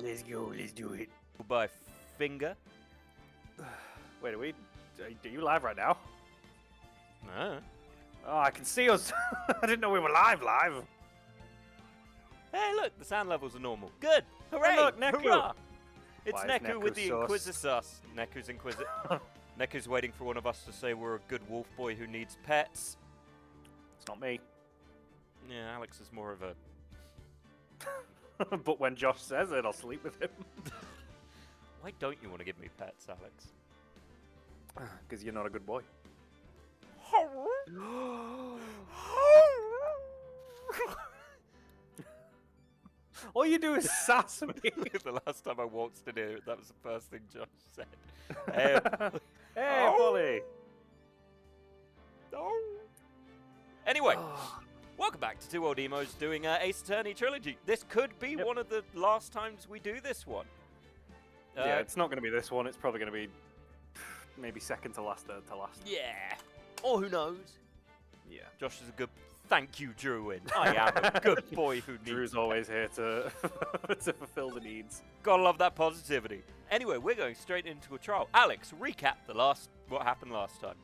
Let's go. Let's do it. By finger. Wait, are you live right now? Ah. Oh, I can see us. I didn't know we were live. Hey, look, the sound levels are normal. Good. Hooray! look, Neku. Hurrah! It's Why is Neku with the Neku Inquisitor sauce. Neku's Inquisitor. Neku's waiting for one of us to say we're a good wolf boy who needs pets. It's not me. Yeah, Alex is more of a... But when Josh says it, I'll sleep with him. Why don't you want to give me pets, Alex? Because you're not a good boy. All you do is sass me. The last time I waltzed in here, that was the first thing Josh said. Hey, Polly. Anyway, welcome back to Two Old Emos doing Ace Attorney Trilogy. This could be one of the last times we do this one. Yeah, it's not going to be this one. It's probably going to be maybe second to last, third to last. Yeah. Or who knows? Yeah. Josh is a good... Thank you, Drewin. I am a good boy who needs... Drew's always here to to fulfill the needs. Gotta love that positivity. Anyway, we're going straight into a trial. Alex, recap what happened last time.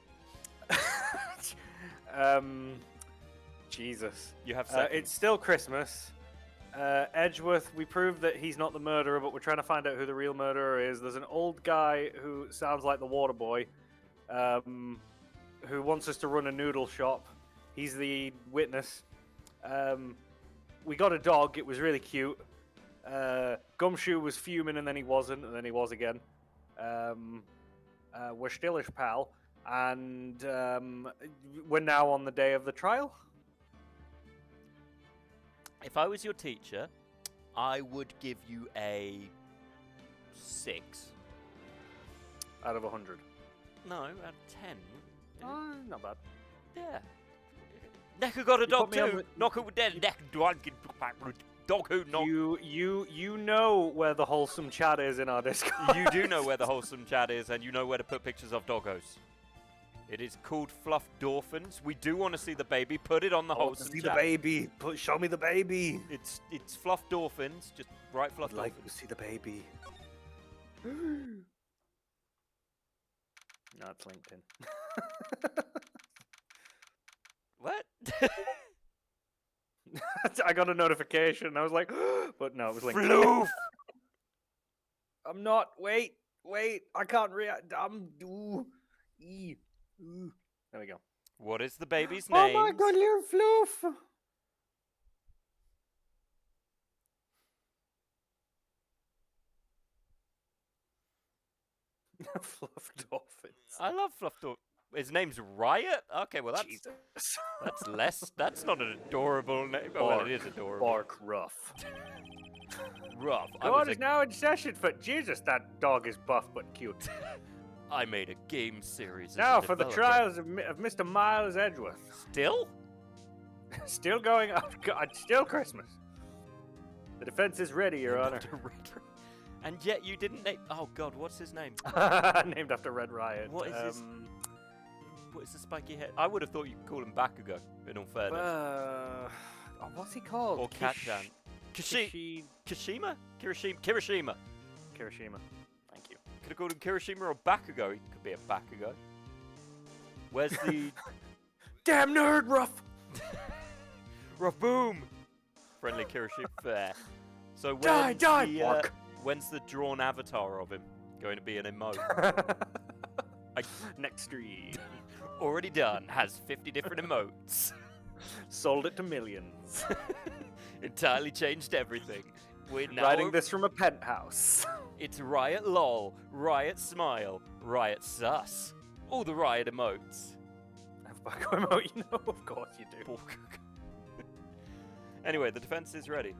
Jesus. You have seconds. It's still Christmas. Edgeworth, we proved that he's not the murderer, but we're trying to find out who the real murderer is. There's an old guy who sounds like the water boy, who wants us to run a noodle shop. He's the witness. We got a dog. It was really cute. Gumshoe was fuming, and then he wasn't, and then he was again. We're stillish, pal. And we're now on the day of the trial. If I was your teacher, I would give you a 6. Out of 100. No, out of 10. Not bad. Yeah. Neku got a dog too. the- Neku dead. Dog who not. You know where the wholesome chat is in our Discord. You do know where the wholesome chat is, and you know where to put pictures of doggos. It is called Fluff Dolphins. We do want to see the baby. Put it on the wholesome chat. See the baby. Show me the baby. It's Fluff Dolphins. Just write Fluff I'd like Dolphins. to see the baby. No, it's LinkedIn. What? I got a notification. I was like, but no, it was LinkedIn. Floof! I'm not. Wait. I can't react. There we go. What is the baby's name? Oh my god, little Floof! Fluff Dolphins. I love Fluff Dolphins. His name's Riot? Okay, well that's less. That's not an adorable name. Oh, well, it is adorable. Bark Rough. Rough. God is now in session for Jesus. That dog is buff but cute. I made a game series. Now for the trials of Mr. Miles Edgeworth. Still? Still going on. God, still Christmas. The defense is ready, Your Honor. And yet you didn't name. Oh God, what's his name? Named after Red Riot. What is his? What is the spiky head? I would have thought you could call him Bakugo. In all fairness. What's he called? Or Cat-chan. Kirishima? Kirishima. Thank you. Could have called him Kirishima or Bakugo. He could be a Bakugo. Where's the... Damn nerd, Ruff! Ruff boom! Friendly Kirishima. Fair. So when's the drawn avatar of him going to be an emote? Next stream. Already done. Has 50 different emotes. Sold it to millions. Entirely changed everything. We're now Writing this from a penthouse. It's Riot LOL, Riot Smile, Riot Sus. All the Riot emotes. Have Bakugo emote, you know? Of course you do. Anyway, the defense is ready.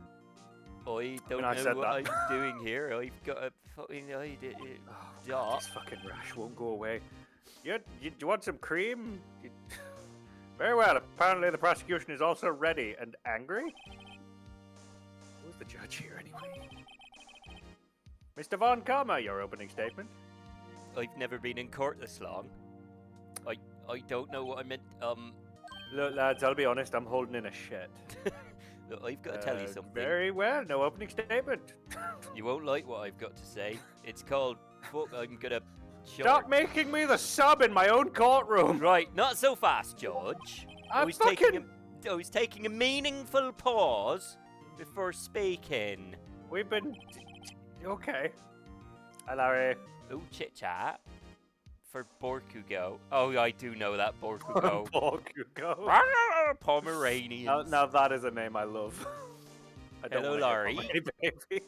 I don't know what I'm doing here. I've got a fucking... God, this fucking rash won't go away. You want some cream? Very well. Apparently the prosecution is also ready and angry. Who's the judge here anyway? Mr. Von Karma, your opening statement. I've never been in court this long. I don't know what I meant. Look, lads, I'll be honest. I'm holding in a shit. Look, I've got to tell you something. Very well, no opening statement. You won't like what I've got to say. It's called, fuck, I'm gonna... Stop making me the sub in my own courtroom. Right, not so fast, George. I was taking a meaningful pause before speaking. We've been... Okay. Hi, Larry. Ooh, chit-chat. For Borkugo. Oh, I do know that Borkugo. Borkugo. Pomeranians. Now that is a name I love. Hello, Larry. Baby.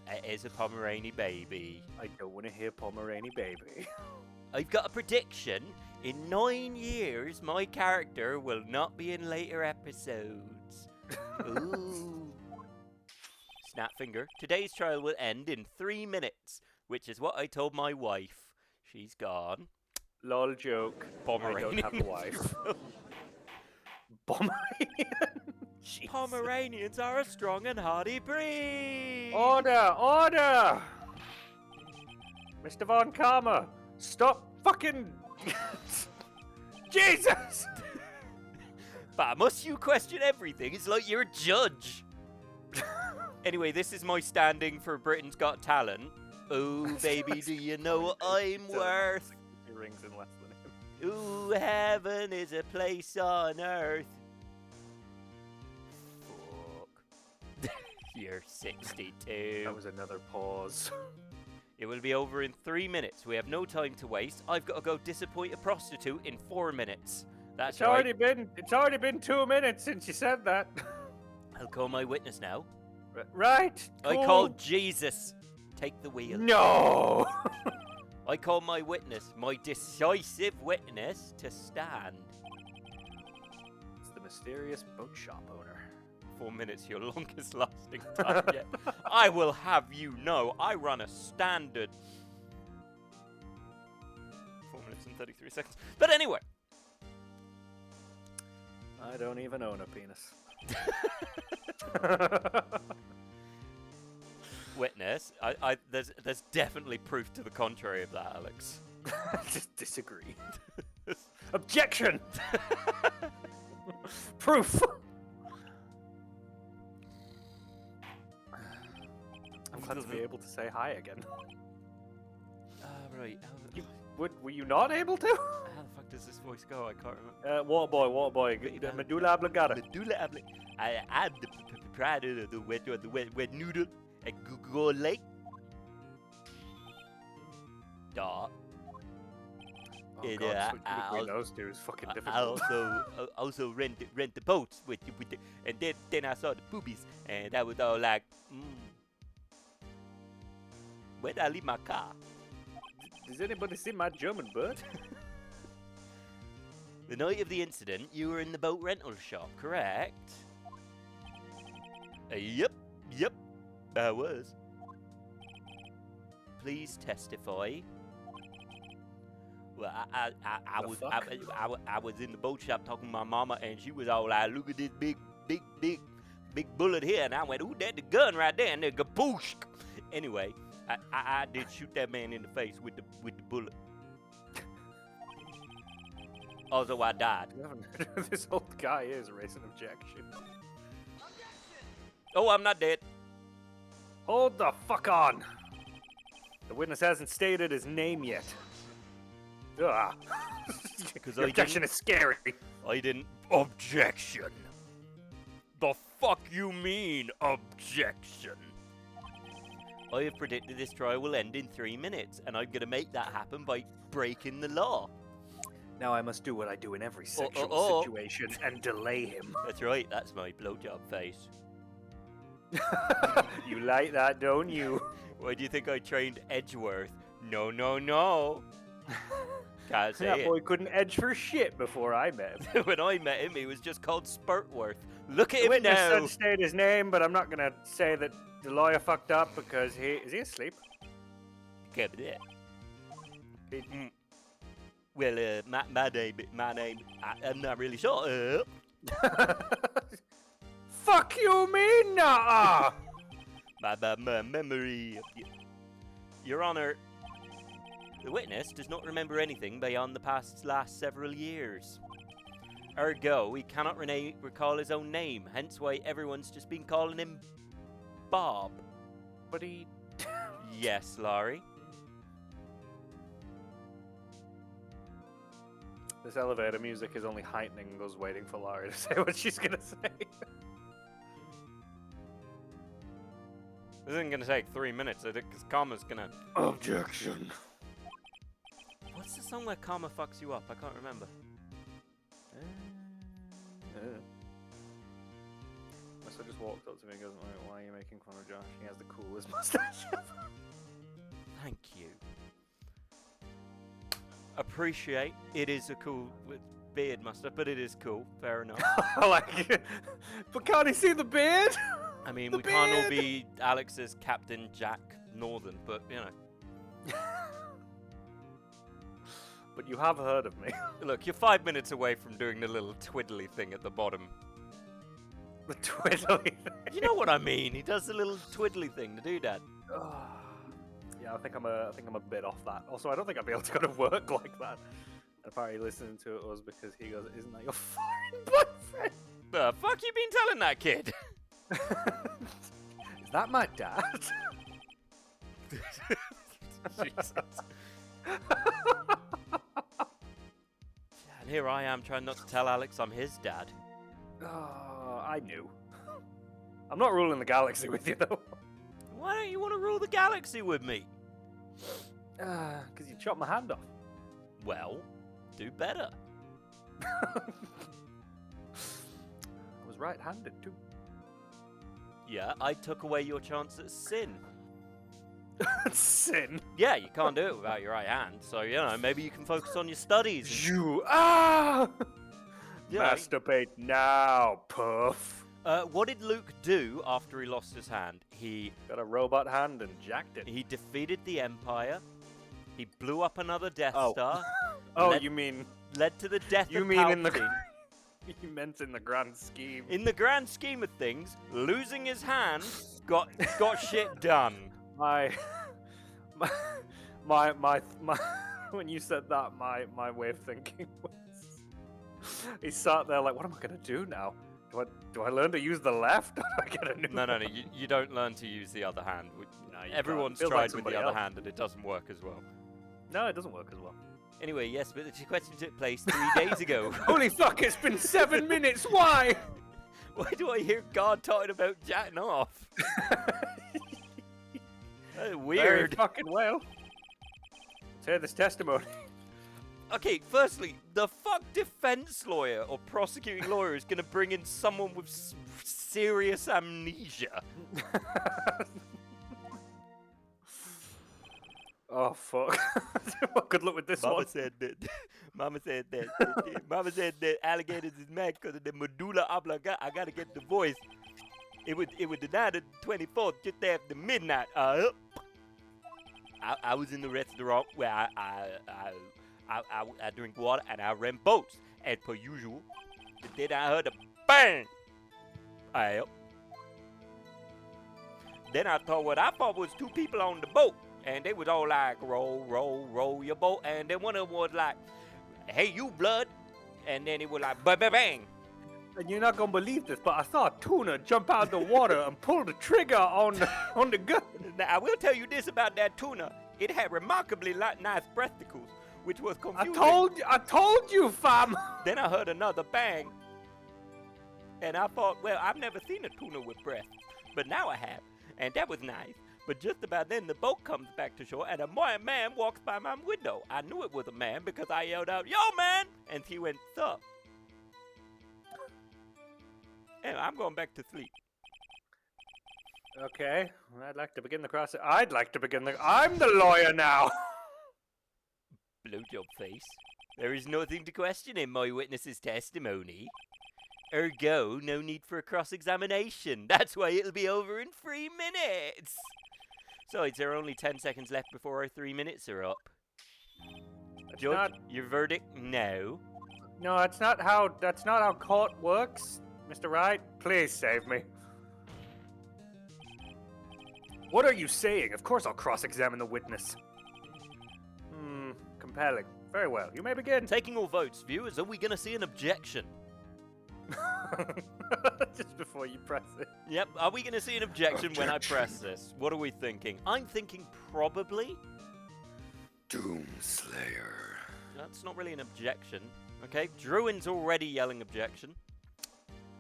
It is a Pomeranian baby. I don't want to hear Pomeranian baby. I've got a prediction. In 9 years, my character will not be in later episodes. Ooh. Snapfinger. Today's trial will end in 3 minutes, which is what I told my wife. She's gone. Lol joke. Pomeranian. I don't have a wife. Pomeranian? Pomeranians are a strong and hardy breed. Order! Order! Mr. Von Karma, stop fucking... Jesus! But must you question everything? It's like you're a judge. Anyway, this is my standing for Britain's Got Talent. Oh, baby, do you know what I'm worth? He rings in less than him. Ooh, heaven is a place on earth. Fuck. You're 62. That was another pause. It will be over in 3 minutes. We have no time to waste. I've got to go disappoint a prostitute in 4 minutes. That's right. It's already been 2 minutes since you said that. I'll call my witness now. Right. Cool. I called Jesus. Take the wheel. No. I call my witness, my decisive witness, to stand. It's the mysterious boat shop owner. 4 minutes, your longest lasting time yet. I will have you know, I run a standard 4 minutes and 33 seconds. But anyway. I don't even own a penis. Witness, there's definitely proof to the contrary of that, Alex. Just disagree. Objection! Proof! I'm glad to be able to say hi again. Right. Were you not able to? How the fuck does this voice go? I can't remember. Water boy. Medulla oblongata. Medulla oblongata. I'm the proprietor of the wet noodle at Google Lake. Dot. Oh God, switching between those two is fucking difficult. I also rent the boats and then I saw the boobies and I was all like, where did I leave my car? Does anybody see my German bird? The night of the incident, you were in the boat rental shop, correct? Yep, I was. Please testify. Well, I was in the boat shop talking to my mama, and she was all like, "Look at this big bullet here," and I went, "Ooh, that's the gun right there," and then kapoosh. Anyway, I did shoot that man in the face with the bullet. Also, I died. This old guy is raising objection. Oh, I'm not dead. Hold the fuck on. The witness hasn't stated his name yet. Ugh. The objection is scary. I didn't. Objection. The fuck you mean, objection? I have predicted this trial will end in 3 minutes, and I'm gonna make that happen by breaking the law. Now I must do what I do in every sexual situation and delay him. That's right, that's my blowjob face. You like that, don't you? Why do you think I trained Edgeworth? No. Can't say that boy couldn't edge for shit before I met him. When I met him, he was just called Spurtworth. Look at him witness now. said state his name, but I'm not gonna say that the lawyer fucked up because is he asleep? Can't be that. Well, my name, I'm not really sure. Fuck you, mean nah. My memory. Your Honor, the witness does not remember anything beyond the last several years. Ergo, he cannot recall his own name, hence why everyone's just been calling him Bob. But he... Yes, Laurie. This elevator music is only heightening us waiting for Laurie to say what she's gonna say. This isn't gonna take 3 minutes, because Karma's gonna... Objection. What's the song where Karma fucks you up? I can't remember. Must have just walked up to me and goes, why are you making fun of Josh? He has the coolest mustache ever. Thank you. Appreciate. It is a cool beard mustache, but it is cool. Fair enough. I like it. But can't he see the beard? I mean, The we can't all beard! be Alex's Captain Jack Northern, but, you know. But you have heard of me. Look, you're 5 minutes away from doing the little twiddly thing at the bottom. The twiddly thing. You know what I mean? He does the little twiddly thing, the doodad. Yeah, I think I'm a bit off that. Also, I don't think I'd be able to go to work like that. Apparently listening to us because he goes, isn't that your foreign boyfriend? The fuck you been telling that kid? Is that my dad? Jesus. And here I am trying not to tell Alex I'm his dad. Oh, I knew. I'm not ruling the galaxy with you, though. Why don't you want to rule the galaxy with me? Because you chopped my hand off. Well, do better. I was right-handed, too. Yeah, I took away your chance at sin. Sin. Yeah, you can't do it without your right hand, so, you know, maybe you can focus on your studies. You Yeah. masturbate now, Puff. What did Luke do after he lost his hand? He Got a robot hand and jacked it. defeated the Empire. He blew up another Death Oh. Star. Oh, Led- you mean Led to the death you of mean in the Palpatine. you meant in the grand scheme? In the grand scheme of things, losing his hand got shit done. My when you said that, my way of thinking was he sat there like, what am I gonna do now? Do I learn to use the left? Or do I get a new No, one? you don't learn to use the other hand. No, you Everyone's can't. Feels tried like with somebody the other else. hand and it doesn't work as well. No, it doesn't work as well. Anyway, yes, but the question took place 3 days ago. Holy fuck! It's been 7 minutes. Why? Why do I hear God talking about jacking off? That's Very weird. fucking well. Let's hear this testimony. Okay, firstly, the fuck defense lawyer or prosecuting lawyer is going to bring in someone with serious amnesia? Oh fuck! Good luck with this one. Mama said that alligators is mad because of the medulla oblongata. I gotta get the voice. It would deny the 24th just after midnight. I was in the restaurant where I drink water and I ran boats as per usual. Then I heard a bang. Then I thought what I thought was 2 people on the boat. And they was all like, roll, roll, roll your boat. And then one of them was like, hey, you blood. And then it was like, bang, bang, bang. And you're not gonna believe this, but I saw a tuna jump out of the water and pull the trigger on the gun. Now, I will tell you this about that tuna. It had remarkably nice breasticles, which was confusing. I told you, fam. Then I heard another bang. And I thought, well, I've never seen a tuna with breasts. But now I have. And that was nice. But just about then, the boat comes back to shore, and a man walks by my window. I knew it was a man because I yelled out, yo, man! And he went, sup? And I'm going back to sleep. Okay, I'd like to begin the cross. I'm the lawyer now. Blowjob face. There is nothing to question in my witness's testimony. Ergo, no need for a cross-examination. That's why it'll be over in 3 minutes. Besides, there are only 10 seconds left before our 3 minutes are up. Judge, your verdict? No. No, that's not how court works, Mr. Wright. Please save me. What are you saying? Of course I'll cross-examine the witness. Compelling. Very well. You may begin. Taking all votes, viewers, are we going to see an objection? Just before you press it. Yep. Are we going to see an objection when I press this? What are we thinking? I'm thinking probably. Doomslayer. That's not really an objection. Okay. Druin's already yelling objection.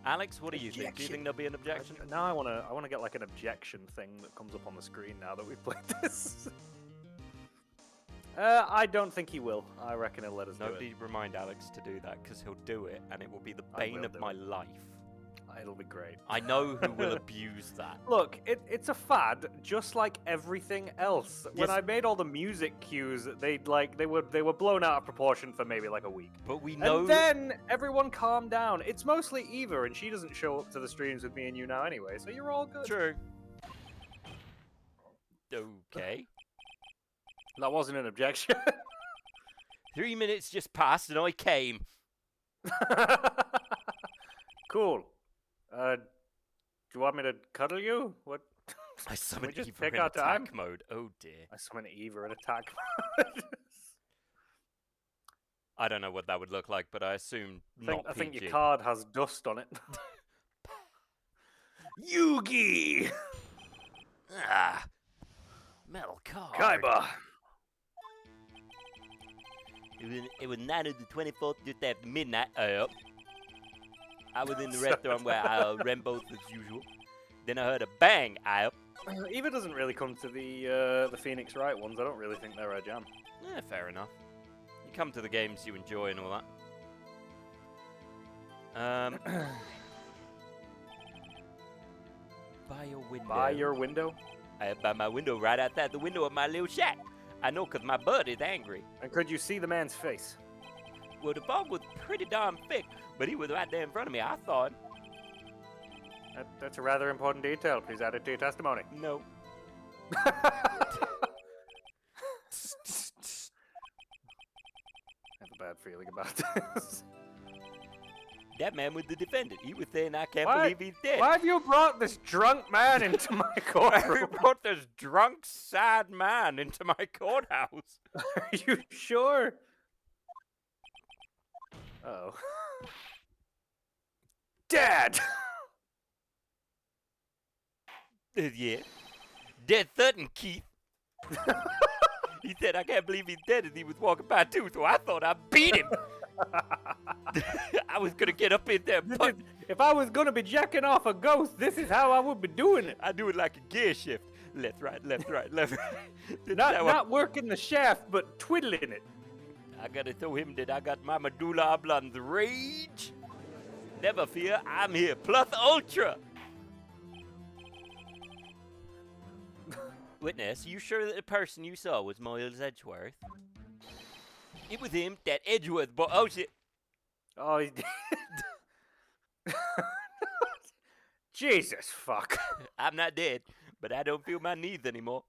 Alex, what do you think? Do you think there'll be an objection? Now I wanna get like an objection thing that comes up on the screen now that we've played this. I don't think he will. I reckon he'll let us do it. Nobody remind Alex to do that, because he'll do it, and it will be the bane of my life. It'll be great. I know who will abuse that. Look, it's a fad, just like everything else. When I made all the music cues, they were blown out of proportion for maybe like a week. But we know. And then everyone calmed down. It's mostly Eva, and she doesn't show up to the streams with me and you now anyway, so you're all good. True. Okay. That wasn't an objection. 3 minutes just passed and I came. Cool. Do you want me to cuddle you? What? I summoned just Eva pick in our attack time? mode. Oh dear. I summoned Eva in attack mode. I don't know what that would look like, but I assume not I think PG. your card has dust on it. Yugi! Ah. Metal card. Kaiba! It was night of the 24th, just after midnight. I was in the restaurant where I ran both as usual. Then I heard a bang. Eva doesn't really come to the Pheonix Wright ones. I don't really think they're her jam. Fair enough. You come to the games you enjoy and all that. By your window. By your window? By my window, right outside the window of my little shack. I know, 'cause my bud is angry. And could you see the man's face? Well, the fog was pretty darn thick, but he was right there in front of me. I thought. That's a rather important detail. Please add it to your testimony. No. I have a bad feeling about this. That man was the defendant. He was saying, I can't Why- believe he's dead. Why have you brought this drunk man into my I courtroom? brought this drunk, sad man into my courthouse. Are you sure? Uh-oh. Dad! Yeah. Dead certain, Keith. He said, I can't believe he's dead, and he was walking by too, so I thought I beat him. I was gonna get up in there, but If I was gonna be jacking off a ghost, this is how I would be doing it. I do it like a gear shift. Left, right, left, right, left, right. Not working the shaft, but twiddling it. I gotta tell him that I got my medulla oblong's rage. Never fear, I'm here. Plus ultra. Witness, you sure that the person you saw was Miles Edgeworth? It was him, that Edgeworth boy. Oh shit. Oh, he did. Jesus fuck. I'm not dead, but I don't feel my needs anymore.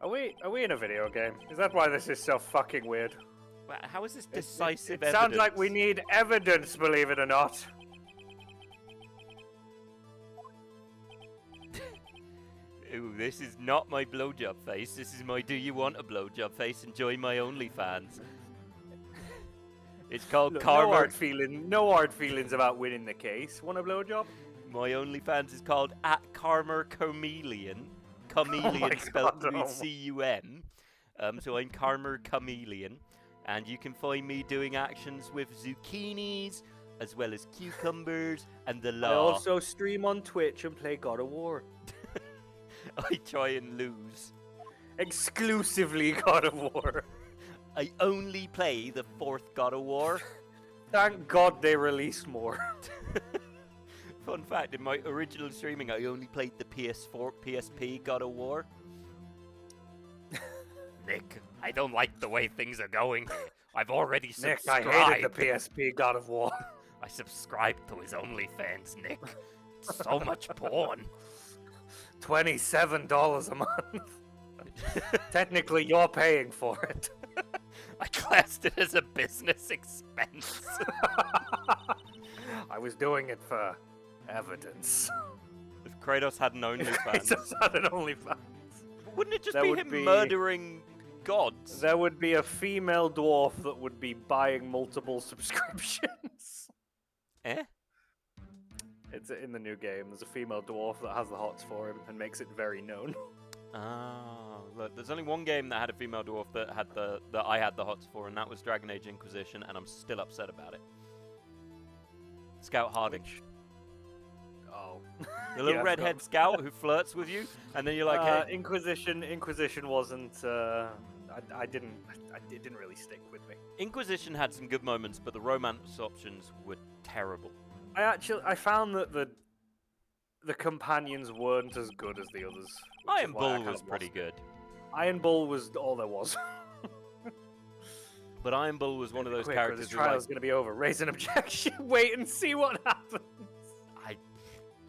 Are we in a video game? Is that why this is so fucking weird? Wow, how is this decisive It sounds like we need evidence, believe it or not. Ooh, this is not my blowjob face. This is my do you want a blowjob face? Enjoy my OnlyFans. It's called Look, Karma. no hard feelings about winning the case. Want a blowjob? My OnlyFans is called @Carmer Chameleon. Chameleon my spelled God, with C-U-M. So I'm Karmer Chameleon. And you can find me doing actions with zucchinis, as well as cucumbers, and the I law. also stream on Twitch and play God of War. I try and lose. Exclusively God of War. I only play the 4th God of War. Thank God they released more. Fun fact, in my original streaming, I only played the PS4, PSP God of War. Nick, I don't like the way things are going here. I've already Nick, subscribed. I hated the PSP God of War. I subscribed to his OnlyFans, Nick. It's so much porn. $27 a month. Technically, you're paying for it. I classed it as a business expense. I was doing it for evidence. If Kratos had an OnlyFans, It's just not an OnlyFans. wouldn't it just That be would him be- murdering gods? There would be a female dwarf that would be buying multiple subscriptions. Eh? It's in the new game. There's a female dwarf that has the hots for him and makes it very known. Ah, look, there's only one game that had a female dwarf that I had the hots for, and that was Dragon Age Inquisition, and I'm still upset about it. Scout Harding. Oh. The little Yeah, I redhead forgot. scout who flirts with you, and then you're like, hey. Inquisition wasn't. It didn't really stick with me. Inquisition had some good moments, but the romance options were terrible. I found that the companions weren't as good as the others. Iron Bull was pretty good. Iron Bull was all there was. But Iron Bull was one of those characters. This trial's going to be over. Raise an objection. Wait and see what happens.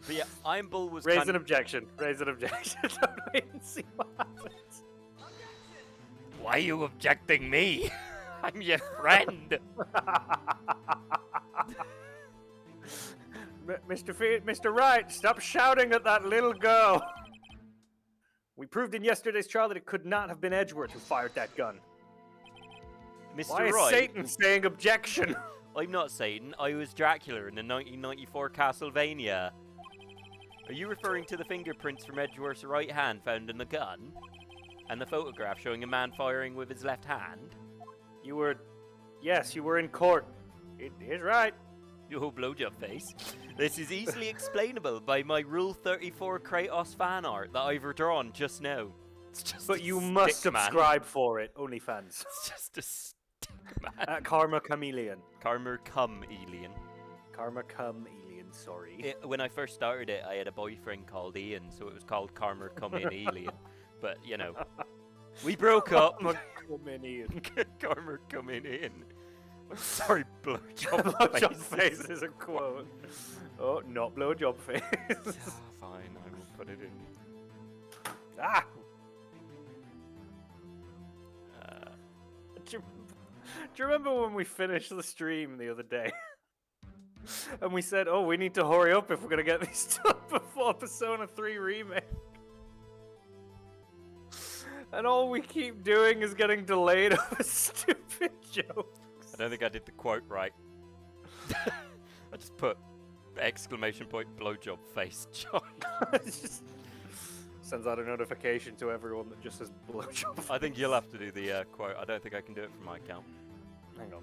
But yeah, Iron Bull was. Raise an objection. Raise an objection. Don't wait and see what happens. Why are you objecting me? I'm your friend. Mr. Wright, stop shouting at that little girl. We proved in yesterday's trial that it could not have been Edgeworth who fired that gun. Mr. Why is Wright, Satan saying objection? I'm not Satan. I was Dracula in the 1994 Castlevania. Are you referring to the fingerprints from Edgeworth's right hand found in the gun? And the photograph showing a man firing with his left hand? Yes, you were in court. It is right. Oh, blowjob face. This is easily explainable by my Rule 34 Kratos fan art that I've redrawn just now. It's just But you must subscribe for it, OnlyFans. It's just a stick, man. At Karma Chameleon. Karma Come Alien. Karma Come Alien, sorry. When I first started it, I had a boyfriend called Ian, so it was called Karma Come In Alien. But, you know, we broke up. Karma Come In Ian. Karma Come In Ian. Sorry, blowjob Blowjob face is a quote. Oh, not blowjob face. Fine, I will put it in. Ah! Do you remember when we finished the stream the other day? And we said, oh, we need to hurry up if we're going to get these done before Persona 3 Remake. And all we keep doing is getting delayed over stupid jokes. I don't think I did the quote right. I just put exclamation point blowjob face John. It just sends out a notification to everyone that just says blowjob face. I think you'll have to do the quote. I don't think I can do it from my account. Hang on.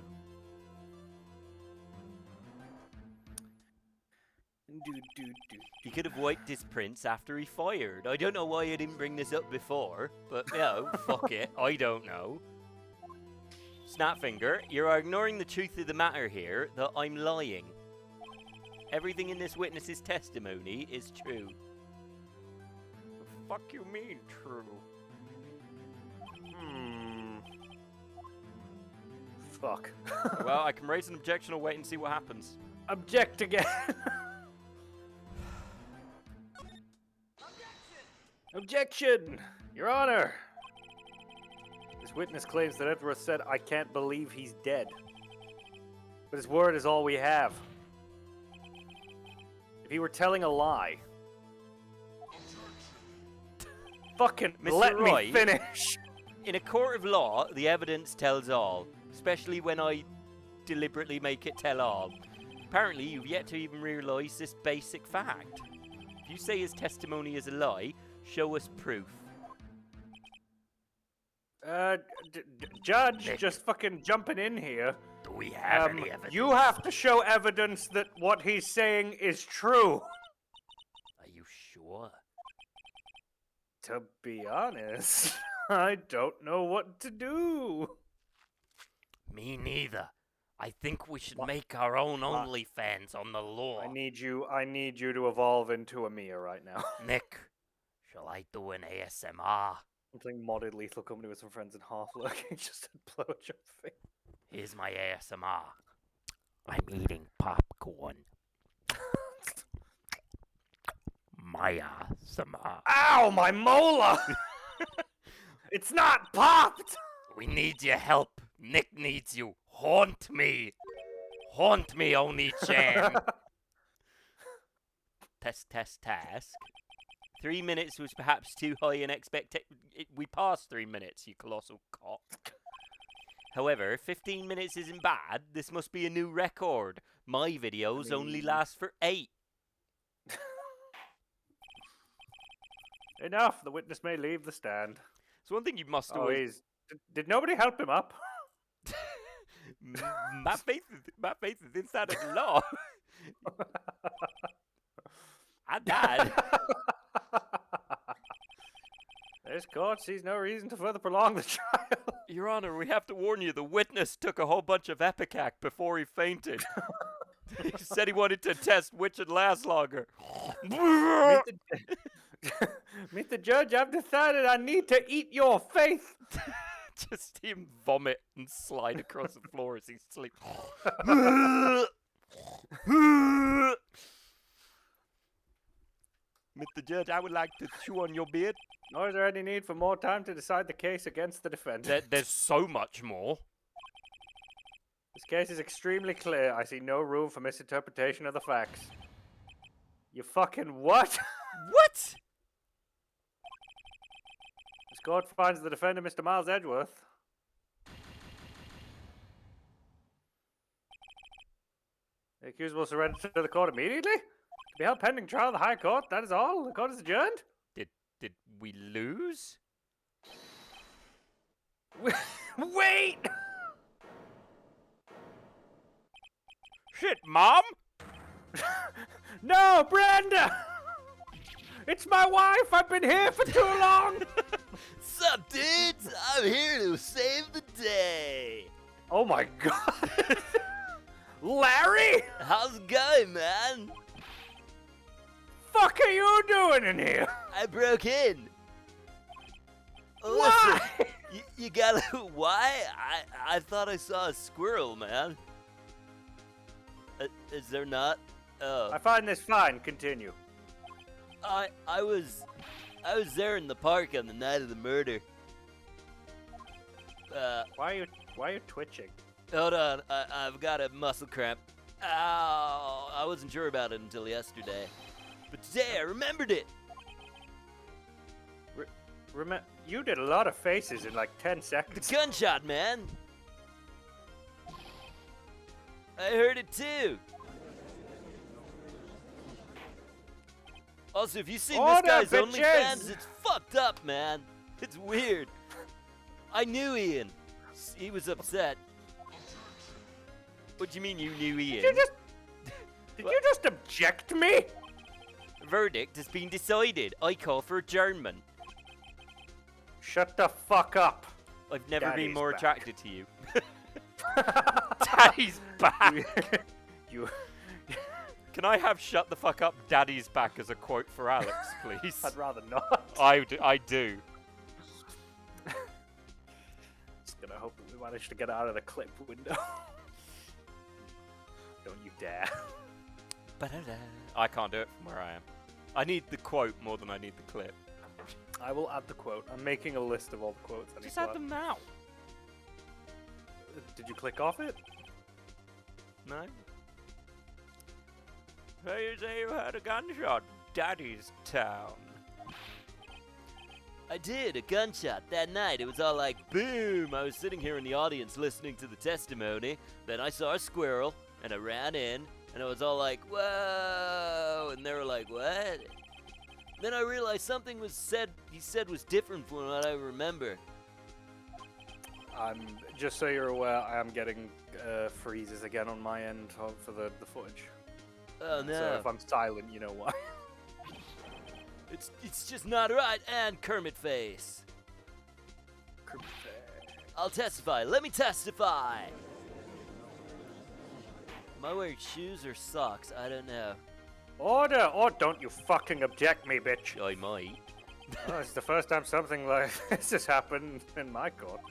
He could have wiped his prints after he fired. I don't know why I didn't bring this up before, but you know, fuck it. I don't know. Snapfinger, you are ignoring the truth of the matter here, that I'm lying. Everything in this witness's testimony is true. The fuck you mean, true? Fuck. Well, I can raise an objection or wait and see what happens. Object again. Objection! Your Honor! This witness claims that Edgeworth said, I can't believe he's dead. But his word is all we have. If he were telling a lie... Fucking Mr. let Wright, me finish! In a court of law, the evidence tells all, especially when I deliberately make it tell all. Apparently, you've yet to even realise this basic fact. If you say his testimony is a lie, show us proof. Judge, Nick. just fucking jumping in here. Do we have any evidence? You have to show evidence that what he's saying is true. Are you sure? To be honest, I don't know what to do. Me neither. I think we should make our own OnlyFans on the law. I need you to evolve into a Mia right now. Nick, shall I do an ASMR? I'm playing modded Lethal Company with some friends in Half-Lurking, just a blowjob thing. Here's my ASMR. I'm eating popcorn. My ASMR. Ow, my molar! It's not popped! We need your help. Nick needs you. Haunt me. Haunt me, Oni-chan. Task. 3 minutes was perhaps too high in expectation. We passed 3 minutes, you colossal cock. However, 15 minutes isn't bad. This must be a new record. My videos only last for 8. Enough. The witness may leave the stand. So one thing you must Oh, always... Did nobody help him up? my face is inside of the law. I died. This court sees no reason to further prolong the trial. Your Honor, we have to warn you, the witness took a whole bunch of Epicac before he fainted. He said he wanted to test which would last longer. Meet the judge, I've decided I need to eat your face. Just see him vomit and slide across the floor as he sleeps. Mr. Judge, I would like to chew on your beard. Nor is there any need for more time to decide the case against the defendant. There's so much more. This case is extremely clear. I see no room for misinterpretation of the facts. You fucking what? What? This court finds the defendant, Mr. Miles Edgeworth. The accused will surrender to the court immediately. To be held pending trial in the High Court. That is all. The court is adjourned. Did we lose? Wait! Shit, Mom! No, Brenda! It's my wife! I've been here for too long! Sup, dudes? I'm here to save the day. Oh my god! Larry? How's it going, man? Fuck are you doing in here? I broke in. Why? Listen, you got why? I thought I saw a squirrel, man. Is there not? Oh. I find this fine. Continue. I was there in the park on the night of the murder. Why are you twitching? Hold on, I've got a muscle cramp. Ow, I wasn't sure about it until yesterday. But today I remembered it. You did a lot of faces in like 10 The seconds. gunshot, man. I heard it too. Also, if you've seen this guy's OnlyFans, it's fucked up, man. It's weird. I knew Ian. He was upset. What do you mean you knew Ian? Did you just object me? Verdict has been decided. I call for adjournment. Shut the fuck up. I've never been Daddy's more back. attracted to you. Daddy's back. You. Can I have "shut the fuck up, Daddy's back" as a quote for Alex, please? I'd rather not. I do. Just gonna hope that we manage to get out of the clip window. Don't you dare. I can't do it from where I am. I need the quote more than I need the clip. I will add the quote. I'm making a list of all the quotes. I need Just to add them now. Did you click off it? No? So you say you heard a gunshot, Daddy's town. I did, a gunshot that night. It was all like, boom! I was sitting here in the audience listening to the testimony. Then I saw a squirrel, and I ran in, and I was all like, whoa! And they were like, what? Then I realized something he said was different from what I remember. Just so you're aware, I am getting freezes again on my end for the footage. Oh no. So if I'm silent, you know why. It's just not right, and Kermit face. I'll testify. Let me testify. Am I wearing shoes or socks? I don't know. Order! Or don't you fucking object me, bitch. I might. Oh, it's the first time something like this has happened in my court.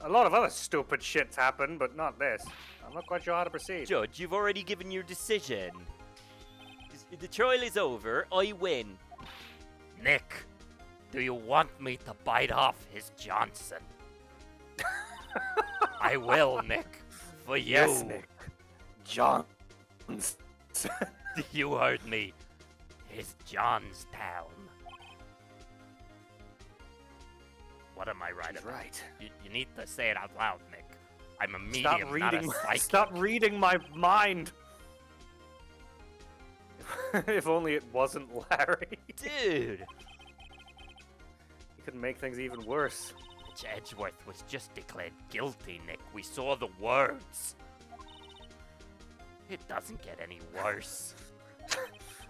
A lot of other stupid shit's happened, but not this. I'm not quite sure how to proceed. Judge, you've already given your decision. The trial is over. I win. Nick, do you want me to bite off his Johnson? I will, Nick. For you. Yes, Nick. John. You heard me. His Johnstown. What am I right He's about? right. You need to say it out loud, Nick. I'm a medium, not a psychic. Stop reading my mind. If only it wasn't Larry. Dude! He could make things even worse. Mitch Edgeworth was just declared guilty, Nick. We saw the words. It doesn't get any worse.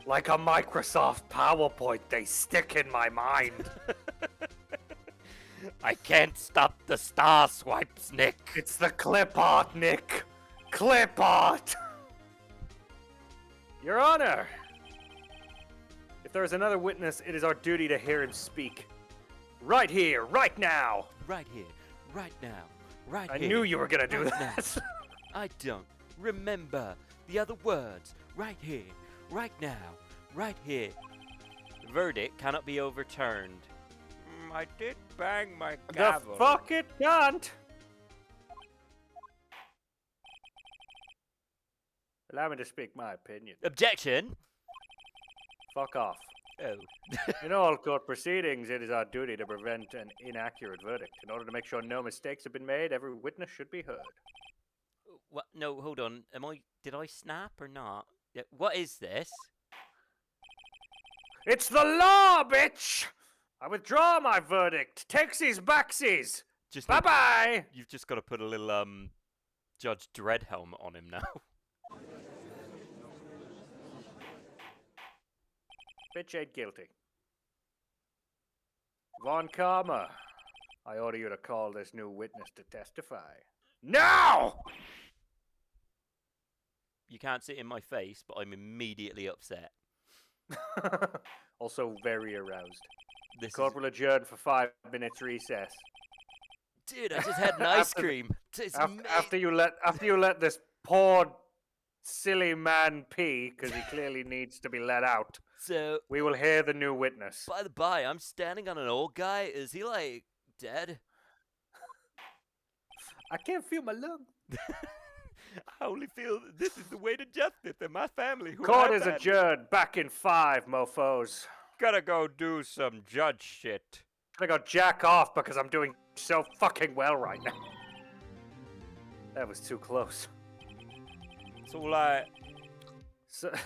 Like a Microsoft PowerPoint, they stick in my mind. I can't stop the star swipes, Nick. It's the clip art, Nick. Clip art. Your Honor, if there is another witness, it is our duty to hear him speak. Right here, right now. Right here, right now, right I here. knew you were gonna do right that. now. I don't remember the other words. Right here, right now, right here. The verdict cannot be overturned. I did bang my gavel. The fuck it can't. Allow me to speak my opinion. Objection. Fuck off. Oh. In all court proceedings, it is our duty to prevent an inaccurate verdict. In order to make sure no mistakes have been made, every witness should be heard. What? No, hold on. Did I snap or not? Yeah, what is this? It's the law, bitch! I withdraw my verdict. Takesies, backsies. Just Bye-bye! You've just got to put a little Judge Dredd helmet on him now. Bitch ain't guilty. Von Karma, I order you to call this new witness to testify. Now! You can't see it in my face, but I'm immediately upset. Also very aroused. This Court will adjourn for 5 minutes recess. Dude, I just had an ice cream. After you let this poor silly man pee, because he clearly needs to be let out, So, we will hear the new witness. by the by, I'm standing on an old guy. Is he, like, dead? I can't feel my lung. I only feel that this is the way to justice in my family. Court is adjourned. Back in 5, mofos. Gotta go do some judge shit. Gotta go jack off because I'm doing so fucking well right now. That was too close. So, like...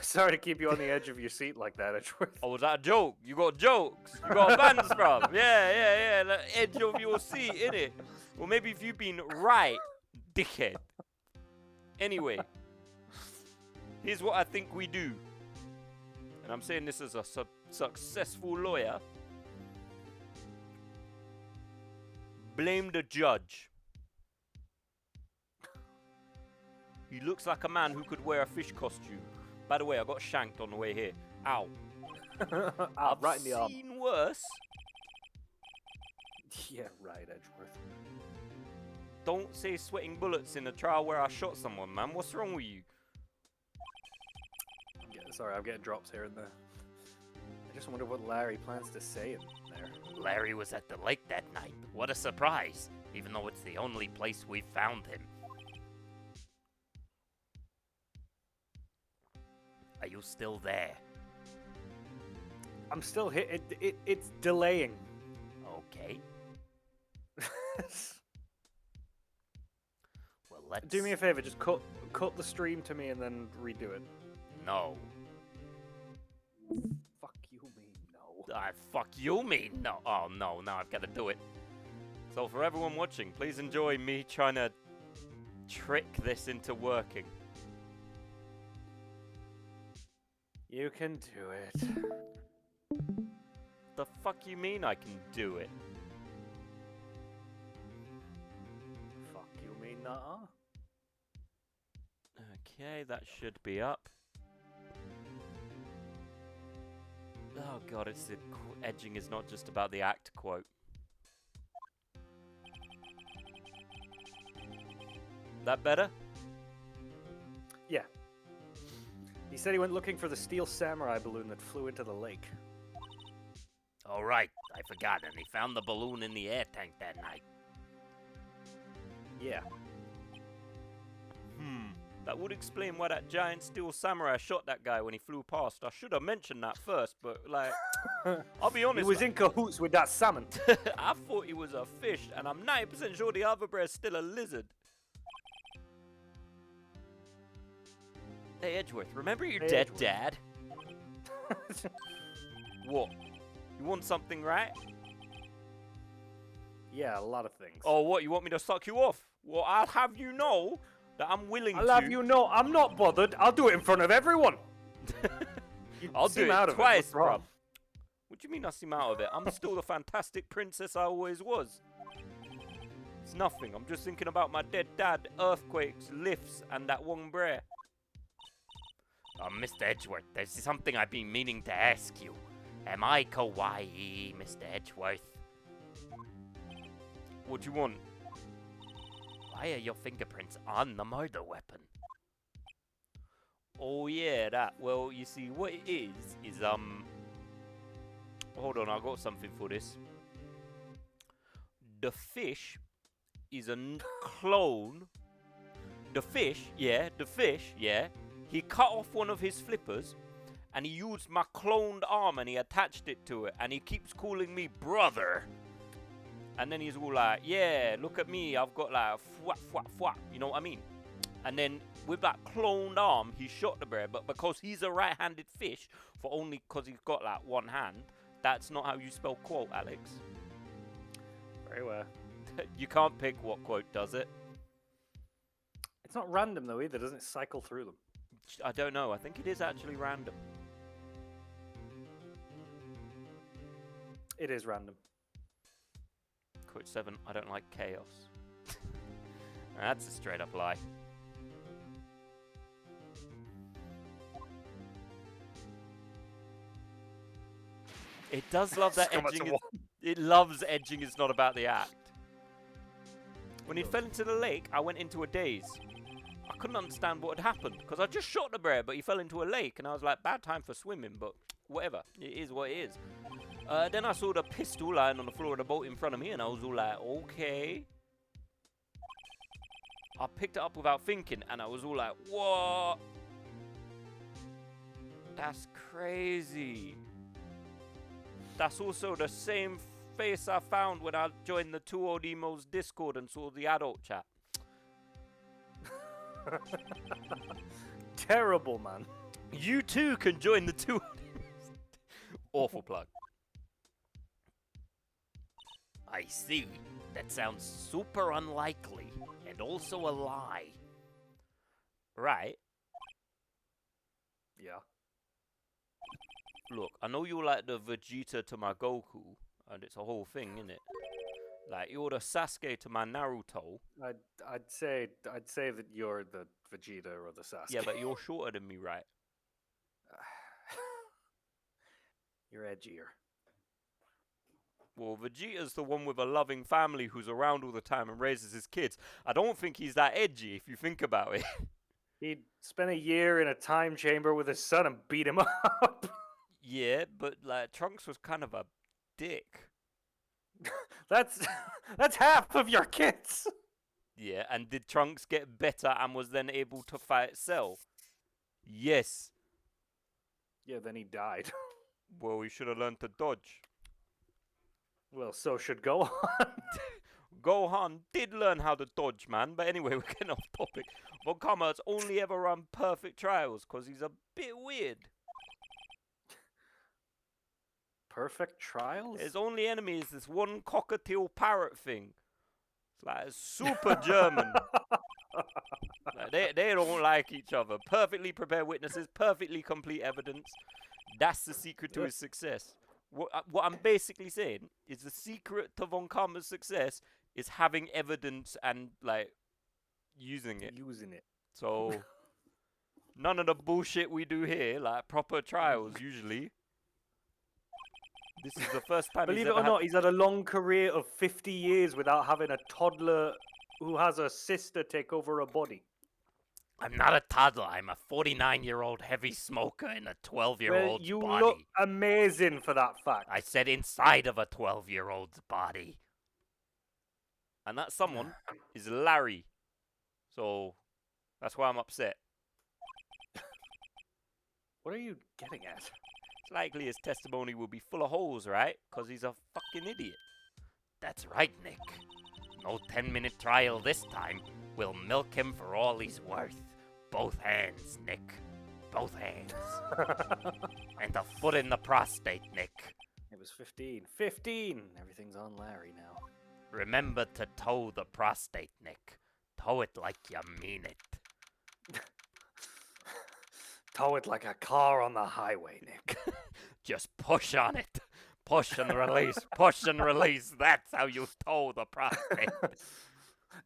Sorry to keep you on the edge of your seat like that, Edgeworth. Oh, was that a joke? You got jokes? You got bands from? Yeah. The edge of your seat, innit? Well, maybe if you've been right, dickhead. Anyway, here's what I think we do. And I'm saying this as a successful lawyer. Blame the judge. He looks like a man who could wear a fish costume. By the way, I got shanked on the way here. Ow. I've right in the arm. seen worse. Yeah, right, Edgeworth. Don't say sweating bullets in a trial where I shot someone, man. What's wrong with you? Sorry, I'm getting drops here and there. I just wonder what Larry plans to say in there. Larry was at the lake that night. What a surprise, even though it's the only place we've found him. Are you still there? I'm still here. It's delaying. Okay. Well, let's... Do me a favor, just cut the stream to me and then redo it. No. Fuck you mean no. Fuck you mean no. Oh, no, now I've got to do it. So for everyone watching, please enjoy me trying to trick this into working. You can do it. The fuck you mean I can do it? Fuck you mean nah. Okay, that should be up. Oh god, it's the edging is not just about the act quote. That better? Yeah. He said he went looking for the steel samurai balloon that flew into the lake. All right, I forgot, and he found the balloon in the air tank that night. Yeah. That would explain why that giant steel samurai shot that guy when he flew past. I should have mentioned that first, but, like, I'll be honest. He was in cahoots with that salmon. I thought he was a fish, and I'm 90% sure the other bear's still a lizard. Hey, Edgeworth, remember your dead dad? What? You want something, right? Yeah, a lot of things. Oh, what? You want me to suck you off? Well, I'll have you know that I'm willing I'll to. have you know, I'm not bothered. I'll do it in front of everyone. You I'll seem do out it of twice, What's bruv. wrong? What do you mean I seem out of it? I'm still the fantastic princess I always was. It's nothing. I'm just thinking about my dead dad, earthquakes, lifts, and that one brer. Oh, Mr. Edgeworth, there's something I've been meaning to ask you. Am I kawaii, Mr. Edgeworth? What do you want? Why are your fingerprints on the murder weapon? Oh yeah, that. Well, you see, what it is hold on, I got something for this. The fish is a clone. The fish, yeah. He cut off one of his flippers, and he used my cloned arm, and he attached it to it, and he keeps calling me brother. And then he's all like, yeah, look at me, I've got like fwap, you know what I mean? And then with that cloned arm, he shot the bear, but because he's a right-handed fish, for only because he's got like one hand, that's not how you spell quote, Alex. Very well. You can't pick what quote does it. It's not random though either, doesn't it cycle through them? I don't know, I think it is actually random. It is random. Quote 7, I don't like chaos. That's a straight up lie. It does love that edging. It loves edging is not about the act. When he fell into the lake, I went into a daze. I couldn't understand what had happened, because I just shot the bear, but he fell into a lake, and I was like, bad time for swimming, but whatever. It is what it is. Then I saw the pistol lying on the floor of the boat in front of me, and I was all like, okay. I picked it up without thinking, and I was all like, what? That's crazy. That's also the same face I found when I joined the 2 Old Emos Discord and saw the adult chat. Terrible, man. You too can join the 2 Old Emos. Awful plug. I see. That sounds super unlikely, and also a lie. Right? Yeah. Look, I know you're like the Vegeta to my Goku, and it's a whole thing, innit? Like, you're the Sasuke to my Naruto. I'd say that you're the Vegeta or the Sasuke. Yeah, but you're shorter than me, right? You're edgier. Well, Vegeta's the one with a loving family who's around all the time and raises his kids. I don't think he's that edgy if you think about it. He spent a year in a time chamber with his son and beat him up. Yeah, but like Trunks was kind of a dick. That's half of your kids. Yeah, and did Trunks get better and was then able to fight Cell? Yes. Yeah, then he died. Well, he should have learned to dodge. Well, so should Gohan. Gohan did learn how to dodge, man. But anyway, we're getting off topic. Von Karma's only ever run perfect trials because he's a bit weird. Perfect trials? His only enemy is this one cockatiel parrot thing. It's like super German. Like, they don't like each other. Perfectly prepared witnesses, perfectly complete evidence. That's the secret to his success. What I'm basically saying is the secret to Von Karma's success is having evidence and like using it. So none of the bullshit we do here, like proper trials usually. This is the first time. Believe it or not, he's had a long career of 50 years without having a toddler who has a sister take over a body. I'm not a toddler. I'm a 49-year-old heavy smoker in a 12-year-old's you body. look amazing for that fact. I said inside of a 12-year-old's body. And that someone is Larry. So that's why I'm upset. What are you getting at? It's likely his testimony will be full of holes, right? Because he's a fucking idiot. That's right, Nick. No 10-minute trial this time. We'll milk him for all he's worth. Both hands, Nick. both hands. And the foot in the prostate, Nick. It was 15. 15! Everything's on Larry now. Remember to toe the prostate, Nick. Toe it like you mean it. Tow it like a car on the highway, Nick. Just push on it. Push and release. Push and release. That's how you toe the prostate.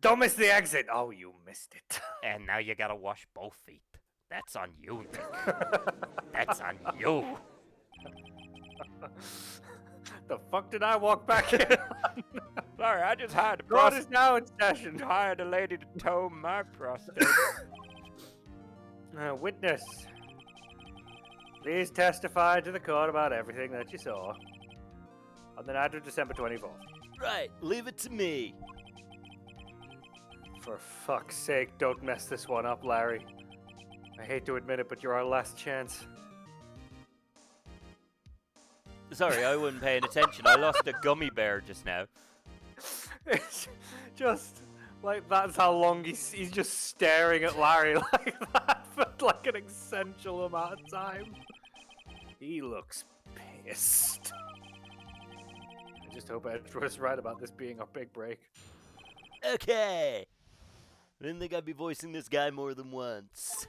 Don't miss the exit! Oh, you missed it. And now you gotta wash both feet. That's on you, Nick. That's on you. The fuck did I walk back in? Sorry, I just hired a God is now in session. hired a lady to tow my prostate. Witness, please testify to the court about everything that you saw on the night of December 24th. Right, leave it to me. For fuck's sake, don't mess this one up, Larry. I hate to admit it, but you're our last chance. Sorry, I wasn't paying attention. I lost a gummy bear just now. It's just like that's how long he's just staring at Larry like that for like an essential amount of time. He looks pissed. I just hope Edward was right about this being our big break. Okay. I didn't think I'd be voicing this guy more than once.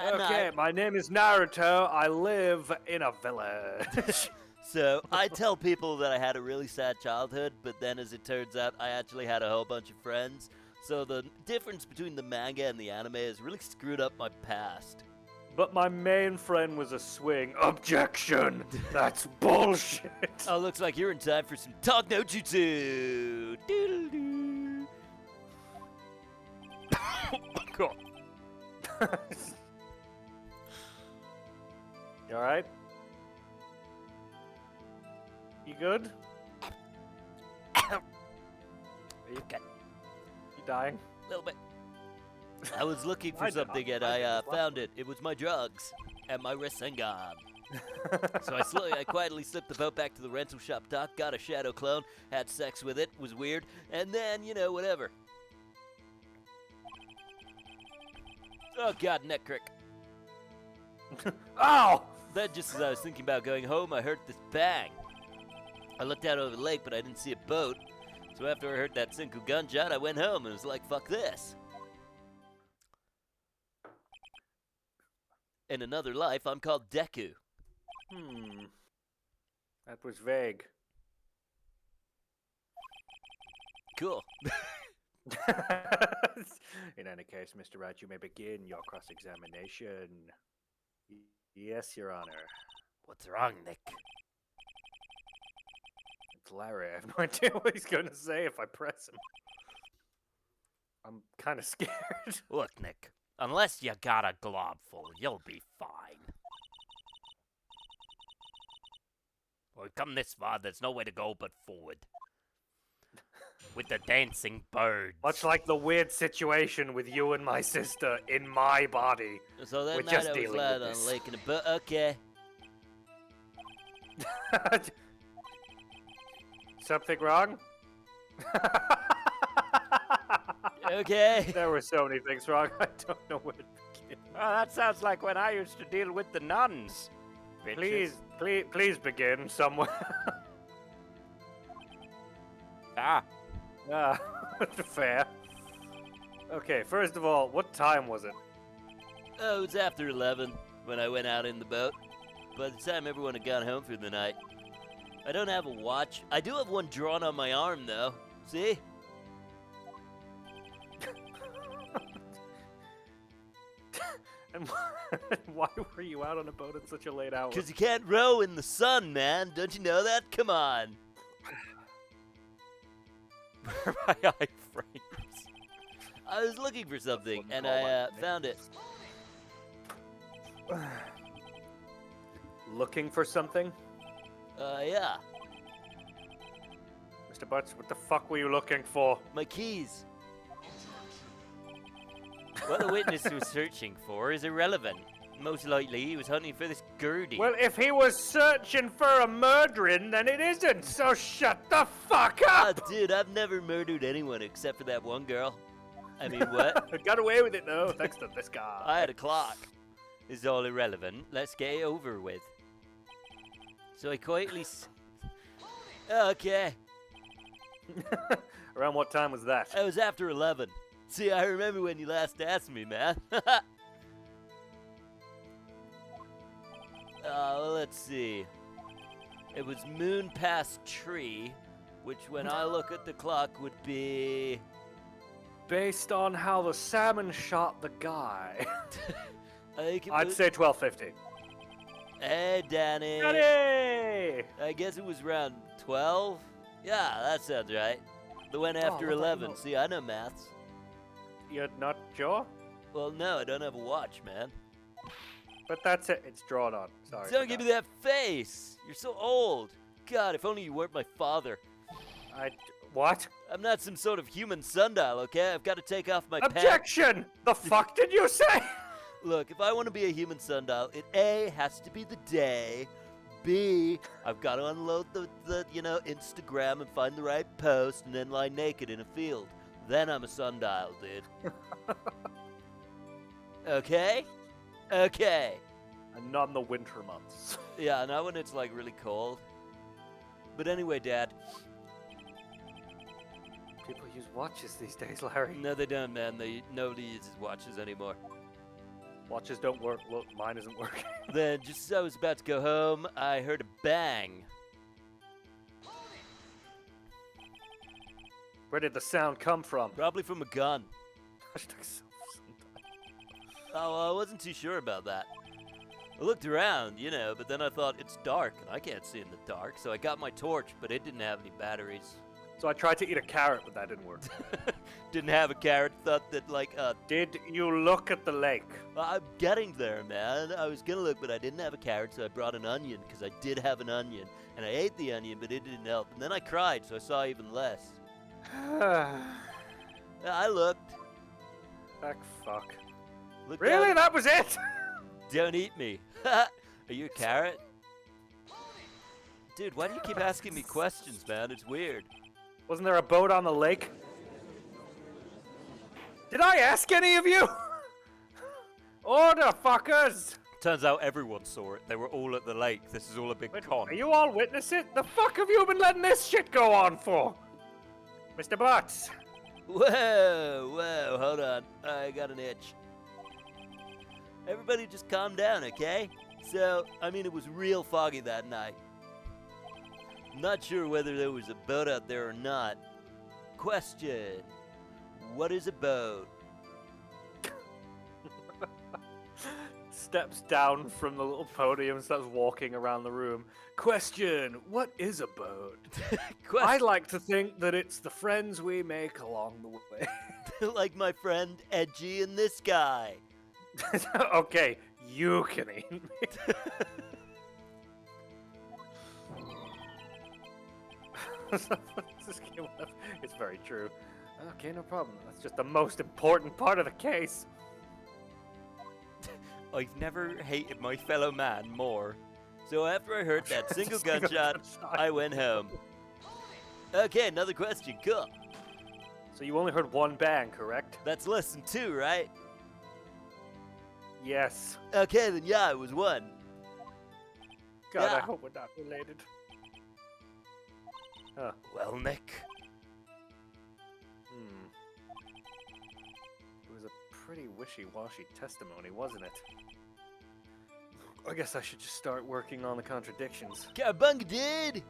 Okay, my name is Naruto. I live in a village. So, I tell people that I had a really sad childhood, but then as it turns out, I actually had a whole bunch of friends. So the difference between the manga and the anime has really screwed up my past. But my main friend was a swing. Objection! That's bullshit! Oh, looks like you're in time for some talk no jutsu! Doodle-doo. Cool. You alright? You good? Are you, Okay. you dying? A little bit. I was looking for I something did- and I did I as well. found it. It was my drugs and my Rasengan. So I quietly slipped the boat back to the rental shop dock, got a shadow clone, had sex with it, was weird, and then, you know, whatever. Oh god, neck crick. Ow! Then just as I was thinking about going home, I heard this bang. I looked out over the lake, but I didn't see a boat. So after I heard that Senku gunshot, I went home and was like, fuck this. In another life, I'm called Deku. That was vague. Cool. In any case, Mr. Wright, you may begin your cross-examination. Yes, Your Honor. What's wrong, Nick? It's Larry. I have no idea what he's going to say if I press him. I'm kind of scared. Look, Nick, unless you got a glob full, you'll be fine. We've come this far, there's no way to go but forward. With the dancing birds. Much like the weird situation with you and my sister in my body. So that we're night just I was dealing lying with on this. a lake in a boat. Okay. Something wrong? Okay. There were so many things wrong, I don't know where to begin. Oh, that sounds like when I used to deal with the nuns. Please begin somewhere. Ah, Ah, fair. Okay, first of all, what time was it? oh, it was after 11 when I went out in the boat. By the time everyone had gone home for the night. I don't have a watch. I do have one drawn on my arm, though. See? And why were you out on a boat at such a late hour? Because you can't row in the sun, man. Don't you know that? Come on. Where are my iframes? I was looking for something, Wouldn't and call I that found it. Looking for something? Yeah. Mr. Butts, what the fuck were you looking for? My keys. What the witness was searching for is irrelevant. Most likely, he was hunting for this Gertie. Well, if he was searching for a murdering, then it isn't, so shut the fuck Ah, up! dude, I've never murdered anyone except for that one girl. I mean, what? I got away with it, though, thanks to this guy. I had a clock. is all irrelevant. Let's get it over with. So I quietly... Okay. Around what time was that? It was after 11. See, I remember when you last asked me, man. Let's see. It was moon past tree, which when I look at the clock would be... Based on how the salmon shot the guy. I think it I'd was... say 12:50. Hey, Danny. Danny! I guess it was around 12? Yeah, that sounds right. The one after what about 11. you? See, I know maths. You're not sure? Well, no, I don't have a watch, man. But that's it. It's drawn on. Sorry. Don't give me that face. You're so old. God, if only you weren't my father. What? I'm not some sort of human sundial, okay? I've got to take off my pants. Objection! The fuck did you say? Look, if I want to be a human sundial, it A, has to be the day. B, I've got to unload the Instagram and find the right post and then lie naked in a field. Then I'm a sundial, dude. Okay? Okay. And not in the winter months. Yeah, not when it's like really cold. But anyway, Dad. People use watches these days, Larry. No, they don't, man. Nobody uses watches anymore. Watches don't work. Look, mine isn't working. Then, just as I was about to go home, I heard a bang. Where did the sound come from? Probably from a gun. Hashtag self-sundial. Oh, well, I wasn't too sure about that. I looked around, but then I thought, it's dark, and I can't see in the dark, so I got my torch, but it didn't have any batteries. So I tried to eat a carrot, but that didn't work. Didn't have a carrot, thought that, Did you look at the lake? I'm getting there, man. I was gonna look, but I didn't have a carrot, so I brought an onion, because I did have an onion. And I ate the onion, but it didn't help. And then I cried, so I saw even less. I looked. Fuck. Look Really? down. That was it? Don't eat me. Are you a carrot? Dude, why do you keep asking me questions, man? It's weird. Wasn't there a boat on the lake? Did I ask any of you? Order, fuckers! Turns out everyone saw it. They were all at the lake. This is all a big con. Are you all witnessing? The fuck have you been letting this shit go on for? Mr. Butts. Whoa, hold on. I got an itch. Everybody just calm down, okay? So, it was real foggy that night. Not sure whether there was a boat out there or not. Question. What is a boat? Steps down from the little podium, starts walking around the room. Question. What is a boat? I like to think that it's the friends we make along the way. Like my friend Edgy and this guy. Okay, you can eat me. It's very true. Okay, no problem. That's just the most important part of the case. I've never hated my fellow man more. So after I heard that single gunshot, I went home. Okay, another question. Cool. So you only heard one bang, correct? That's less than 2, right? Yes. Okay, then yeah, it was 1. God, Yeah. I hope we're not related. Huh. Well, Nick. It was a pretty wishy-washy testimony, wasn't it? I guess I should just start working on the contradictions. Cowabunga, dude!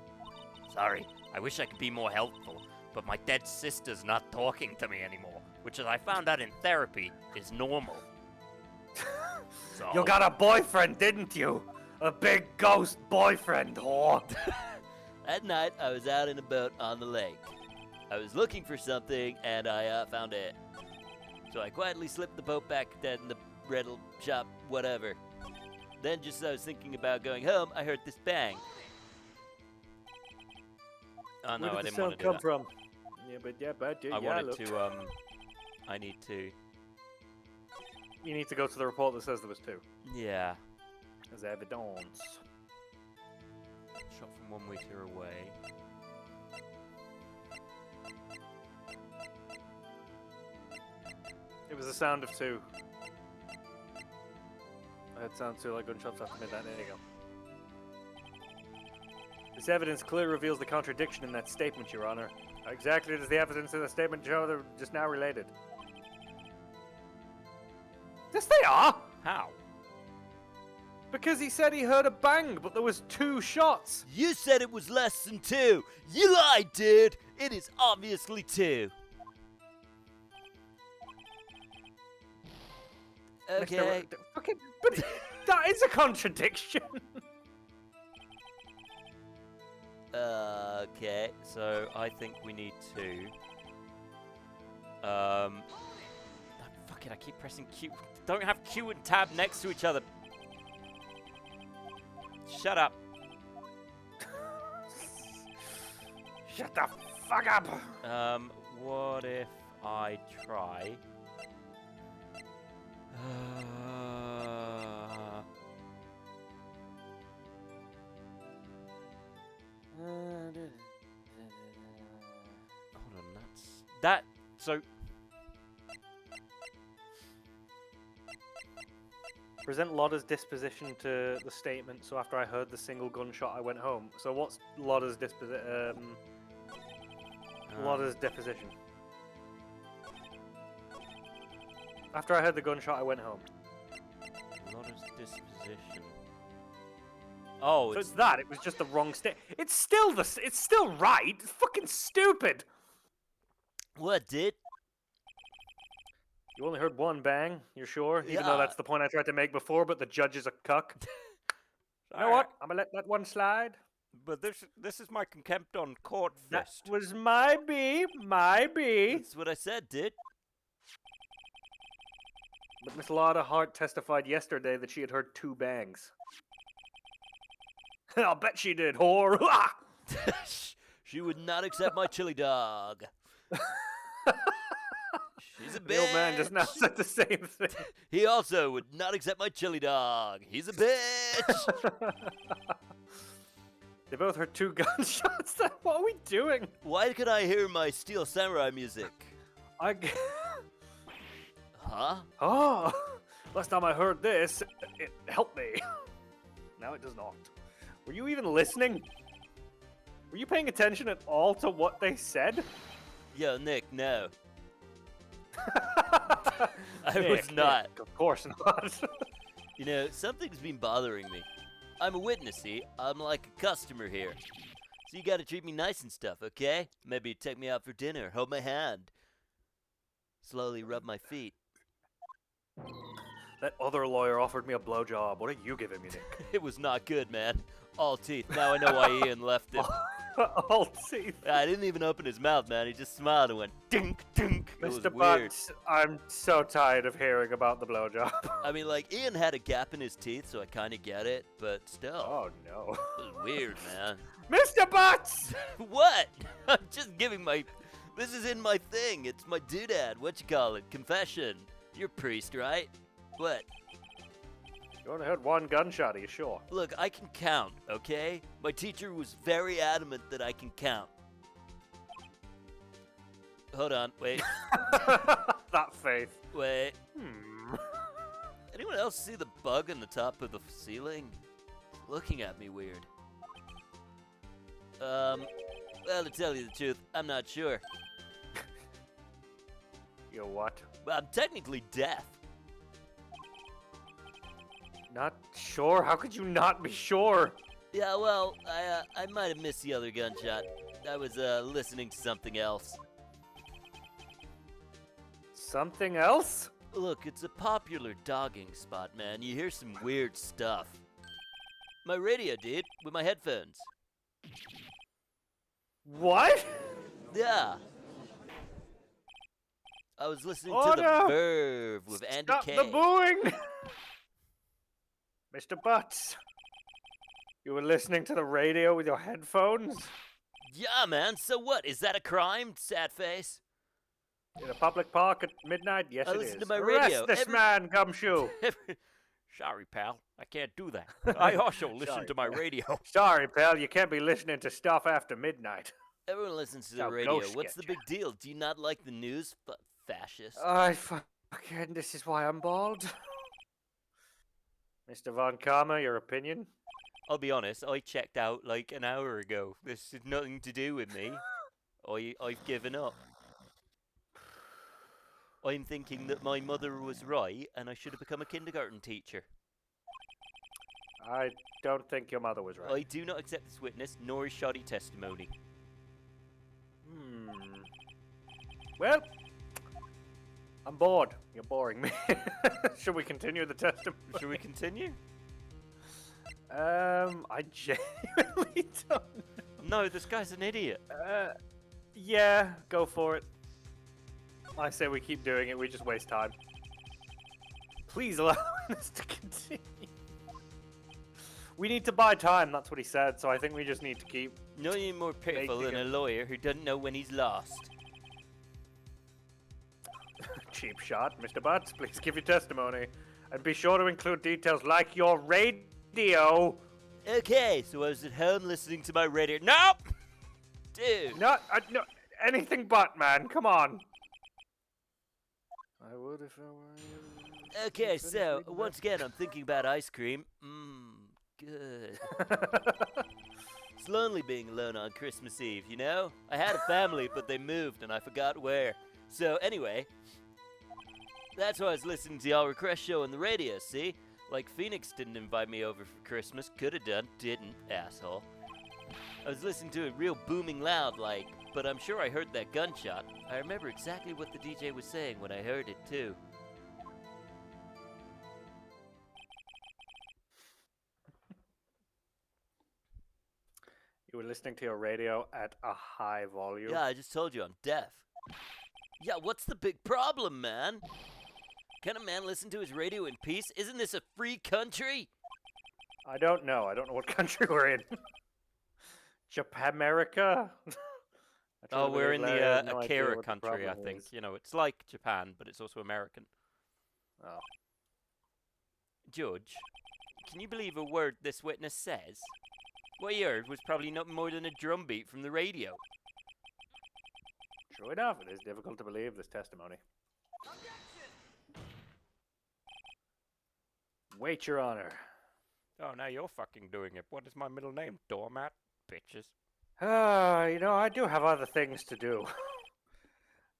Sorry, I wish I could be more helpful, but my dead sister's not talking to me anymore, which, as I found out in therapy, is normal. So... You got a boyfriend, didn't you? A big ghost boyfriend, whore. That night, I was out in a boat on the lake. I was looking for something, and I found it. So I quietly slipped the boat back in the rental shop, whatever. Then, just as I was thinking about going home, I heard this bang. Oh no, Where I did the didn't want sound to do come that. from? Yeah, but I wanted to, I need to... You need to go to the report that says there was 2. Yeah. As evidence. Shot from 1 meter away. It was a sound of 2. I heard sounds too like gunshots after midnight. There you go. This evidence clearly reveals the contradiction in that statement, Your Honor. How exactly does the evidence in the statement show they're just now related? Yes, they are! How? Because he said he heard a bang, but there was 2 shots. You said it was less than 2. You lied, dude. It is obviously 2. Okay. Fucking, but that is a contradiction. Okay, so I think we need to. Fuck it, I keep pressing Q. Don't have Q and Tab next to each other. Shut up. Shut the fuck up. What if I try? Hold on, that. So Present Lodder's disposition to the statement. So after I heard the single gunshot, I went home. So what's Lodder's Lodder's deposition? After I heard the gunshot, I went home. Lodder's disposition. Oh, so it's that. It was just the wrong state. It's still right. It's fucking stupid. What, dude? You only heard 1 bang. You're sure? Even though Yeah. that's the point I tried to make before, but the judge is a cuck. You know what? I'm gonna let that one slide. But this is my contempt on court That fist. was my B. That's what I said, dude. But Miss Lotta Hart testified yesterday that she had heard 2 bangs. I'll bet she did, whore. She would not accept my chili dog. She's a bitch. The old man just now said the same thing. He also would not accept my chili dog. He's a bitch. They both heard 2 gunshots. What are we doing? Why could I hear my Steel Samurai music? Huh? Oh, last time I heard this, it helped me. Now it does not. Were you even listening? Were you paying attention at all to what they said? Yo, Nick, no. I Nick, was not. Nick, of course not. You know, something's been bothering me. I'm a witness, see? I'm like a customer here. So you gotta treat me nice and stuff, okay? Maybe take me out for dinner, hold my hand. Slowly rub my feet. That other lawyer offered me a blowjob. What are you giving me, Nick? It was not good, man. All teeth. Now I know why Ian left him. All teeth. I didn't even open his mouth, man. He just smiled and went dink, dink. It was Mr. weird. Butts, I'm so tired of hearing about the blowjob. I mean, like, Ian had a gap in his teeth, so I kind of get it, but still. Oh, no. It was weird, man. Mr. Butts! What? I'm just giving my... This is in my thing. It's my doodad. What you call it? Confession. You're a priest, right? What? You only heard 1 gunshot, are you sure? Look, I can count, okay? My teacher was very adamant that I can count. Hold on, wait. That faith. Wait. Hmm. Anyone else see the bug in the top of the ceiling? It's looking at me weird. Well, to tell you the truth, I'm not sure. You what? Well, I'm technically deaf. Not sure? How could you not be sure? Yeah, well, I might have missed the other gunshot. I was, listening to something else. Something else? Look, it's a popular dogging spot, man. You hear some weird stuff. My radio, dude, with my headphones. What? Yeah. I was listening Oh, to no. The Verve with Andy Stop Kay. the booing! Mr. Butts, you were listening to the radio with your headphones? Yeah, man, so what? Is that a crime, sad face? In a public park at midnight? Yes, I it listen is. to my Arrest radio this man, Gumshoe! Sorry, pal. I can't do that. I also listen Sorry, to my pal. radio. Sorry, pal, you can't be listening to stuff after midnight. Everyone listens to the Now, radio. ghost What's the sketch. big deal? Do you not like the news, fascist? I fucking, this is why I'm bald. Mr. Von Karma, your opinion? I'll be honest, I checked out like an hour ago. This has nothing to do with me. I've given up. I'm thinking that my mother was right and I should have become a kindergarten teacher. I don't think your mother was I right. do not accept this witness, nor his shoddy testimony. Well, I'm bored. You're boring me. Should we continue the testimony? Should we continue? I genuinely don't know. No, this guy's an idiot. Yeah, go for it. I say we keep doing it, we just waste time. Please allow this to continue. We need to buy time, that's what he said, so I think we just need to keep... Nothing more pitiful than a lawyer who doesn't know when he's lost. Cheap shot, Mr. Butts, please give your testimony. And be sure to include details like your radio. Okay, so I was at home listening to my radio. Nope! Dude. No, anything but, man, come on. I would if I were you. Okay, so, once again, I'm thinking about ice cream. Good. It's lonely being alone on Christmas Eve, you know? I had a family, but they moved and I forgot where. So, anyway, that's why I was listening to y'all request show on the radio, see? Like, Pheonix didn't invite me over for Christmas. Could have done. Didn't, asshole. I was listening to it real booming loud, like, but I'm sure I heard that gunshot. I remember exactly what the DJ was saying when I heard it, too. You were listening to your radio at a high volume. Yeah, I just told you I'm deaf. Yeah, what's the big problem, man? Can a man listen to his radio in peace? Isn't this a free country? I don't know. I don't know what country we're in. Japan-America? Oh, we're in the Akira country, I think. You know, it's like Japan, but it's also American. Oh. Judge, can you believe a word this witness says? What he heard was probably nothing more than a drum beat from the radio. True enough, it is difficult to believe this testimony. Wait, Your Honor. Oh, now you're fucking doing it. What is my middle name? Doormat? Bitches. You know, I do have other things to do.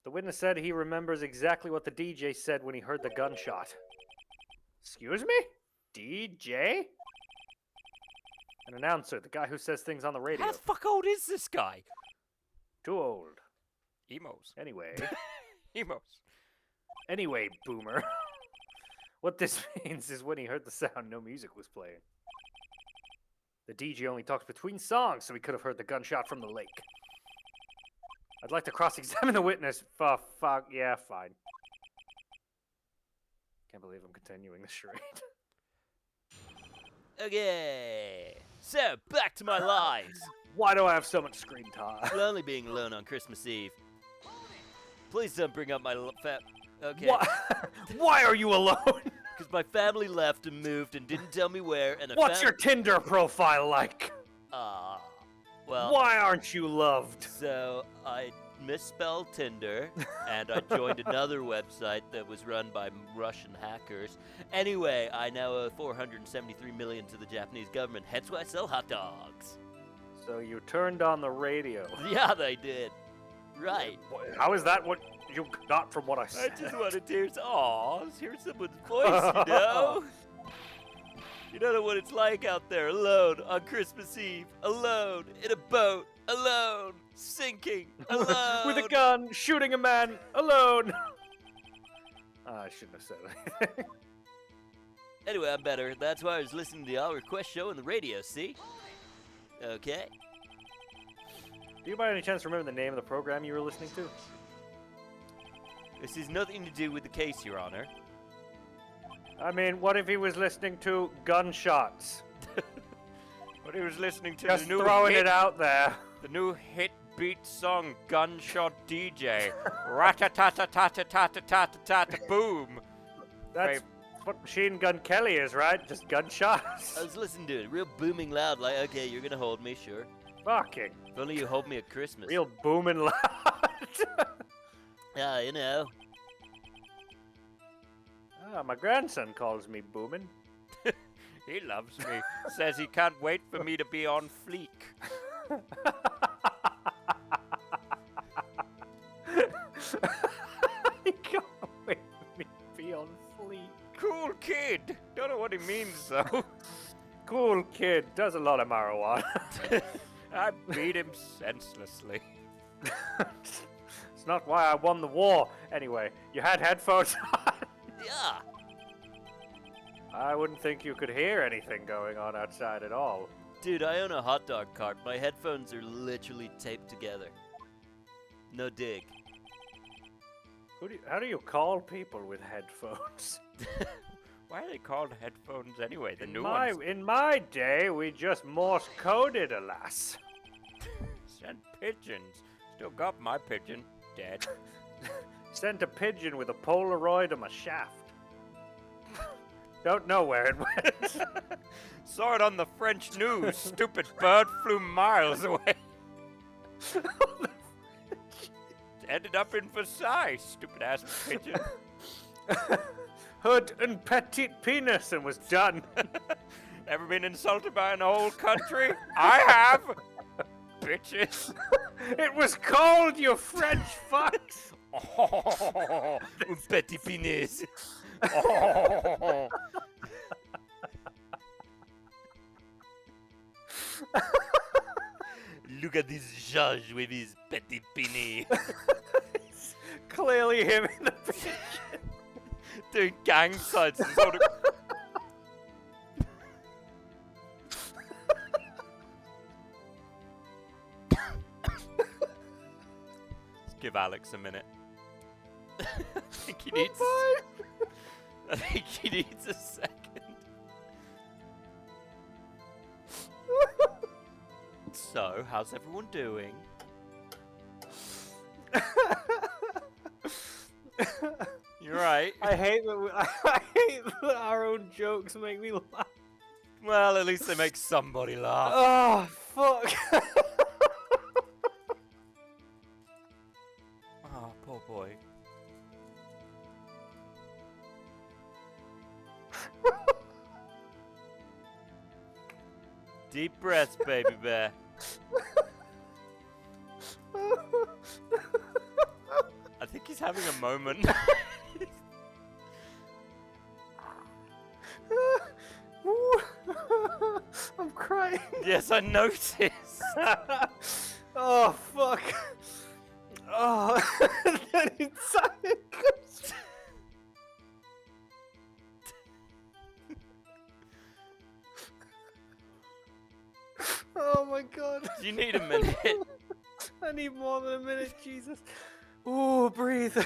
The witness said he remembers exactly what the DJ said when he heard the gunshot. Excuse me? DJ? An announcer, the guy who says things on the radio. How the fuck old is this guy? Too old. Emos. Anyway. Emos. Anyway, boomer. What this means is when he heard the sound, no music was playing. The DJ only talks between songs, so he could have heard the gunshot from the lake. I'd like to cross-examine the witness. Fuck, yeah, fine. Can't believe I'm continuing the charade. Okay. So, back to my lies. Why do I have so much screen time? Lonely being alone on Christmas Eve. Please don't bring up my okay. Why are you alone? Because my family left and moved and didn't tell me where. And what's your Tinder profile like? Well. Why aren't you loved? So I misspelled Tinder and I joined another website that was run by Russian hackers. Anyway, I now owe $473 million to the Japanese government. Hence why I sell hot dogs. So you turned on the radio. Yeah, they did. Right. How is that what you got from what I said? I just wanted to hear someone's voice, you know? You don't know what it's like out there, alone on Christmas Eve, alone in a boat, alone, sinking, alone. With a gun, shooting a man, alone. I shouldn't have said anything. Anyway, I'm better. That's why I was listening to the All Request show on the radio, see? Okay. Do you by any chance remember the name of the program you were listening to? This has nothing to do with the case, Your Honor. I mean, what if he was listening to gunshots? What if he was listening to just the new throwing hit, it out there. The new hit beat song, Gunshot DJ. Rat-a-tat-a-tat-a-tat-a-tat-a-tat, boom. That's what Machine Gun Kelly is, right? Just gunshots. I was listening to it, real booming loud, like, okay, you're gonna hold me, sure. Fucking. If only you hold me at Christmas. Real booming loud. Yeah, you know. My grandson calls me booming. He loves me. Says he can't wait for me to be on fleek. He can't wait for me to be on fleek. Cool kid. Don't know what he means though. Cool kid, does a lot of marijuana. I beat him senselessly. It's not why I won the war. Anyway, you had headphones on. Yeah. I wouldn't think you could hear anything going on outside at all. Dude, I own a hot dog cart. My headphones are literally taped together. No dig. How do you call people with headphones? Why are they called headphones anyway? The new ones. In my day, we just Morse coded, alas. Sent pigeons. Still got my pigeon. Dead. Sent a pigeon with a Polaroid of my shaft. Don't know where it went. Saw it on the French news. Stupid bird flew miles away. Ended up in Versailles. Stupid ass pigeon. Hood and petite penis and was done. Ever been insulted by an whole country? I have. Bitches. It was cold, you French fucks. Oh, un petit penis. Oh. Look at this judge with his petit penis. Clearly him in the picture. Doing gang signs. Sort of... Let's give Alex a minute. I think he needs. I think he needs a second. So, how's everyone doing? You're right. I hate that our own jokes make me laugh. Well, at least they make somebody laugh. Oh, fuck. Oh, poor boy. Deep breaths, baby bear. I think he's having a moment. I'm crying. Yes, I noticed. Oh, fuck. Oh, that inside goes. Oh my god. Do you need a minute? I need more than a minute, Jesus. Ooh, breathe.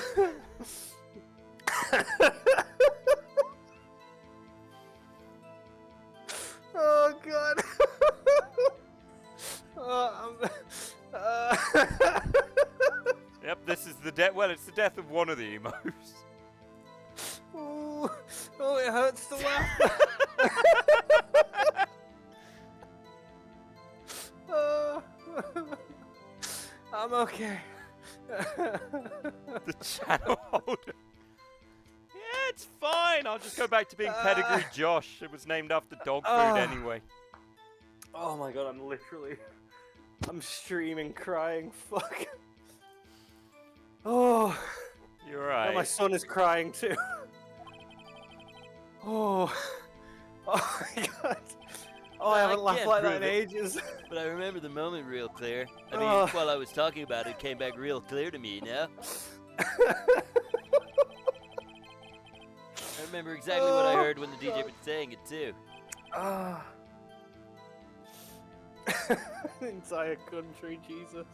Oh god. Yep, this is the death. Well, it's the death of one of the emos. Ooh. Oh, it hurts to laugh. I'm okay. The channel holder. Yeah, it's fine. I'll just go back to being Pedigree Josh. It was named after dog food anyway. Oh my god, I'm streaming, crying. Fuck. Oh. You're right. Oh, my son is crying too. Oh. Oh my god. Oh, I haven't laughed like that in ages. But I remember the moment real clear. I mean, while I was talking about it, it came back real clear to me, you know? I remember exactly what I heard when the DJ was saying it, too. Entire country, Jesus.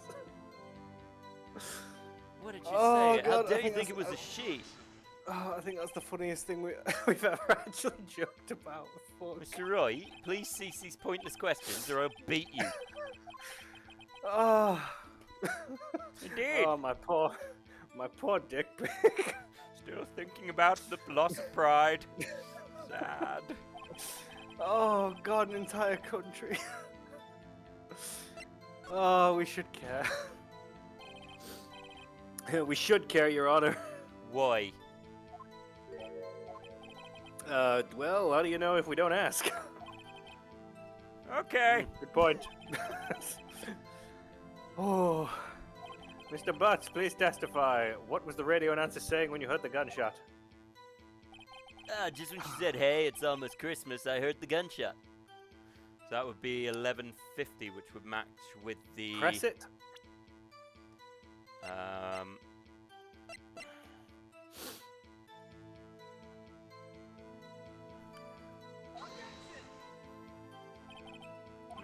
What did you Oh, say? God, How I dare you think think it was that's- a she? Oh, I think that's the funniest thing we've ever actually joked about. Fuck. Mr. Roy, please cease these pointless questions or I'll beat you. Oh. Indeed. Oh, my poor dick pic. Still thinking about the loss of pride. Sad. Oh god, an entire country. Oh, we should care. We should care, Your Honor. Why? Well, how do you know if we don't ask? Okay. Good point. Oh, Mr. Butts, please testify. What was the radio announcer saying when you heard the gunshot? Just when she said, "Hey, it's almost Christmas," I heard the gunshot. So that would be 11:50, which would match with the. Press it.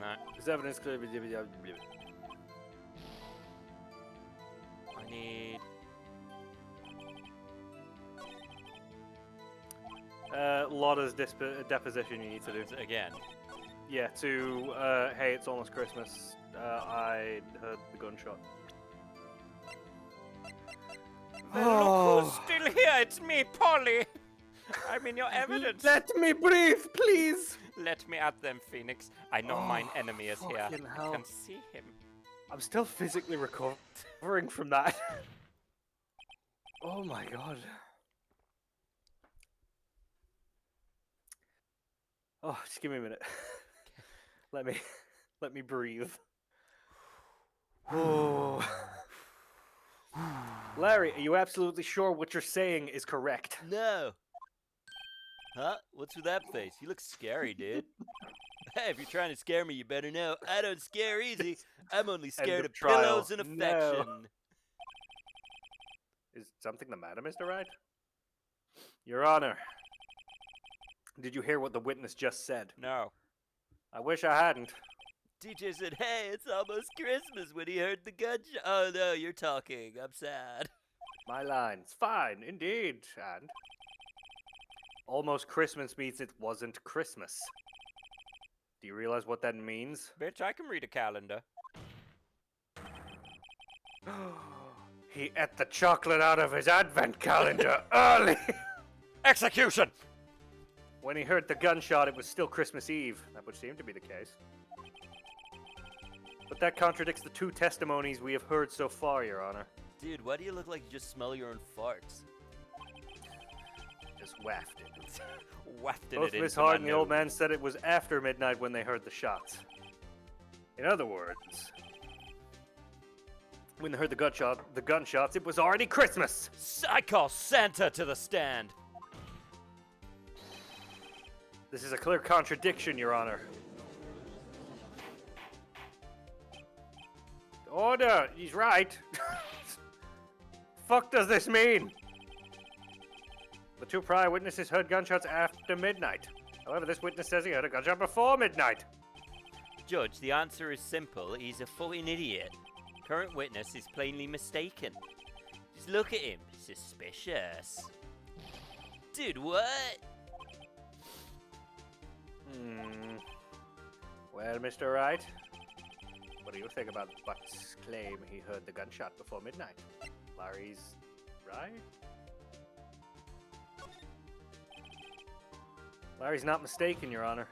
No, There's evidence clearly. I need. Lotta's deposition you need to do. Again. Yeah, to, hey, it's almost Christmas. I heard the gunshot. Well, look who's still here. It's me, Polly. I'm in your evidence. Let me breathe, please! Let me at them, Pheonix. I know mine enemy is here. fucking I hell. can see him. I'm still physically recovering from that. Oh my god. Oh, just give me a minute. let me breathe. Oh. Larry, are you absolutely sure what you're saying is correct? No. Huh? What's with that face? You look scary, dude. Hey, if you're trying to scare me, you better know I don't scare easy. I'm only scared of trial. pillows and affection. No. Is something the matter, Mr. Wright? Your Honor, did you hear what the witness just said? No. I wish I hadn't. DJ said, "Hey, it's almost Christmas," when he heard the gunshot. Oh no, you're talking. I'm sad. My lines. Fine, indeed. And almost Christmas means it wasn't Christmas. Do you realize what that means? Bitch, I can read a calendar. He ate the chocolate out of his advent calendar early. Execution! When he heard the gunshot, it was still Christmas Eve. That would seem to be the case. But that contradicts the two testimonies we have heard so far, Your Honor. Dude, why do you look like you just smell your own farts? Just wafted it. Wafted Both it Miss into Hart my and the old nose. man said it was after midnight when they heard the shots. In other words, when they heard the gunshots, it was already Christmas. I call Santa to the stand. This is a clear contradiction, Your Honor. Order! He's right. Fuck does this mean? The two prior witnesses heard gunshots after midnight. However, this witness says he heard a gunshot before midnight. Judge, the answer is simple. He's a fucking idiot. Current witness is plainly mistaken. Just look at him. Suspicious. Dude, what? Well, Mr. Wright, what do you think about Buck's claim he heard the gunshot before midnight? Larry's right? Larry's not mistaken, Your Honor.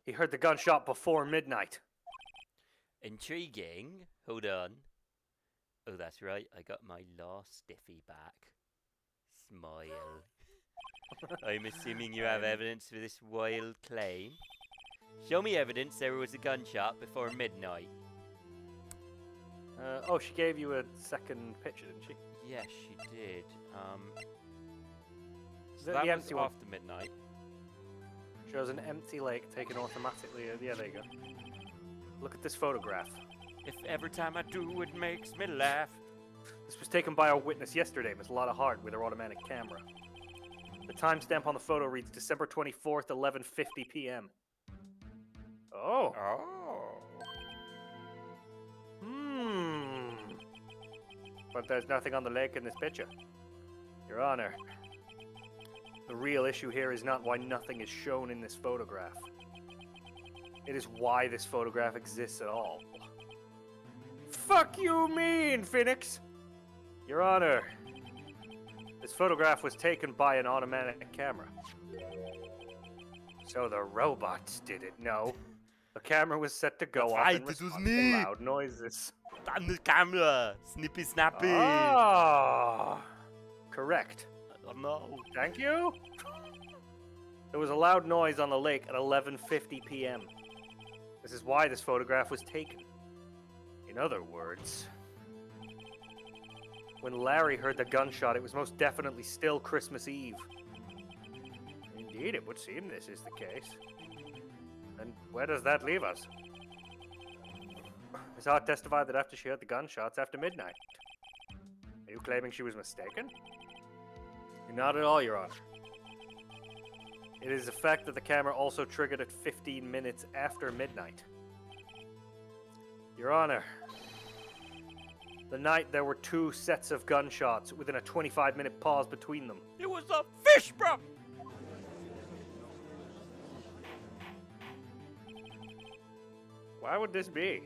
He heard the gunshot before midnight. Intriguing. Hold on. Oh, that's right. I got my law stiffy back. Smile. I'm assuming you have evidence for this wild claim. Show me evidence there was a gunshot before midnight. Oh, she gave you a second picture, didn't she? Yes, she did. Is So it that the was empty one? after midnight. Shows an empty lake taken automatically. Yeah, there you go. Look at this photograph. If every time I do, it makes me laugh. This was taken by our witness yesterday, Miss Lotta Hart, with her automatic camera. The timestamp on the photo reads December 24th, 11:50 p.m. Oh. Oh. But there's nothing on the lake in this picture. Your Honor, the real issue here is not why nothing is shown in this photograph. It is why this photograph exists at all. Fuck you mean, Pheonix? Your Honor, this photograph was taken by an automatic camera. So the robots didn't know. The camera was set to go That's off right, and it was respond me. to loud noises. On the camera! Snippy snappy! Ah, correct. I don't know. Thank you. There was a loud noise on the lake at 11:50 p.m. This is why this photograph was taken. In other words, when Larry heard the gunshot, it was most definitely still Christmas Eve. Indeed, it would seem this is the case. And where does that leave us? Miss Hart testified that after she heard the gunshots after midnight. Are you claiming she was mistaken? Not at all, Your Honor. It is a fact that the camera also triggered at 15 minutes after midnight. Your Honor, the night there were 2 sets of gunshots within a 25-minute pause between them. It was a fish, bro! Why would this be?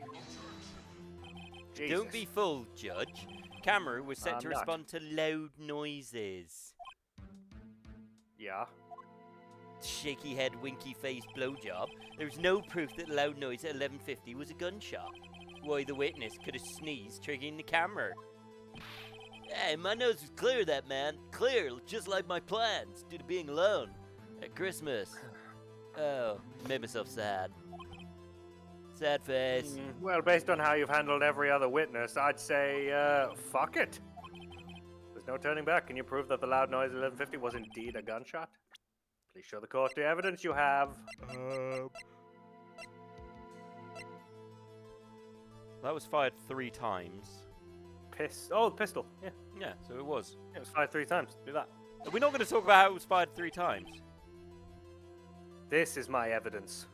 Jesus. Don't be fooled, Judge. Camera was set I'm to not. respond to loud noises. Yeah. Shaky head, winky face, blowjob. There's no proof that the loud noise at 11:50 was a gunshot. Why the witness could have sneezed, triggering the camera. Hey, my nose was clear, that man. Clear, just like my plans, due to being alone at Christmas. Oh, made myself sad. Sad face. Well, based on how you've handled every other witness, I'd say, fuck it. There's no turning back. Can you prove that the loud noise at 11:50 was indeed a gunshot? Please show the court the evidence you have. That was fired 3 times. Pistol. Yeah, Yeah, so it was. it was fired 3 times. Do that. Are we not going to talk about how it was fired 3 times? This is my evidence.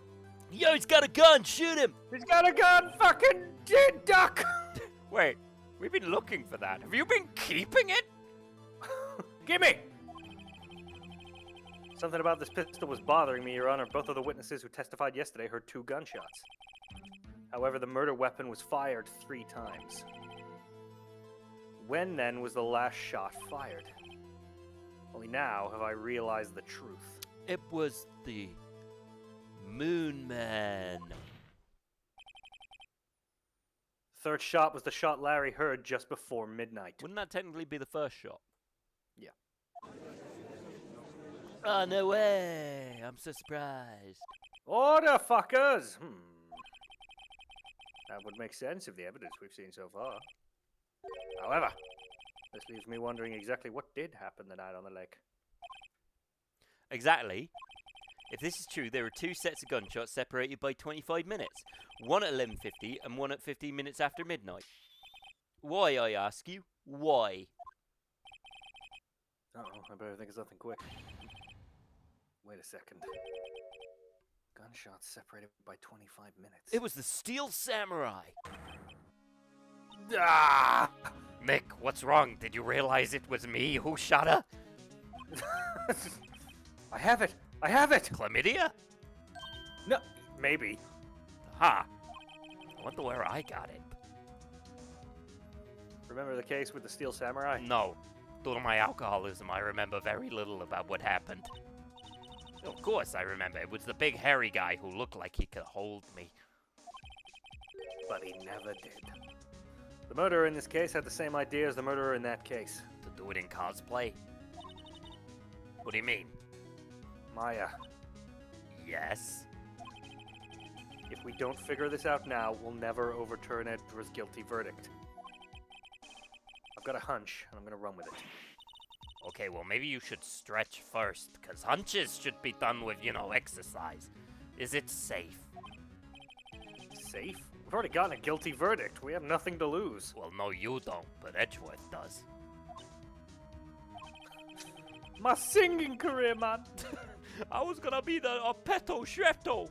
Yo, he's got a gun! Shoot him! He's got a gun! Fucking duck! Wait, we've been looking for that. Have you been keeping it? Gimme! Something about this pistol was bothering me, Your Honor. Both of the witnesses who testified yesterday heard 2 gunshots. However, the murder weapon was fired 3 times. When, then, was the last shot fired? Only now have I realized the truth. It was the Moon Man. Third shot was the shot Larry heard just before midnight. Wouldn't that technically be the first shot? Yeah. Oh, no way! I'm so surprised. Order, fuckers! That would make sense of the evidence we've seen so far. However, this leaves me wondering exactly what did happen the night on the lake. Exactly. If this is true, there were 2 sets of gunshots separated by 25 minutes. One at 11:50 and one at 15 minutes after midnight. Why, I ask you? Why? Uh-oh, I better think of something quick. Wait a second. Gunshots separated by 25 minutes. It was the Steel Samurai. Ah! Mick, what's wrong? Did you realize it was me who shot her? I have it! I have it! Chlamydia? No, maybe. Ha! I wonder where I got it. Remember the case with the Steel Samurai? No. Due to my alcoholism, I remember very little about what happened. Of course I remember. It was the big hairy guy who looked like he could hold me. But he never did. The murderer in this case had the same idea as the murderer in that case. To do it in cosplay? What do you mean? Maya, Yes? if we don't figure this out now, we'll never overturn Edra's guilty verdict. I've got a hunch, and I'm gonna run with it. Okay, well maybe you should stretch first, because hunches should be done with, exercise. Is it safe? Safe? We've already gotten a guilty verdict. We have nothing to lose. Well, no, you don't, but Edgeworth does. My singing career, man! I was gonna be the Petto Shretto.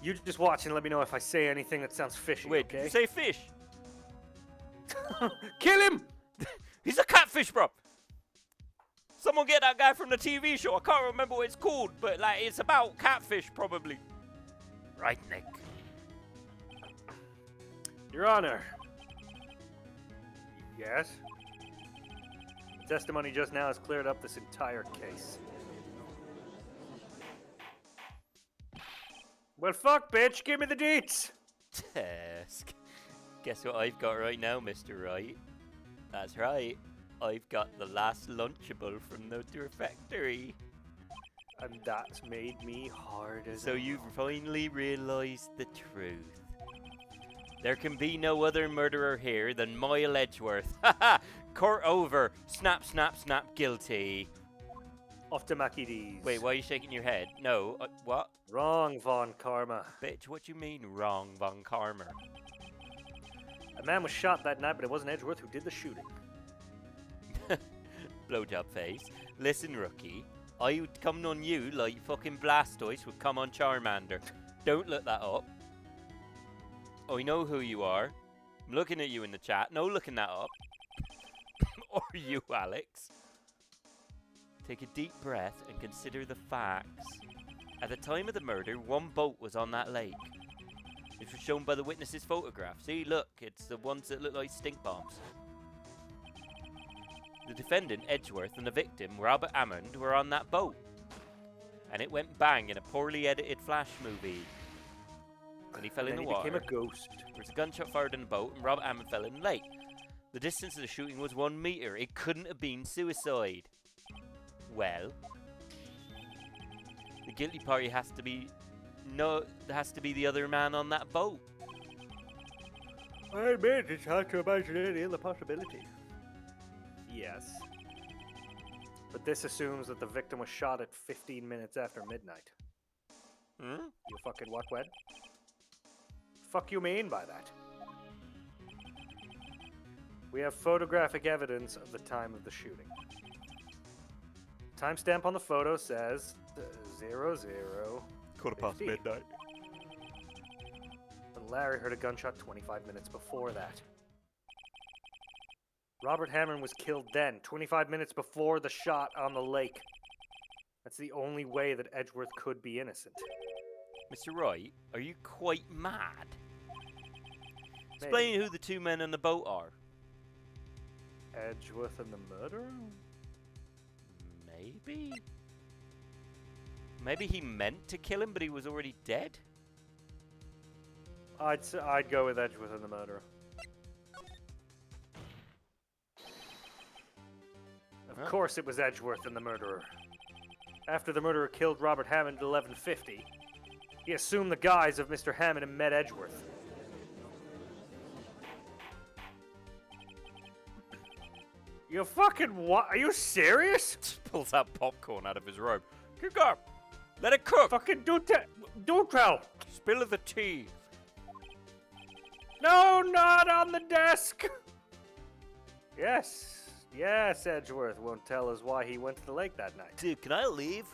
You just watch and let me know if I say anything that sounds fishy, Wait, okay? did you say fish? Kill him! He's a catfish, bro. Someone get that guy from the TV show. I can't remember what it's called, but it's about catfish, probably. Right, Nick. Your Honor. Yes? Testimony just now has cleared up this entire case. Well, fuck, bitch. Give me the deets. Task. Guess what I've got right now, Mr. Wright? That's right. I've got the last Lunchable from the Factory. And that's made me hard as So a you've rock. finally realized the truth. There can be no other murderer here than Moyle Edgeworth. Haha! Court over. Snap, snap, snap. Guilty. Off to Mackie D's. Wait, why are you shaking your head? No, what? Wrong, Von Karma. Bitch, what you mean wrong, Von Karmer? A man was shot that night, but it wasn't Edgeworth who did the shooting. Blowjob face. Listen, rookie. I would come on you like fucking Blastoise would come on Charmander. Don't look that up. I know who you are. I'm looking at you in the chat. No looking that up. Or you, Alex. Take a deep breath and consider the facts. At the time of the murder, one boat was on that lake. This was shown by the witness's photograph. See, look, it's the ones that look like stink bombs. The defendant, Edgeworth, and the victim, Robert Hammond, were on that boat. And it went bang in a poorly edited Flash movie. And he fell in the water. Became a ghost. There was a gunshot fired in the boat, and Robert Hammond fell in the lake. The distance of the shooting was 1 meter. It couldn't have been suicide. Well, the guilty party has to be the other man on that boat. I admit it's hard to imagine any other possibility. Yes. But this assumes that the victim was shot at 15 minutes after midnight. Hmm? You fucking what, Wed? Fuck you mean by that? We have photographic evidence of the time of the shooting. Timestamp on the photo says 00. Quarter past 15. midnight. But Larry heard a gunshot 25 minutes before that. Robert Hammond was killed then, 25 minutes before the shot on the lake. That's the only way that Edgeworth could be innocent. Mr. Wright, are you quite mad? Maybe. Explain who the two men on the boat are. Edgeworth and the murderer? Maybe? Maybe he meant to kill him, but he was already dead? I'd go with Edgeworth and the murderer. Of course it was Edgeworth and the murderer. After the murderer killed Robert Hammond at 11:50, he assumed the guise of Mr. Hammond and met Edgeworth. You fucking what? Are you serious? Pulls out popcorn out of his robe. Cook up! Let it cook! Fucking don't tell! Spill of the tea! No, not on the desk! Yes, Edgeworth won't tell us why he went to the lake that night. Dude, can I leave?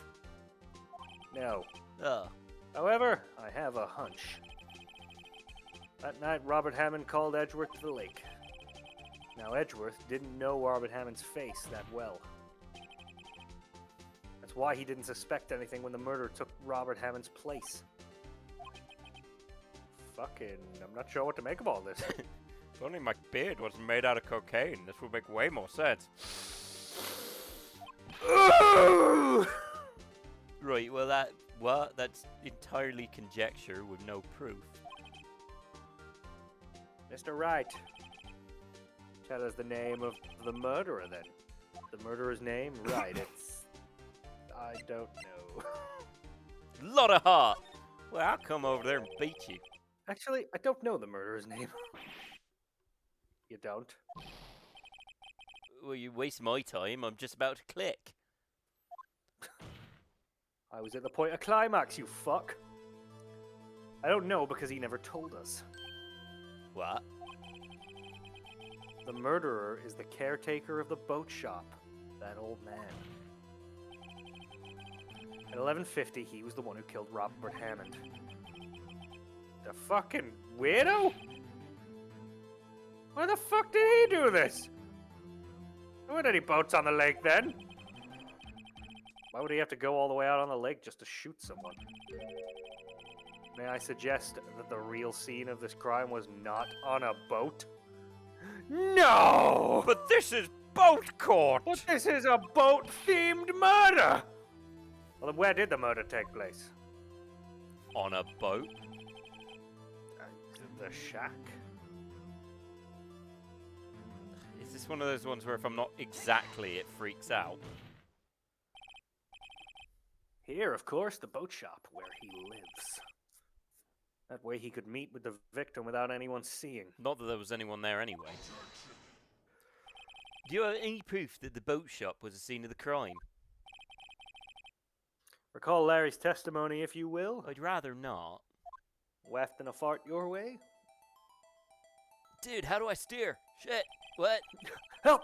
No. Oh. However, I have a hunch. That night, Robert Hammond called Edgeworth to the lake. Now, Edgeworth didn't know Robert Hammond's face that well. That's why he didn't suspect anything when the murderer took Robert Hammond's place. Fucking, I'm not sure what to make of all this. If only my beard wasn't made out of cocaine, this would make way more sense. Right, well that's entirely conjecture with no proof. Mr. Wright, tell us the name of the murderer then. The murderer's name? Right, I don't know. Lot of heart! Well, I'll come over there and beat you. Actually, I don't know the murderer's name. You don't? Well, you waste my time, I'm just about to click. I was at the point of climax, you fuck. I don't know because he never told us. What? The murderer is the caretaker of the boat shop. That old man. At 11:50, he was the one who killed Robert Hammond. The fucking weirdo? Why the fuck did he do this? There weren't any boats on the lake then. Why would he have to go all the way out on the lake just to shoot someone? May I suggest that the real scene of this crime was not on a boat? No! But this is boat court! But this is a boat-themed murder! Well, then where did the murder take place? On a boat? The shack? Is this one of those ones where if I'm not exactly, it freaks out? Here, of course, the boat shop where he lives. That way he could meet with the victim without anyone seeing. Not that there was anyone there anyway. Do you have any proof that the boat shop was the scene of the crime? Recall Larry's testimony, if you will. I'd rather not. Wafting a fart your way? Dude, how do I steer? Shit. What? Help!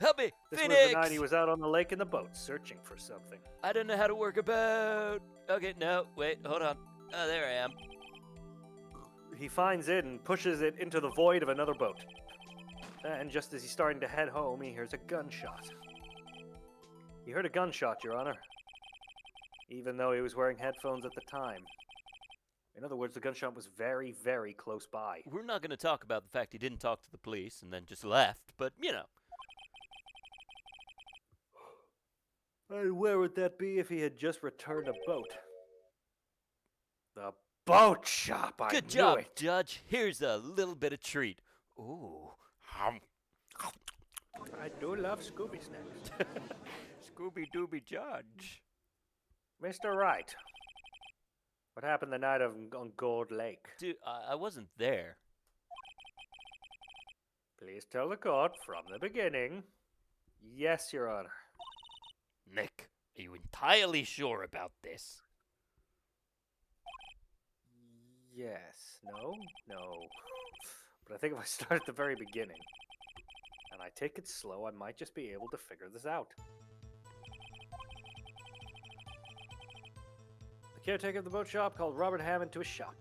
Help me! This Pheonix! was the night he was out on the lake in the boat, searching for something. I don't know how to work a boat. Okay, no, wait, hold on. Oh, there I am. He finds it and pushes it into the void of another boat. And just as he's starting to head home, he hears a gunshot. He heard a gunshot, Your Honor. Even though he was wearing headphones at the time. In other words, the gunshot was very, very close by. We're not going to talk about the fact he didn't talk to the police and then just left, but, you know. And where would that be if he had just returned a boat? The boat shop, I Good knew job, it. Judge. Here's a little bit of treat. Ooh. I do love Scooby Snacks. Scooby-Dooby Judge. Mr. Wright, what happened the night on Gold Lake? Dude, I wasn't there. Please tell the court from the beginning. Yes, Your Honor. Nick, are you entirely sure about this? Yes. No. But I think if I start at the very beginning, and I take it slow, I might just be able to figure this out. The caretaker of the boat shop called Robert Hammond to his shop.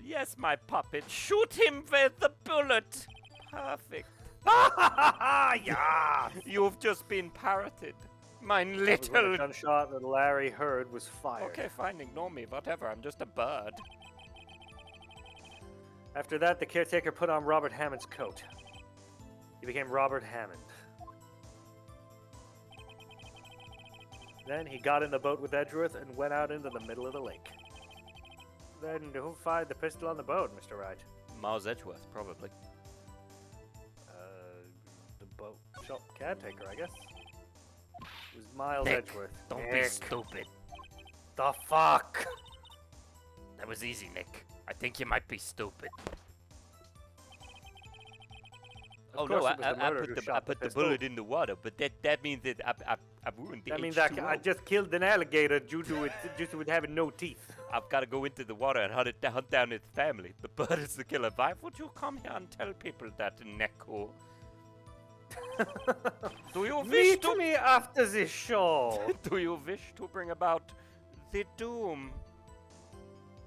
Yes, my puppet. Shoot him with the bullet. Perfect. Yeah! You've just been parroted. Mine That was when little... the gunshot that Larry heard was fired. Okay, fine, ignore me, whatever, I'm just a bird. After that, the caretaker put on Robert Hammond's coat. He became Robert Hammond. Then he got in the boat with Edgeworth and went out into the middle of the lake. Then who fired the pistol on the boat, Mr. Wright? Miles Edgeworth, probably. The boat shop caretaker, I guess. It was Miles Nick, Edgeworth. Don't be Nick, stupid. the fuck? That was easy, Nick. I think you might be stupid. Of Oh no, course it was the I murderer put who the shot the pistol. bullet in the water, but that means that I ruined the That means H2O. I just killed an alligator due to it having no teeth. I've got to go into the water and hunt down its family. The bird is the killer. Why would you come here and tell people that, Neko? Do you wish Meet to me after the show. Do you wish to bring about the doom?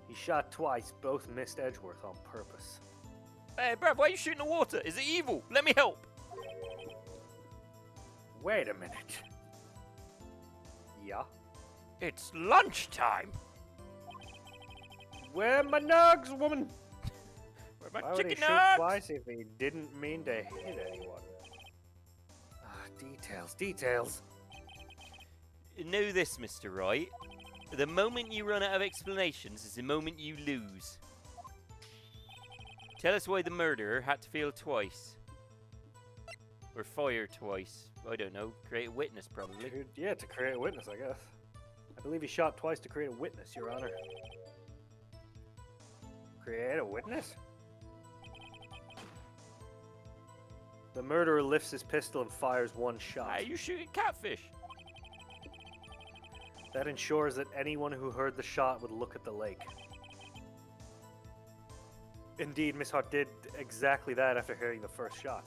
He shot twice, both missed Edgeworth on purpose. Hey, bruv, why are you shooting the water? Is it evil? Let me help. Wait a minute. Yeah? It's lunchtime. Where are my nugs, woman? Where are my Why would he chicken shoot nuggets? twice if he didn't mean to hit anyone? Details. Know this, Mr. Wright. The moment you run out of explanations is the moment you lose. Tell us why the murderer had to fail twice. Or fire twice. I don't know. Create a witness, probably. Yeah, to create a witness, I guess. I believe he shot twice to create a witness, Your Honor. Create a witness? The murderer lifts his pistol and fires one shot. Are you shooting catfish? That ensures that anyone who heard the shot would look at the lake. Indeed, Miss Hart did exactly that after hearing the first shot.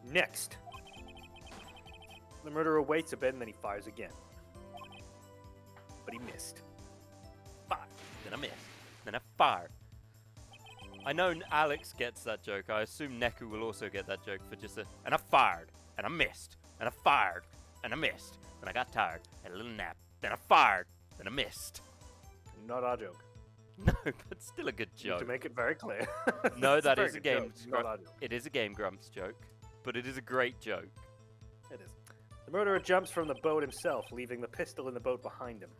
Next. The murderer waits a bit and then he fires again. But he missed. Fire. Then I missed. Then I fired. I know Alex gets that joke. I assume Neku will also get that joke for just a... And I fired. And I missed. And I fired. And I missed. Then I got tired. Had a little nap. Then I fired. Then I missed. Not our joke. No, but still a good Need to joke. make it very clear. No, It's a that very is a good Game joke. Not our joke. It is a Game Grumps joke. But it is a great joke. It is. The murderer jumps from the boat himself, leaving the pistol in the boat behind him.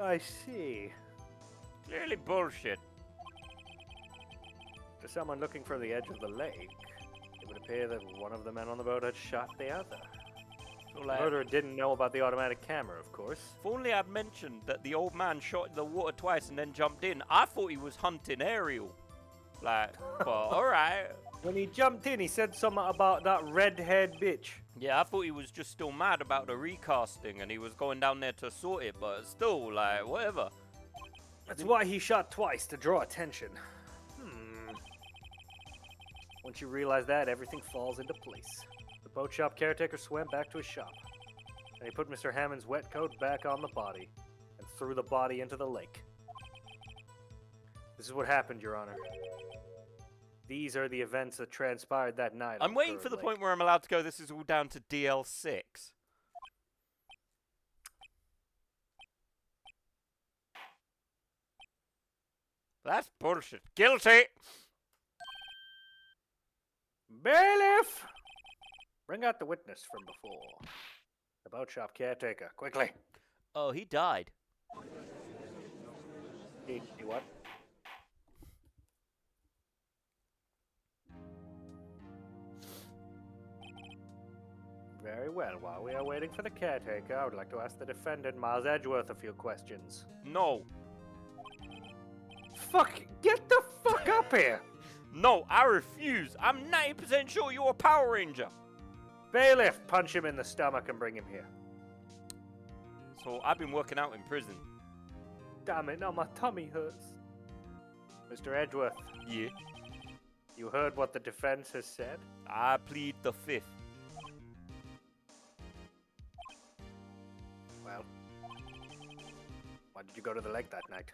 I see. Clearly bullshit. To someone looking for the edge of the lake, it would appear that one of the men on the boat had shot the other. So, The like, murderer didn't know about the automatic camera, of course. if only I'd mentioned that the old man shot in the water twice and then jumped in. I thought he was hunting Ariel. Like, but alright. When he jumped in, he said something about that red-haired bitch. Yeah, I thought he was just still mad about the recasting and he was going down there to sort it, but still, like, whatever. That's why he shot twice, to draw attention. Once you realize that, everything falls into place. The boat shop caretaker swam back to his shop, and he put Mr. Hammond's wet coat back on the body and threw the body into the lake. This is what happened, Your Honor. These are the events that transpired that night. I'm waiting for the point where I'm allowed to go, this is all down to DL6. That's bullshit. Guilty! Bailiff! Bring out the witness from before. The boat shop caretaker, quickly. Oh, he died. He what? Very well. While we are waiting for the caretaker, I would like to ask the defendant, Miles Edgeworth, a few questions. No. Fuck! Get the fuck up here! No, I refuse. I'm 90% sure you're a Power Ranger. Bailiff, punch him in the stomach and bring him here. So I've been working out in prison. Damn it, now my tummy hurts. Mr. Edgeworth, Yeah. you heard what the defense has said? I plead the fifth. Well, why did you go to the lake that night?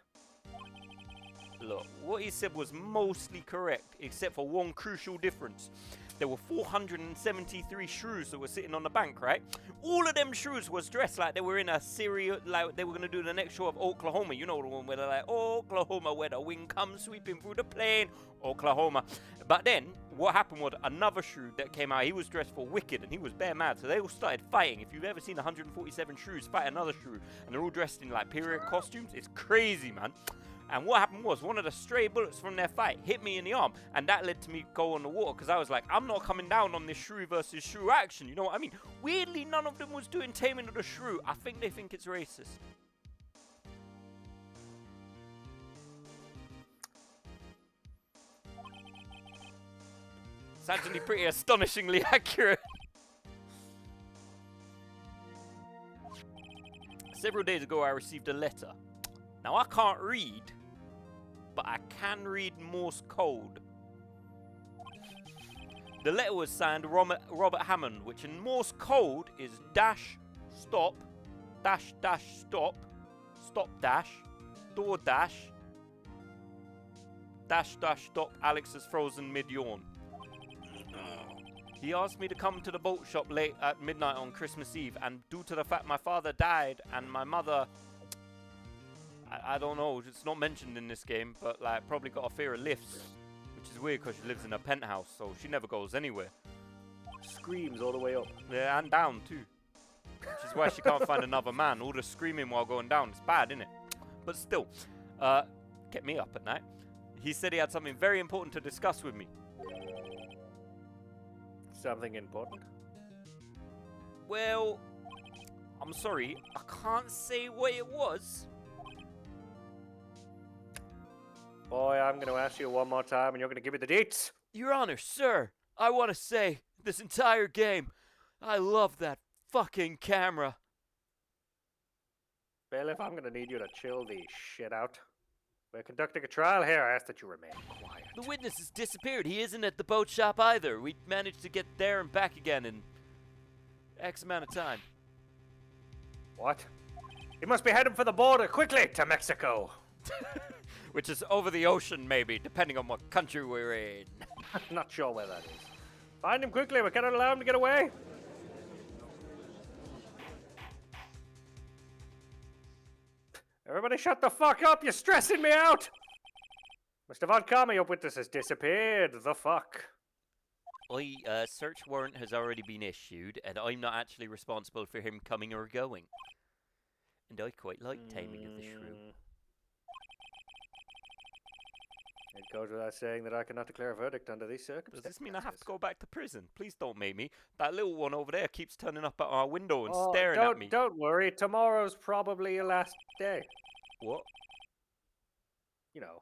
Look, what he said was mostly correct, except for one crucial difference. There were 473 shrews that were sitting on the bank, right? All of them shrews was dressed like they were in a series, like they were going to do the next show of Oklahoma. You know the one where they're like, Oklahoma, where the wind comes sweeping through the plain, Oklahoma. But then, what happened was another shrew that came out, he was dressed for Wicked, and he was bare mad, so they all started fighting. If you've ever seen 147 shrews fight another shrew, and they're all dressed in like period costumes, it's crazy, man. And what happened was, one of the stray bullets from their fight hit me in the arm, and that led to me go on the water, because I was like, I'm not coming down on this shrew versus shrew action, you know what I mean? Weirdly, none of them was doing Taming of the Shrew. I think they think it's racist. It's actually pretty astonishingly accurate. Several days ago, I received a letter. Now, I can't read, but I can read Morse code. The letter was signed Robert Hammond, which in Morse code is dash, stop, dash, dash, stop, stop, dash, door, dash, dash, dash, stop, Alex is frozen mid-yawn. He asked me to come to the boat shop late at midnight on Christmas Eve, and due to the fact my father died and my mother, I don't know, it's not mentioned in this game, but like probably got a fear of lifts, which is weird because she lives in a penthouse, so she never goes anywhere. Screams all the way up. Yeah, and down too. Which is why she can't find another man. All the screaming while going down, it's bad, isn't it? But still, kept me up at night. He said he had something very important to discuss with me. Something important? Well, I'm sorry, I can't say what it was. Boy, I'm going to ask you one more time and you're going to give me the dates. Your Honor, sir, I want to say, this entire game, I love that fucking camera. Bailiff, I'm going to need you to chill the shit out. We're conducting a trial here. I ask that you remain quiet. The witness has disappeared. He isn't at the boat shop either. We managed to get there and back again in X amount of time. What? He must be heading for the border quickly to Mexico. Which is over the ocean, maybe, depending on what country we're in. Not sure where that is. Find him quickly. We cannot allow him to get away. Everybody shut the fuck up. You're stressing me out. Mr. Von Karma, your witness has disappeared. The fuck? Search warrant has already been issued, and I'm not actually responsible for him coming or going. And I quite like Taming of the Shrew. It goes without saying that I cannot declare a verdict under these Does circumstances. this mean I have to go back to prison? Please don't make me. That little one over there keeps turning up at our window and Oh, staring at me. don't worry. Tomorrow's probably your last day. What? You know,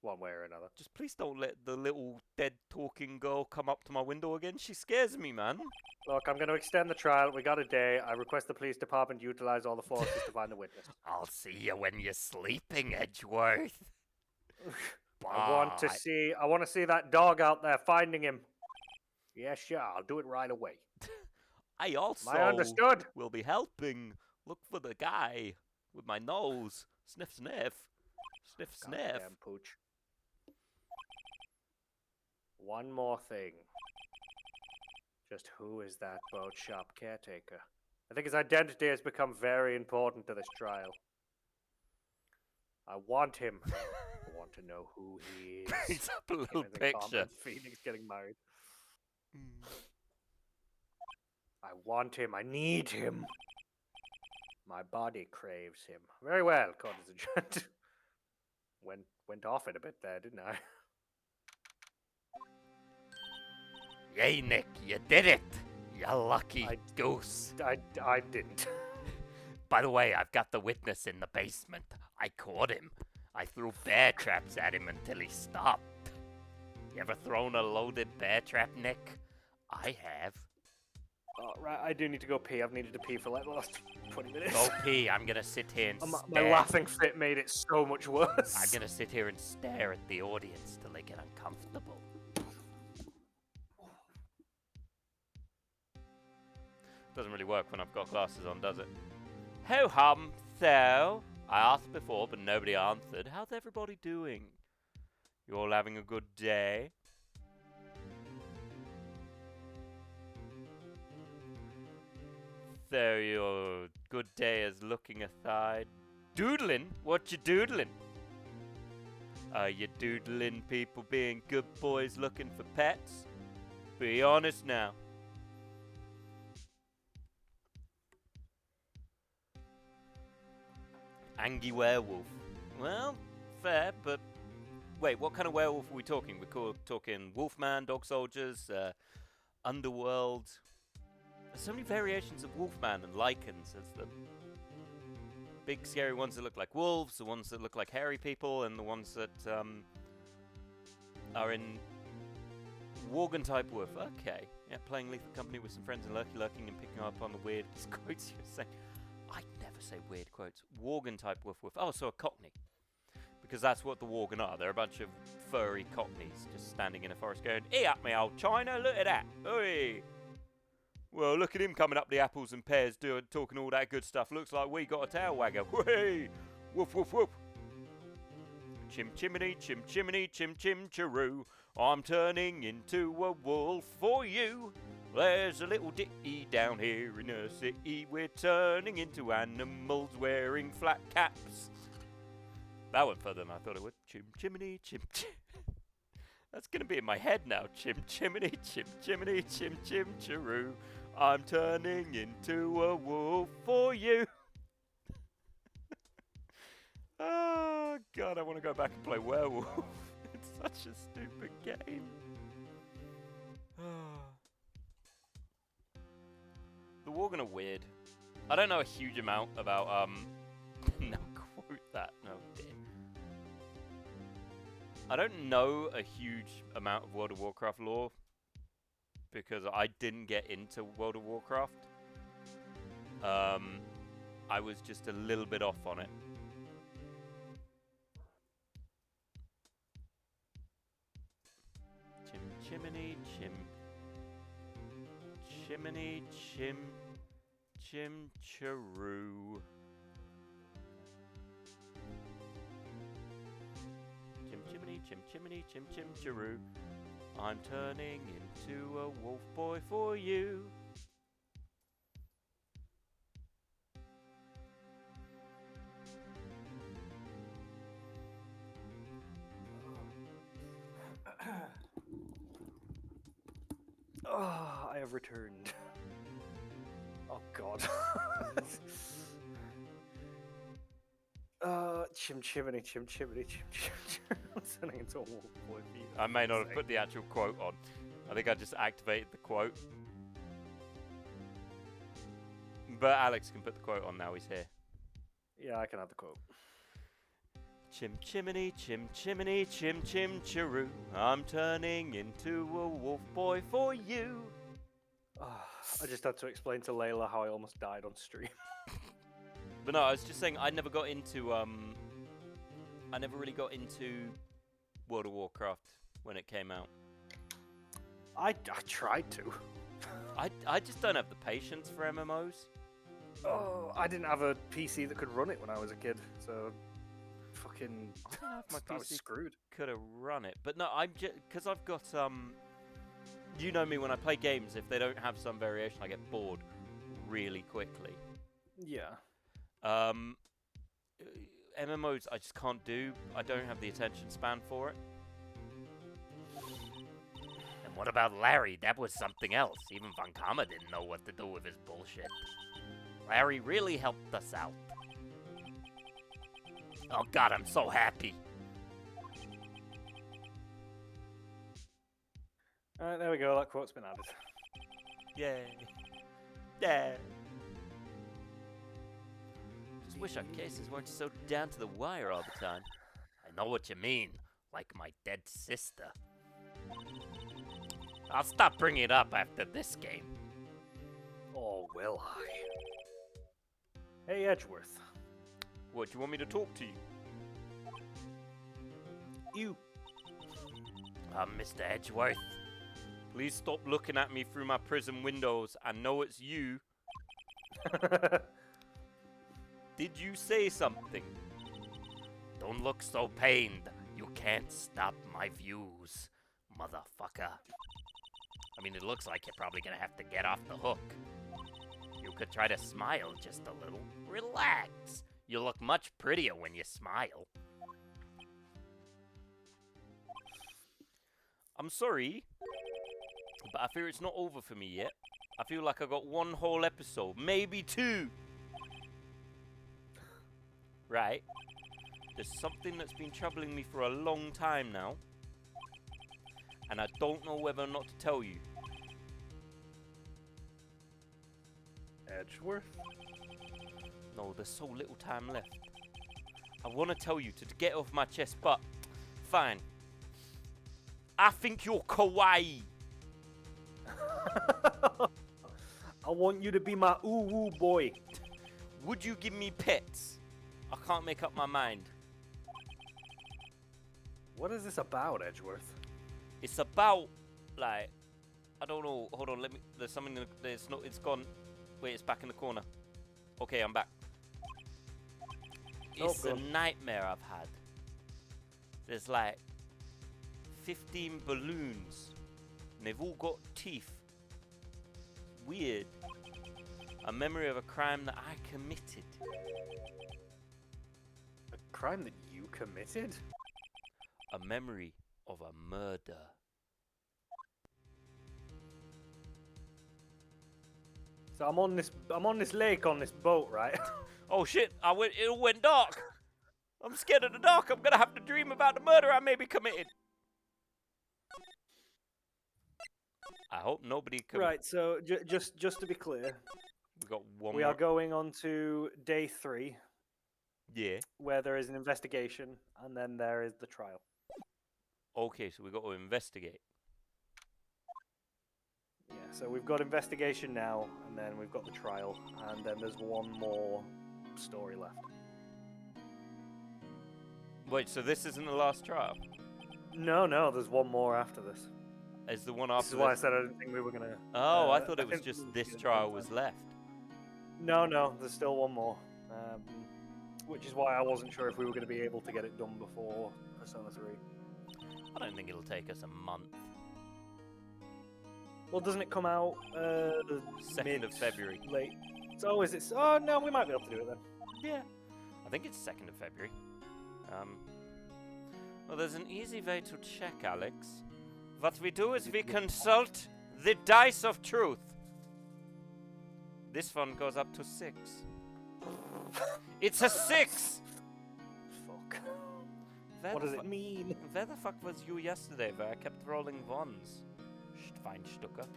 one way or another. Just please don't let the little dead talking girl come up to my window again. She scares me, man. Look, I'm going to extend the trial. We got a day. I request the police department utilize all the forces to find the witness. I'll see you when you're sleeping, Edgeworth. I want to see that dog out there finding him. Yeah, sure. I'll do it right away. I also I understood. will be helping look for the guy with my nose. Sniff, sniff. Sniff, sniff. Goddamn pooch. One more thing. Just who is that boat shop caretaker? I think his identity has become very important to this trial. I want him. I want to know who he is. Brings up a little picture. Pheonix getting married. I want him. I need him. My body craves him. Very well, Court is adjourned. Went off it a bit there, didn't I? Yay, Nick, you did it! You lucky goose. I didn't. By the way, I've got the witness in the basement. I caught him. I threw bear traps at him until he stopped. You ever thrown a loaded bear trap, Nick? I have. Oh, right, I do need to go pee. I've needed to pee for like the last 20 minutes. Go pee. I'm gonna sit here and stare. My laughing fit made it so much worse. I'm gonna sit here and stare at the audience till they get uncomfortable. Doesn't really work when I've got glasses on, does it? Ho hum, so. I asked before, but nobody answered. How's everybody doing? You all having a good day? So your good day is looking aside. Doodling? What you doodling? Are you doodling people being good boys looking for pets? Be honest now. Angry werewolf. Well, fair, but wait, what kind of werewolf are we talking? We're talking Wolfman, Dog Soldiers, Underworld. There's so many variations of Wolfman and Lycans. There's the big scary ones that look like wolves, the ones that look like hairy people, and the ones that are in Worgen type wolf. Okay, yeah, playing Lethal Company with some friends and lurking and picking up on the weird quotes you're saying. I never say weird quotes. Worgen type woof woof. Oh, so a cockney. Because that's what the Worgen are. They're a bunch of furry cockneys just standing in a forest going, "Hey up, me old China, look at that. Hey. Well, look at him coming up the apples and pears, talking all that good stuff. Looks like we got a tail wagger. Hey. Woof woof woof. Chim chimney, chim chimney, chim chim chiroo. I'm turning into a wolf for you. There's a little ditty down here in the city. We're turning into animals wearing flat caps. That went further than I thought it would. Chim chimney, chim chim. That's going to be in my head now. Chim chimney, chim chimney, chim chim chiroo. I'm turning into a wolf for you. Oh, God, I want to go back and play werewolf. It's such a stupid game. The Worgen are weird. I don't know a huge amount about, no, quote that, no, dear. I don't know a huge amount of World of Warcraft lore because I didn't get into World of Warcraft. I was just a little bit off on it. Chim chimney, chim. Chimney, chim. Chim chiroo. Chim chimney, chim chimney, chim chim chiroo. I'm turning into a wolf boy for you. Oh, I have returned. Oh, God. Chim chimney, chim chimney, chim chim chim. I'm turning into a wolf boy. I may not have put the actual quote on. I think I just activated the quote. But Alex can put the quote on now, he's here. Yeah, I can have the quote. Chim chimney, chim chimney, chim chim chiroo. I'm turning into a wolf boy for you. I just had to explain to Layla how I almost died on stream. But no, I was just saying I never got into I never really got into World of Warcraft when it came out. I tried to. I just don't have the patience for MMOs. Oh, I didn't have a PC that could run it when I was a kid, so fucking I was screwed. Could have run it, but no, I'm just because I've got you know me, when I play games, if they don't have some variation, I get bored really quickly. Yeah. MMOs I just can't do. I don't have the attention span for it. And what about Larry? That was something else. Even Von Kama didn't know what to do with his bullshit. Larry really helped us out. Oh god, I'm so happy. Alright, there we go. That quote's been added. Yay. Yeah. Just wish our cases weren't so down to the wire all the time. I know what you mean. Like my dead sister. I'll stop bringing it up after this game. Oh, will I? Hey, Edgeworth. What, do you want me to talk to you? You. Mr. Edgeworth. Please stop looking at me through my prison windows. I know it's you. Did you say something? Don't look so pained. You can't stop my views, motherfucker. I mean, it looks like you're probably gonna have to get off the hook. You could try to smile just a little. Relax. You look much prettier when you smile. I'm sorry, but I fear it's not over for me yet. I feel like I got one whole episode, maybe two. Right. There's something that's been troubling me for a long time now. And I don't know whether or not to tell you. Edgeworth? No, there's so little time left. I want to tell you to get it off my chest, but fine. I think you're kawaii. I want you to be my ooh-woo boy. Would you give me pets? I can't make up my mind. What is this about, Edgeworth? It's about, like, I don't know. Hold on, let me. There's something. There's no. It's gone. Wait, it's back in the corner. Okay, I'm back. It's a nightmare I've had. There's like 15 balloons, and they've all got teeth. Weird. A memory of a crime that I committed. A crime that you committed? A memory of a murder. So I'm on this lake on this boat, right? Oh shit! It all went dark. I'm scared of the dark. I'm gonna have to dream about the murder I may be committed. I hope nobody. Right. So just to be clear, we got one. We are going on to day 3. Yeah. Where there is an investigation, and then there is the trial. Okay, so we got to investigate. Yeah, so we've got investigation now, and then we've got the trial, and then there's one more story left. Wait, so this isn't the last trial? No, there's one more after this. Is the one after this? This is why I said I didn't think we were gonna... Oh, I thought it was just this trial was left. No, there's still one more. Which is why I wasn't sure if we were going to be able to get it done before Persona 3. I don't think it'll take us a month. Well, doesn't it come out 2nd of February? Late. So is it? Oh no, we might be able to do it then. Yeah, I think it's 2nd of February. Well, there's an easy way to check, Alex. What we do is we consult the dice of truth. This one goes up to 6. It's a 6! What does it mean? Where the fuck was you yesterday where I kept rolling ones? Schweinstucker.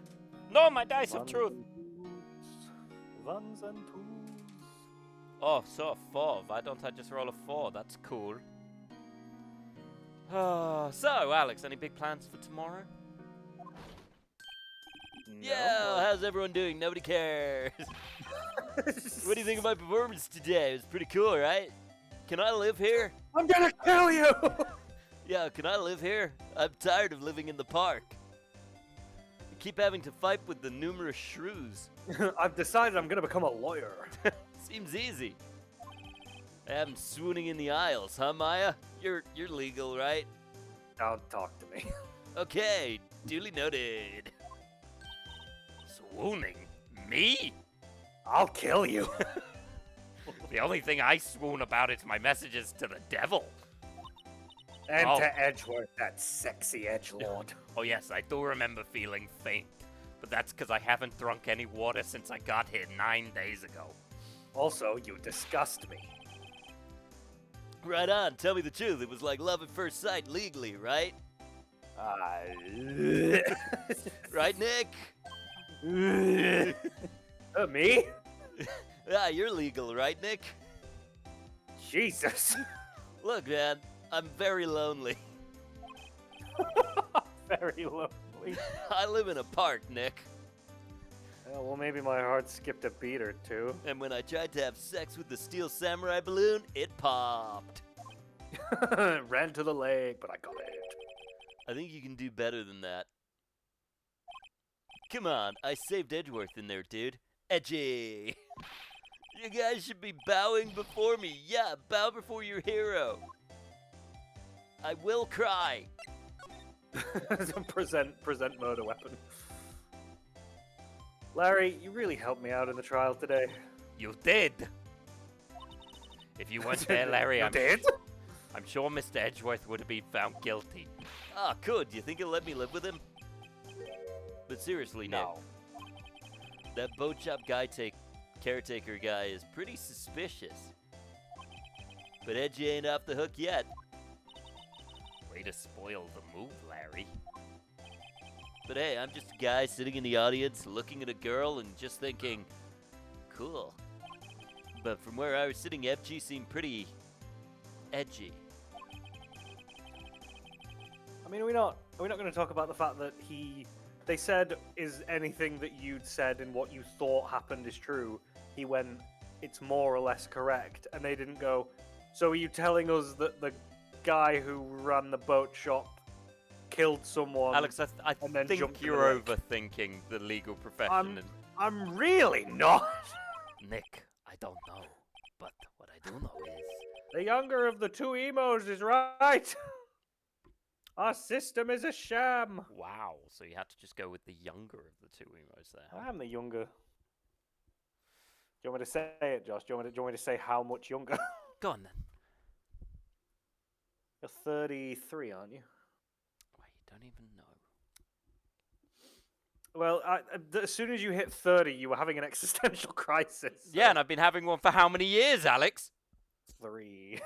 No, my dice of truth! Ones and twos. Oh, so a 4. Why don't I just roll a 4? That's cool. So, Alex, any big plans for tomorrow? No. Yeah, how's everyone doing? Nobody cares. What do you think of my performance today? It was pretty cool, right? Can I live here? I'm gonna kill you! Yeah, can I live here? I'm tired of living in the park. I keep having to fight with the numerous shrews. I've decided I'm gonna become a lawyer. Seems easy. I am swooning in the aisles, huh, Maya? You're legal, right? Don't talk to me. Okay, duly noted. Swooning? Me? I'll kill you. The only thing I swoon about is my messages to the devil. And Oh. to Edgeworth, that sexy edgelord. Oh yes, I do remember feeling faint. But that's because I haven't drunk any water since I got here 9 days ago. Also, you disgust me. Right on, tell me the truth. It was like love at first sight legally, right? Right, Nick? Me? Yeah, you're legal, right, Nick? Jesus. Look, man, I'm very lonely. Very lonely. I live in a park, Nick. Well, maybe my heart skipped a beat or two. And when I tried to have sex with the steel samurai balloon, it popped. Ran to the lake, but I got it. I think you can do better than that. Come on, I saved Edgeworth in there, dude. Edgy! You guys should be bowing before me. Yeah, bow before your hero. I will cry. present murder weapon. Larry, you really helped me out in the trial today. You did. If you weren't there, Larry, You did? I'm sure Mr. Edgeworth would have been found guilty. Ah, good. Do you think he'll let me live with him? But seriously, Nick, No. that boat shop caretaker guy is pretty suspicious. But Edgy ain't off the hook yet. Way to spoil the move, Larry. But hey, I'm just a guy sitting in the audience looking at a girl and just thinking, cool. But from where I was sitting, FG seemed pretty edgy. I mean, are we not going to talk about the fact that they said, is anything that you'd said and what you thought happened is true? He went, it's more or less correct. And they didn't go, so are you telling us that the guy who ran the boat shop killed someone? Alex, I and then think jumped in you're the lake? overthinking the legal profession. I'm really not. Nick, I don't know. But what I do know is... The younger of the two emos is right. Our system is a sham. Wow, so you had to just go with the younger of the two emos there. I am the younger. Do you want me to say it, Josh? Do you want me to say how much younger? Go on then. You're 33, aren't you? Why, you don't even know. Well, as soon as you hit 30, you were having an existential crisis. Yeah, and I've been having one for how many years, Alex? 3.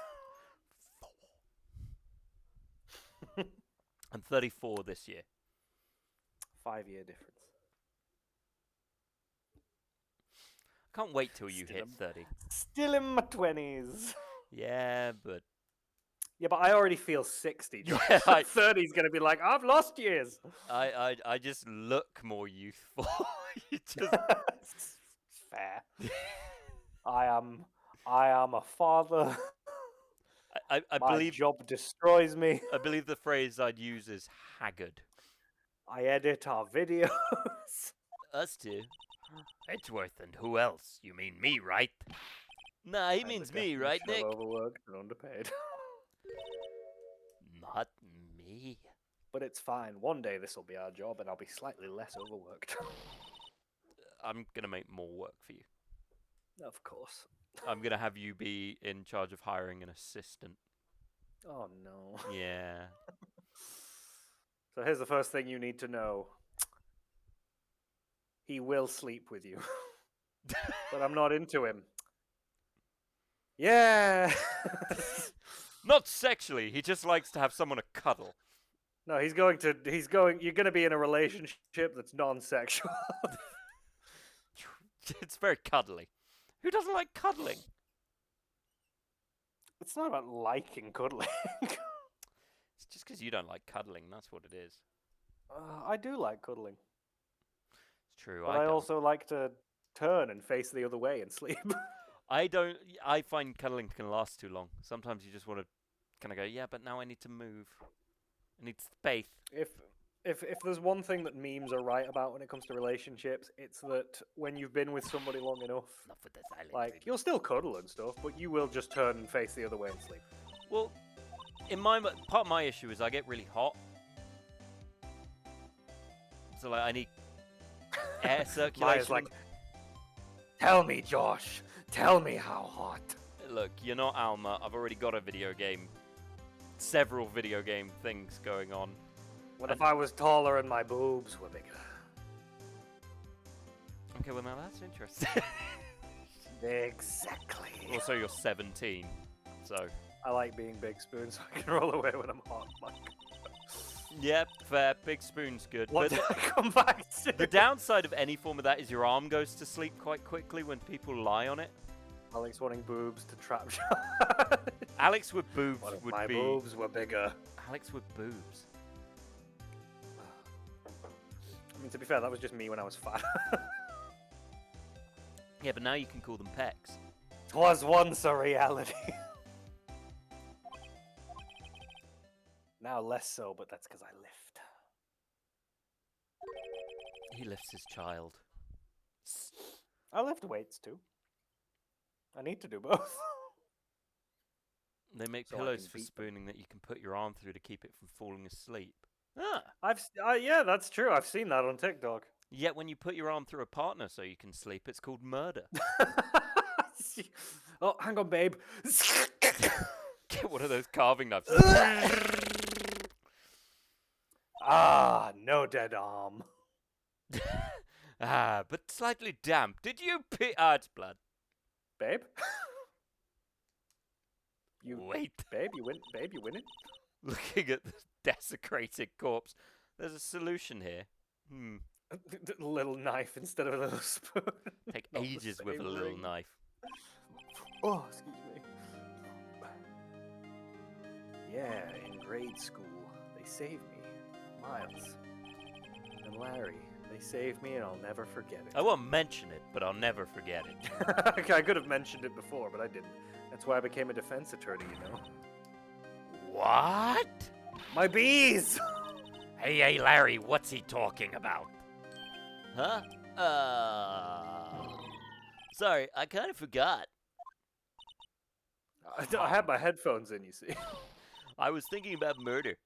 I'm 34 this year. 5-year difference. Can't wait till you Still hit am- 30. Still in my 20s. Yeah, but... Yeah, but I already feel 60. Yeah, 30 is going to be like, I've lost years. I just look more youthful. You just... It's fair. I am a father. I My believe job destroys me. I believe the phrase I'd use is haggard. I edit our videos. Us two. Edgeworth and who else? You mean me, right? Nah, he I'm means the me, right, Nick? definition of overworked and underpaid. Not me. But it's fine. One day this will be our job, and I'll be slightly less overworked. I'm gonna make more work for you. Of course. I'm gonna have you be in charge of hiring an assistant. Oh no. Yeah. So here's the first thing you need to know. He will sleep with you. But I'm not into him. Yeah. Not sexually. He just likes to have someone to cuddle. No, you're going to be in a relationship that's non-sexual. It's very cuddly. Who doesn't like cuddling? It's not about liking cuddling. It's just because you don't like cuddling. That's what it is. I do like cuddling. It's true. But I I don't. also like to turn and face the other way and sleep. I don't. I find cuddling can last too long. Sometimes you just want to kind of go, yeah, but now I need to move. I need space. If there's one thing that memes are right about when it comes to relationships, it's that when you've been with somebody long enough, Enough with the silent like treatment. you'll still cuddle and stuff, but you will just turn and face the other way and sleep. Well, part of my issue is I get really hot. So like I need air circulation. Maya's like, tell me, Josh. Tell me how hot. Look, you're not Alma. I've already got a video game. Several video game things going on. What if I was taller and my boobs were bigger? Okay, well now that's interesting. Exactly. Also, you're 17, so. I like being big spoon so I can roll away when I'm hot. Mike. Yep, fair. Big spoon's good. What But did I come back to? the downside of any form of that is your arm goes to sleep quite quickly when people lie on it. Alex wanting boobs to trap shot. Alex with boobs What if would my be. boobs were bigger? Alex with boobs. I mean, to be fair, that was just me when I was fat. Yeah, but now you can call them pecs. 'Twas once a reality. Now less so, but that's because I lift. He lifts his child. I lift weights too. I need to do both. They make So I pillows can for beat them. spooning that you can put your arm through to keep it from falling asleep. Ah. Yeah, that's true. I've seen that on TikTok. Yet when you put your arm through a partner so you can sleep, it's called murder. Oh, hang on, babe. Get one of those carving knives. Ah, no dead arm. Ah, but slightly damp. Did you pee? Ah, it's blood. Babe? Wait. Babe, you win. Babe, you winning? Looking at the desecrated corpse, there's a solution here. A little knife instead of a little spoon. Take Not the ages with a same little ring. knife. Oh, excuse me. Yeah, in grade school, they saved me. Miles and Larry, they saved me and I'll never forget it. I won't mention it, but I'll never forget it. Okay, I could have mentioned it before, but I didn't. That's why I became a defense attorney, you know. What? My bees! Hey, Larry, what's he talking about? Huh? Sorry, I kind of forgot. I had my headphones in, you see. I was thinking about murder.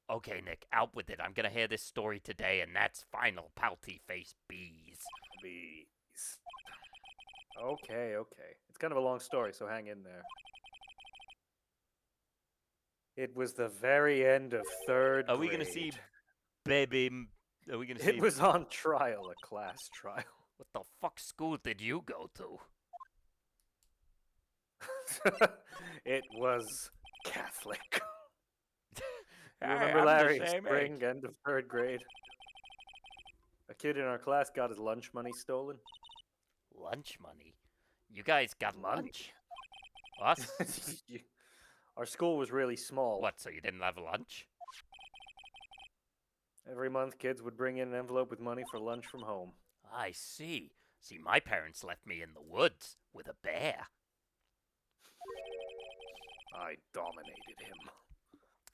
Okay, Nick, out with it. I'm gonna hear this story today, and that's final, pouty face bees. Bees. Okay. It's kind of a long story, so hang in there. It was the very end of third grade. Are we gonna see baby? Are we gonna see? It was on trial, a class trial. What the fuck school did you go to? It was Catholic. You Hey, remember I'm the Larry? same Spring, age. end of third grade. A kid in our class got his lunch money stolen. Lunch money? You guys got Money? lunch? Us? Our school was really small. What, so you didn't have lunch? Every month, kids would bring in an envelope with money for lunch from home. I see. See, my parents left me in the woods with a bear. I dominated him.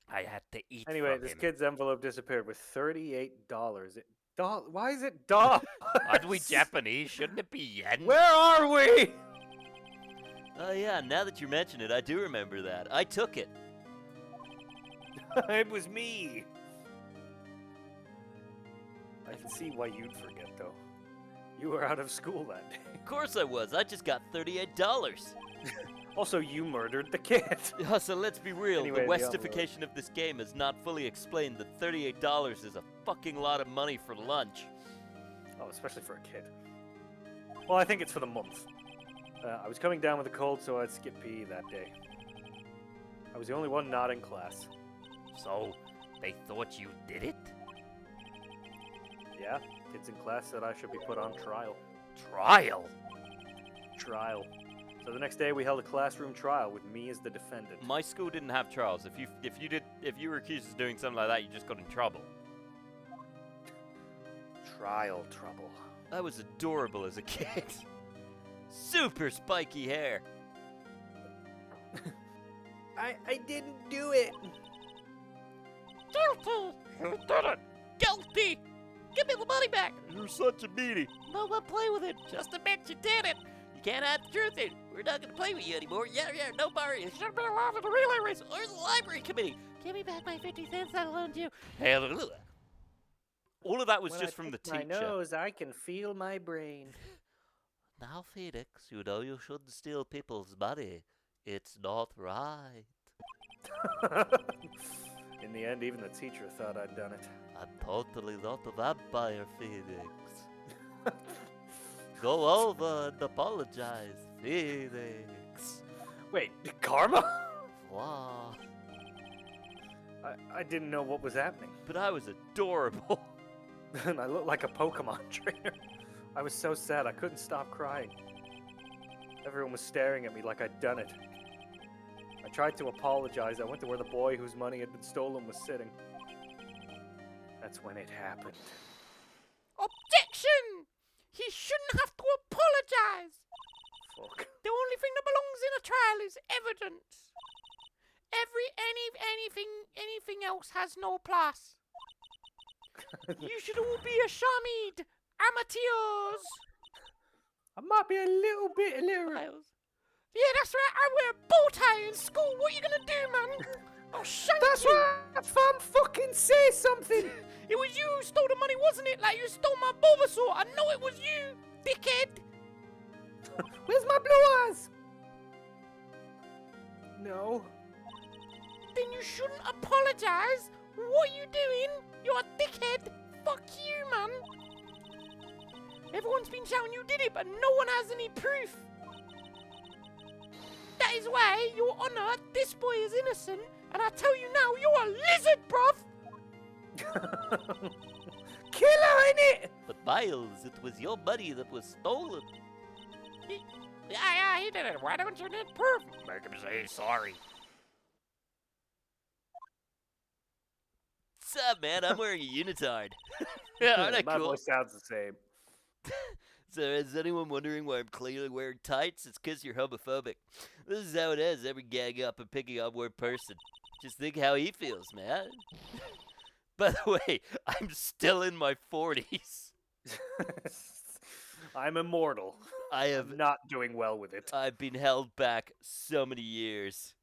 I had to eat Anyway, from this him. kid's envelope disappeared with $38. Why is it dollars? Aren't we Japanese? Shouldn't it be yen? Where are we? Oh yeah, now that you mention it, I do remember that. I took it. It was me. I can see why you'd forget, though. You were out of school that day. Of course I was. I just got $38. Also, you murdered the kid. So let's be real. Anyway, the the Westification of this game has not fully explained that $38 is a fucking lot of money for lunch. Oh, especially for a kid. Well, I think it's for the month. I was coming down with a cold, so I'd skip PE that day. I was the only one not in class. So, they thought you did it? Yeah, kids in class said I should be put on trial. Trial? Trial. So the next day we held a classroom trial with me as the defendant. My school didn't have trials. If you were accused of doing something like that, you just got in trouble. Trial trouble. I was adorable as a kid. Super spiky hair. I didn't do it. Guilty! You did it! Guilty! Give me the money back! You're such a meanie. No one play with it. Just admit you did it. You can't hide the truth in. We're not gonna play with you anymore. Yeah, no bar. You should have been allowed in the relay race or the library committee. Give me back my 50 cents I loaned you. Hallelujah. All of that was just from the teacher. My nose, I can feel my brain. Now, Pheonix, you know you shouldn't steal people's money. It's not right. In the end, even the teacher thought I'd done it. I'm totally not a vampire, Pheonix. Go over and apologize, Pheonix. Wait, karma? Wow. I didn't know what was happening. But I was adorable. And I looked like a Pokemon trainer. I was so sad I couldn't stop crying. Everyone was staring at me like I'd done it. I tried to apologize. I went to where the boy whose money had been stolen was sitting. That's when it happened. Objection! He shouldn't have to apologize. Fuck. The only thing that belongs in a trial is evidence. Anything else has no place. You should all be ashamed, amateurs. I might be a little bit illiterate. Yeah, that's right. I wear a bow tie in school. What are you gonna do, man? I'll shank you. That's right, fam. Fucking say something. It was you who stole the money, wasn't it? Like you stole my Bulbasaur. I know it was you, dickhead. Where's my blue eyes? No. Then you shouldn't apologize. What are you doing? You're a dickhead. Fuck you, man. Everyone's been shouting you did it, but no one has any proof. That is why, Your Honor, this boy is innocent, and I tell you now, you're a lizard, bruv! Killer, innit? But Miles, it was your money that was stolen. He did it. Why don't you need proof? Make him say sorry. What's up, man? I'm wearing a unitard. Yeah, aren't I My cool? voice sounds the same. So is anyone wondering why I'm clearly wearing tights? It's because you're homophobic. This is how it is, every gang up and picking on one person. Just think how he feels, man. By the way, I'm still in my 40s. I'm immortal. I'm not doing well with it. I've been held back so many years.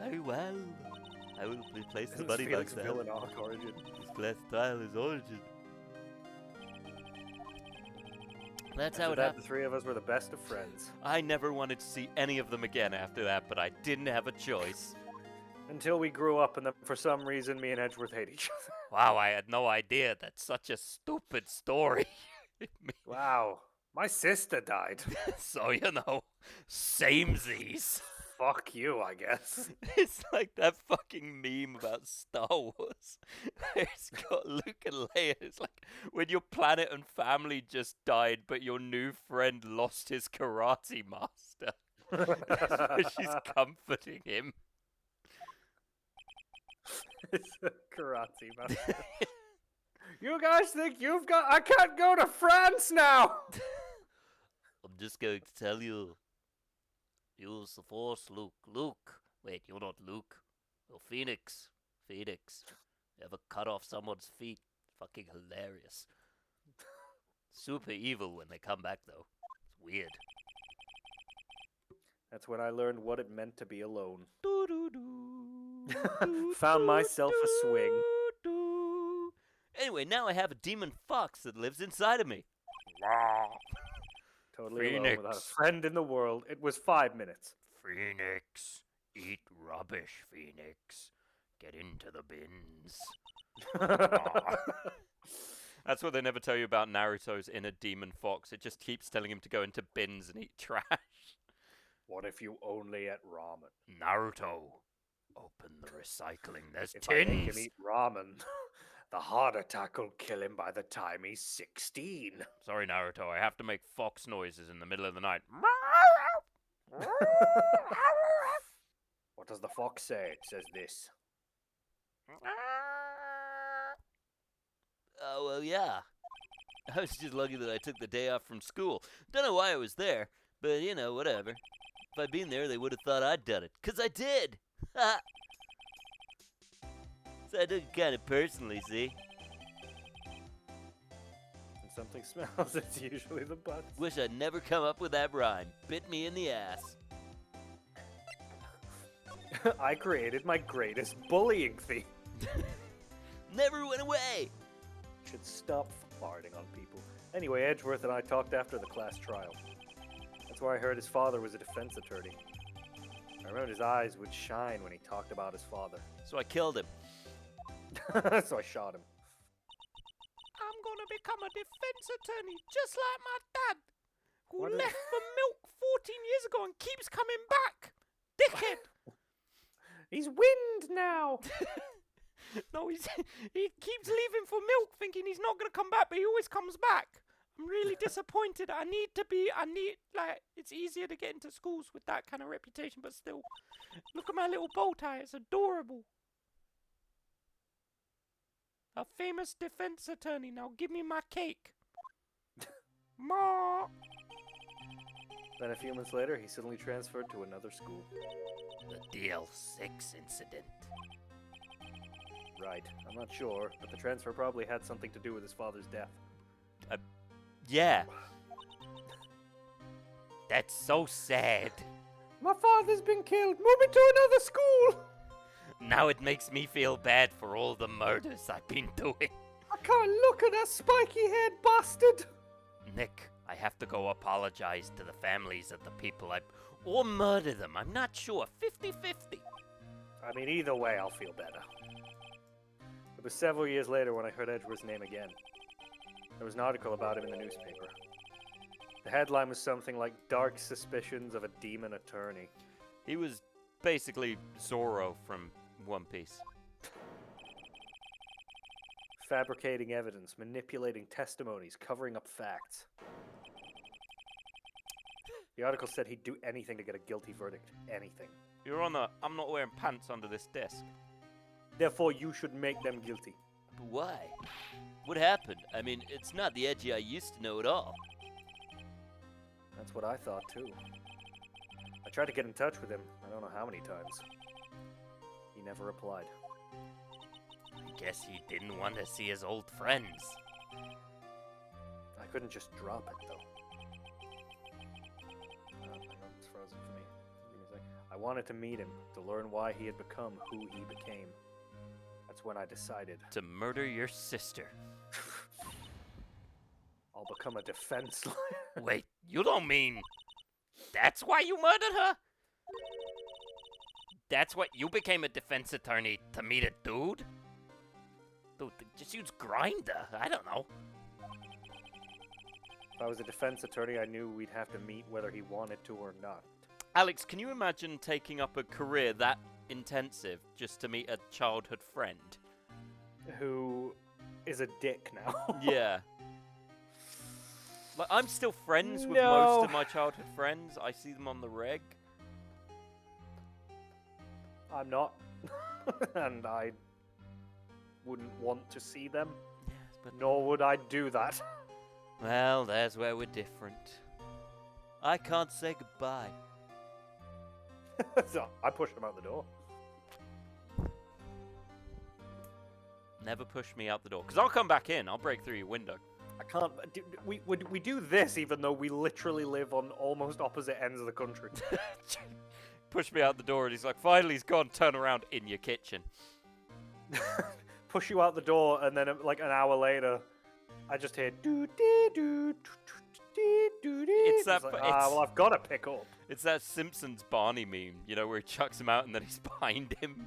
Very well. I will replace the buddy Felix box now. villain origin. This glass tile is origin. That's how it The happened. three of us were the best of friends. I never wanted to see any of them again after that, but I didn't have a choice. Until we grew up, and then for some reason, me and Edgeworth hate each other. Wow, I had no idea. That's such a stupid story. Wow. My sister died. So, you know, samesies. Fuck you, I guess. It's like that fucking meme about Star Wars. It's got Luke and Leia. It's like when your planet and family just died, but your new friend lost his karate master. So she's comforting him. It's a karate master. You guys think I can't go to France now! I'm just going to tell you. Use the Force, Luke. Luke. Wait, you're not Luke. You're Pheonix. Pheonix. Ever cut off someone's feet? Fucking hilarious. Super evil when they come back, though. It's weird. That's when I learned what it meant to be alone. Doo-doo-doo. Found myself a swing. Doo-doo. Anyway, now I have a demon fox that lives inside of me. Totally alone without a Pheonix. friend in the world. It was 5 minutes. Pheonix. Eat rubbish, Pheonix. Get into the bins. That's what they never tell you about Naruto's inner demon fox. It just keeps telling him to go into bins and eat trash. What if you only ate ramen? Naruto, open the recycling. There's If I make him tins. eat ramen, the heart attack will kill him by the time he's 16. Sorry, Naruto. I have to make fox noises in the middle of the night. What does the fox say? It says this. Oh, well, yeah. I was just lucky that I took the day off from school. Don't know why I was there, but, you know, whatever. If I'd been there, they would have thought I'd done it. 'Cause I did! So I took it kind of personally, see? When something smells, it's usually the butt. Wish I'd never come up with that rhyme. Bit me in the ass. I created my greatest bullying theme. Never went away! Should stop farting on people. Anyway, Edgeworth and I talked after the class trial. That's where I heard his father was a defense attorney. I remember his eyes would shine when he talked about his father. So I killed him. So I shot him. I'm gonna become a defense attorney, just like my dad, who What is- left for milk 14 years ago and keeps coming back. Dickhead! He's wind now. No, he keeps leaving for milk, thinking he's not gonna come back, but he always comes back. I'm really disappointed. It's easier to get into schools with that kind of reputation, but still. Look at my little bow tie, it's adorable. A famous defense attorney, now give me my cake. Ma! Then a few months later, he suddenly transferred to another school. The DL6 incident. Right, I'm not sure, but the transfer probably had something to do with his father's death. Yeah. That's so sad. My father's been killed. Move me to another school. Now it makes me feel bad for all the murders I've been doing. I can't look at that spiky-haired bastard. Nick, I have to go apologize to the families of the people or murder them. I'm not sure. 50-50. I mean, either way, I'll feel better. It was several years later when I heard Edgeworth's name again. There was an article about him in the newspaper. The headline was something like Dark Suspicions of a Demon Attorney. He was basically Zorro from One Piece. Fabricating evidence, manipulating testimonies, covering up facts. The article said he'd do anything to get a guilty verdict. Anything. Your Honor, I'm not wearing pants under this desk. Therefore, you should make them guilty. But why? What happened? I mean, it's not the Edgy I used to know at all. That's what I thought, too. I tried to get in touch with him, I don't know how many times. He never replied. I guess he didn't want to see his old friends. I couldn't just drop it, though. Hang on, it's frozen for me. Give me a sec. I wanted to meet him, to learn why he had become who he became. That's when I decided To murder your sister. I'll become a defense lawyer. Wait, you don't mean... That's why you murdered her? That's what you became a defense attorney, to meet a dude? Dude, just use Grinder. I don't know. If I was a defense attorney, I knew we'd have to meet whether he wanted to or not. Alex, can you imagine taking up a career that intensive just to meet a childhood friend? Who is a dick now. Yeah. Like, I'm still friends with No. most of my childhood friends. I see them on the reg. I'm not. And I wouldn't want to see them. Yes, but... Nor would I do that. Well, there's where we're different. I can't say goodbye. So I pushed him out the door. Never push me out the door. Because I'll come back in. I'll break through your window. I can't. We do this even though we literally live on almost opposite ends of the country. Push me out the door and he's like, finally he's gone, turn around in your kitchen. Push you out the door and then like an hour later, I just hear doo dee doo doo doo dee. It's that- like, it's- well, I've got to pick up. It's that Simpsons Barney meme, you know, where he chucks him out and then he's behind him.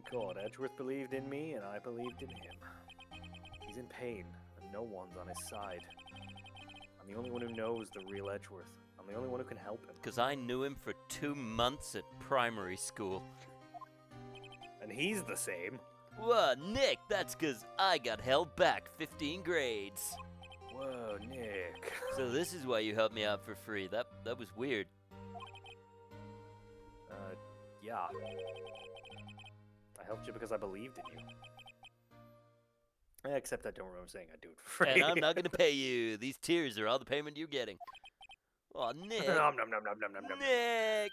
Thank God, Edgeworth believed in me, and I believed in him. He's in pain, and no one's on his side. I'm the only one who knows the real Edgeworth. I'm the only one who can help him. Because I knew him for 2 months at primary school. And he's the same. Whoa, Nick, that's because I got held back 15 grades. Whoa, Nick. So this is why you helped me out for free. That was weird. Yeah. I helped you because I believed in you. Except I don't remember saying I'd do it for free. And I'm not going to pay you. These tears are all the payment you're getting. Oh, Nick. Nom, nom, nom, nom, nom, nom, nom. Nick.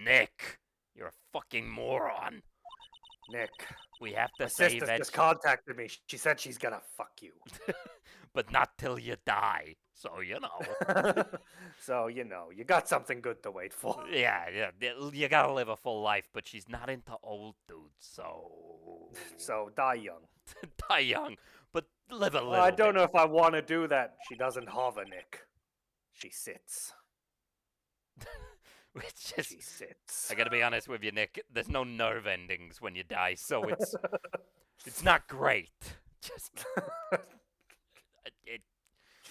Nick, you're a fucking moron. Nick. We have to My save sister Edge. just contacted me. She said she's gonna fuck you. But not till you die. So, you know. So, you know, you got something good to wait for. Yeah, you gotta live a full life, but she's not into old dudes, so... So, die young. Die young, but live a little Well, I don't bit. know if I want to do that. She doesn't hover, Nick. She sits. Which is... She sits. I gotta be honest with you, Nick, there's no nerve endings when you die, so it's... it's not great. Just...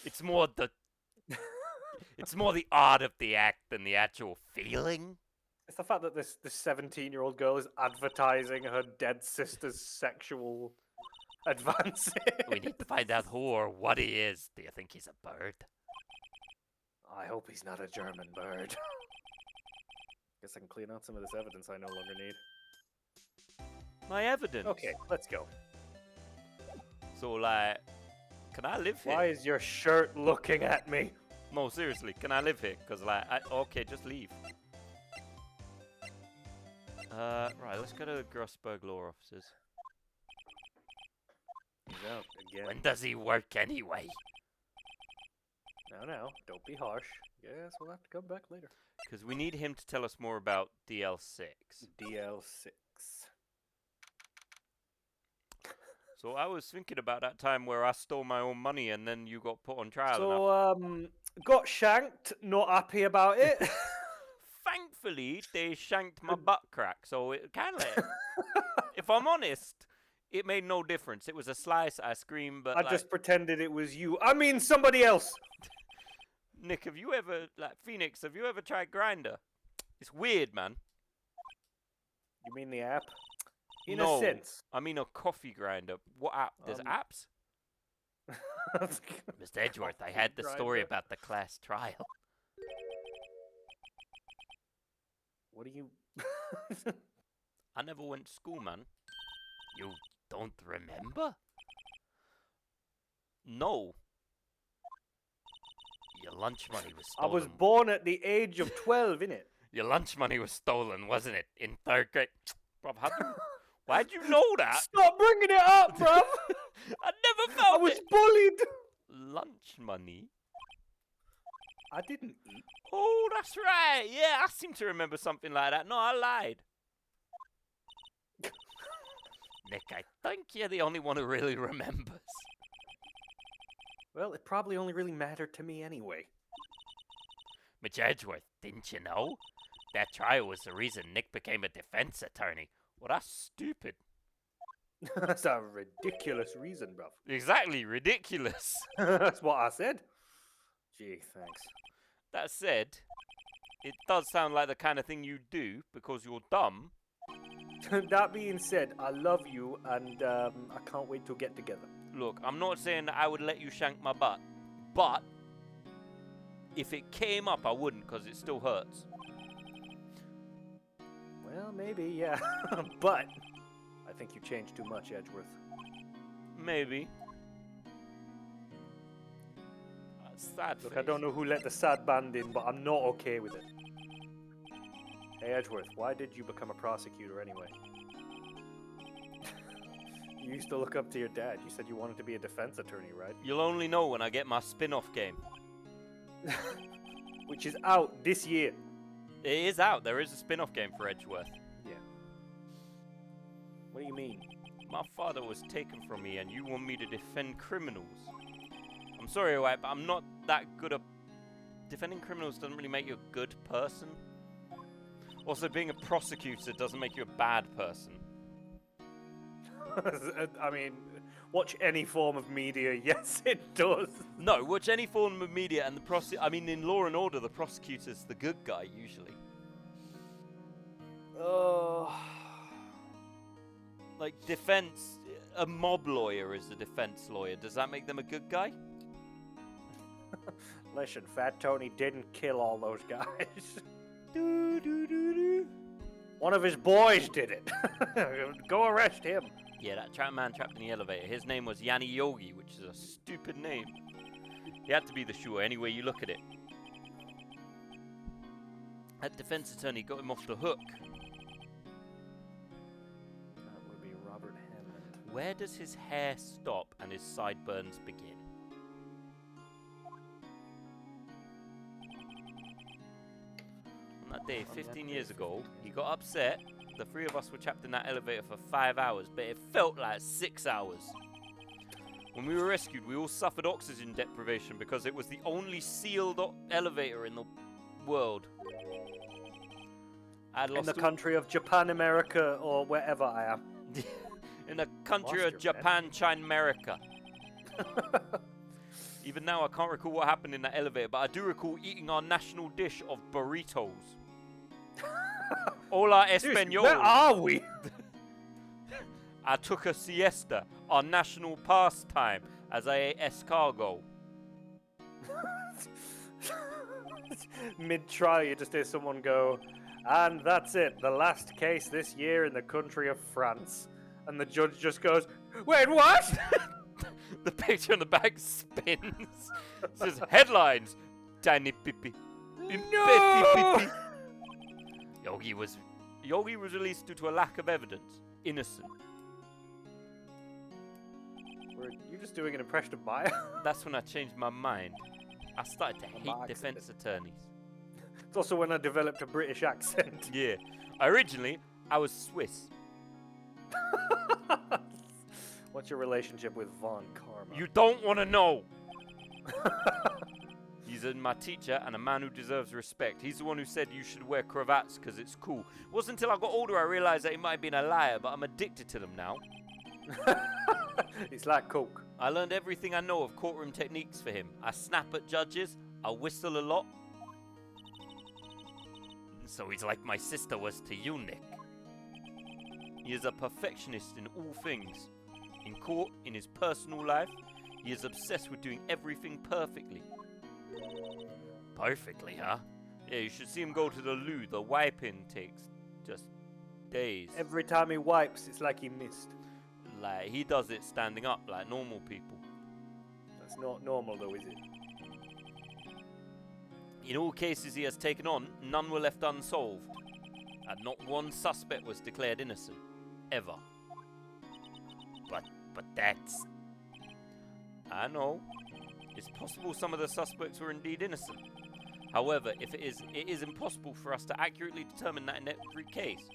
It's more the... It's more the art of the act than the actual feeling. It's the fact that this 17-year-old girl is advertising her dead sister's sexual advances. We need to find out who or what he is. Do you think he's a bird? I hope he's not a German bird. Guess I can clean out some of this evidence I no longer need. My evidence. Okay, let's go. So, like, can I live here? Why is your shirt looking at me? No, seriously, can I live here? Because, like, okay, just leave. Right, let's go to Grossberg Law Offices. He's out again. When does he work anyway? No, don't be harsh. Yes, we'll have to come back later. Because we need him to tell us more about DL6. DL6. So I was thinking about that time where I stole my own money and then you got put on trial. So, got shanked, not happy about it. Thankfully, they shanked my butt crack, so it kind of... If I'm honest, it made no difference. It was a slice ice cream, but I like, just pretended it was you. I mean, somebody else. Nick, have you ever, like, Pheonix, have you ever tried Grindr? It's weird, man. You mean the app? In No, a sense. I mean a coffee grinder. What app? There's apps? Mr. Edgeworth, I had the story about the class trial. What do you... I never went to school, man. You don't remember? No. Your lunch money was I stolen. was born at the age of 12, innit? Your lunch money was stolen, wasn't it? In 3rd grade. Bruv, why'd you know that? Stop bringing it up, bruv! I never found I was it. bullied! Lunch money? I didn't eat. Oh, that's right. Yeah, I seem to remember something like that. No, I lied. Nick, I think you're the only one who really remembers. Well, it probably only really mattered to me anyway. Mitch Edgeworth, didn't you know? That trial was the reason Nick became a defense attorney. Well, that's stupid. That's a ridiculous reason, bruv. Exactly, ridiculous. That's what I said. Gee, thanks. That said, it does sound like the kind of thing you do because you're dumb. That being said, I love you and I can't wait to get together. Look, I'm not saying that I would let you shank my butt, but if it came up, I wouldn't because it still hurts. Well, maybe, yeah. But I think you changed too much, Edgeworth. Maybe. Sad Look, face. I don't know who let the sad band in, but I'm not okay with it. Hey, Edgeworth, why did you become a prosecutor anyway? You used to look up to your dad. You said you wanted to be a defense attorney, right? You'll only know when I get my spin-off game. Which is out this year. It is out. There is a spin-off game for Edgeworth. Yeah. What do you mean? My father was taken from me and you want me to defend criminals. I'm sorry, White, but I'm not that good at... Defending criminals doesn't really make you a good person. Also, being a prosecutor doesn't make you a bad person. I mean, watch any form of media. Yes, it does. No, watch any form of media, and in Law and Order, the prosecutor's the good guy usually. Oh. Like defense, a mob lawyer is a defense lawyer. Does that make them a good guy? Listen, Fat Tony didn't kill all those guys. One of his boys did it. Go arrest him. Yeah, that man trapped in the elevator. His name was Yanni Yogi, which is a stupid name. He had to be the shooter any way you look at it. That defense attorney got him off the hook. That would be Robert Hammond. Where does his hair stop and his sideburns begin? On that day, 15 years ago, he got upset. The three of us were trapped in that elevator for 5 hours, but it felt like 6 hours. When we were rescued, we all suffered oxygen deprivation because it was the only sealed elevator in the world. In the country of Japan, America, or wherever I am. In the country of Japan, China, America. Even now, I can't recall what happened in that elevator, but I do recall eating our national dish of burritos. Hola Espanol. Where are we? I took a siesta, our national pastime, as I ate escargot. Mid-trial, you just hear someone go, and that's it, the last case this year in the country of France. And the judge just goes, wait, what? The picture on the back spins. It says, headlines, tiny pipi. No! Yogi was released due to a lack of evidence. Innocent. Were you just doing an impression of Maya? That's when I changed my mind. I started to hate defense attorneys. It's also when I developed a British accent. Yeah. Originally, I was Swiss. What's your relationship with Von Karma? You don't want to know. He's my teacher and a man who deserves respect. He's the one who said you should wear cravats because it's cool. It wasn't until I got older I realized that he might have been a liar, but I'm addicted to them now. It's like coke. I learned everything I know of courtroom techniques for him. I snap at judges. I whistle a lot. So he's like my sister was to you, Nick. He is a perfectionist in all things. In court, in his personal life, he is obsessed with doing everything perfectly. Perfectly, huh? Yeah, you should see him go to the loo. The wiping takes just days. Every time he wipes, it's like he missed. Like, he does it standing up like normal people. That's not normal though, is it? In all cases he has taken on, none were left unsolved. And not one suspect was declared innocent. Ever. But that's... I know. It's possible some of the suspects were indeed innocent. However, it is impossible for us to accurately determine that in every case.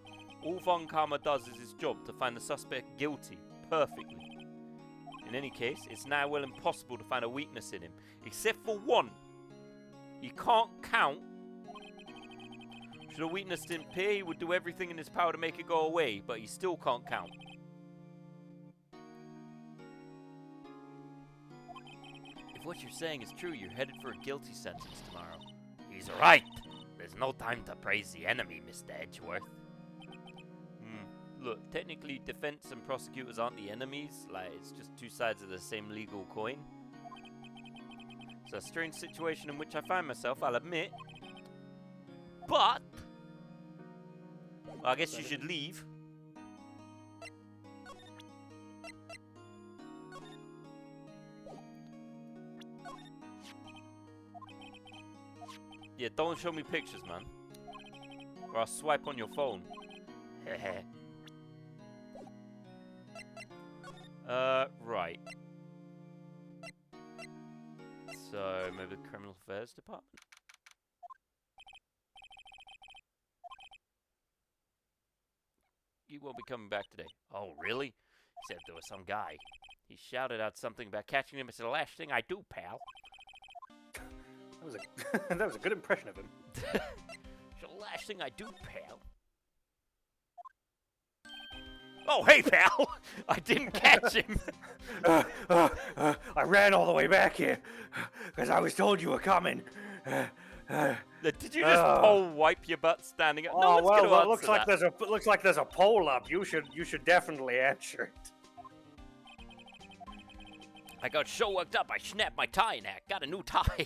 All Von Karma does is his job to find the suspect guilty, perfectly. In any case, it's now well impossible to find a weakness in him, except for one. He can't count. Should a weakness appear, he would do everything in his power to make it go away, but he still can't count. If what you're saying is true, you're headed for a guilty sentence tomorrow. He's right. There's no time to praise the enemy, Mr. Edgeworth. Look, technically defense and prosecutors aren't the enemies. Like, it's just two sides of the same legal coin. It's a strange situation in which I find myself, I'll admit. But... well, I guess you should leave. Yeah, don't show me pictures, man. Or I'll swipe on your phone. Heh. Right. So, maybe the Criminal Affairs Department? You won't be coming back today. Oh, really? Except there was some guy. He shouted out something about catching him. It's the last thing I do, pal. That was a good impression of him. It's the last thing I do, pal. Oh, hey, pal! I didn't catch him. I ran all the way back here because I was told you were coming. Did you just pole wipe your butt standing up? No Oh one's well, gonna looks answer like that. looks like there's a poll up. You should definitely answer it. I got so worked up, I snapped my tie neck. Got a new tie.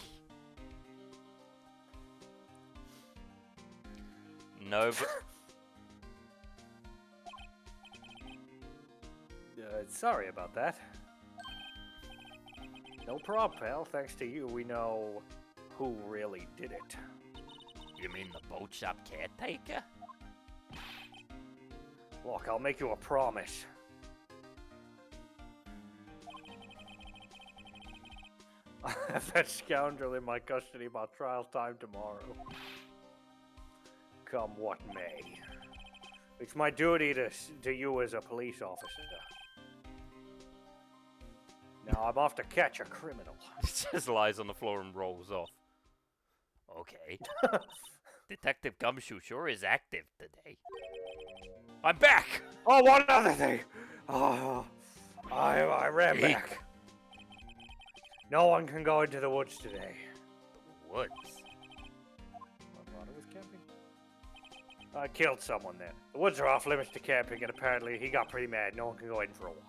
No, but... Sorry about that. No problem, pal. Thanks to you, we know who really did it. You mean the boat shop caretaker? Look, I'll make you a promise. I have that scoundrel in my custody by trial time tomorrow. Come what may. It's my duty to you as a police officer. Now I'm off to catch a criminal. He just lies on the floor and rolls off. Okay. Detective Gumshoe sure is active today. I'm back! Oh, one other thing! Oh, I ran back. No one can go into the woods today. The woods? I thought it was camping. I killed someone then. The woods are off limits to camping, and apparently he got pretty mad. No one can go in for a while.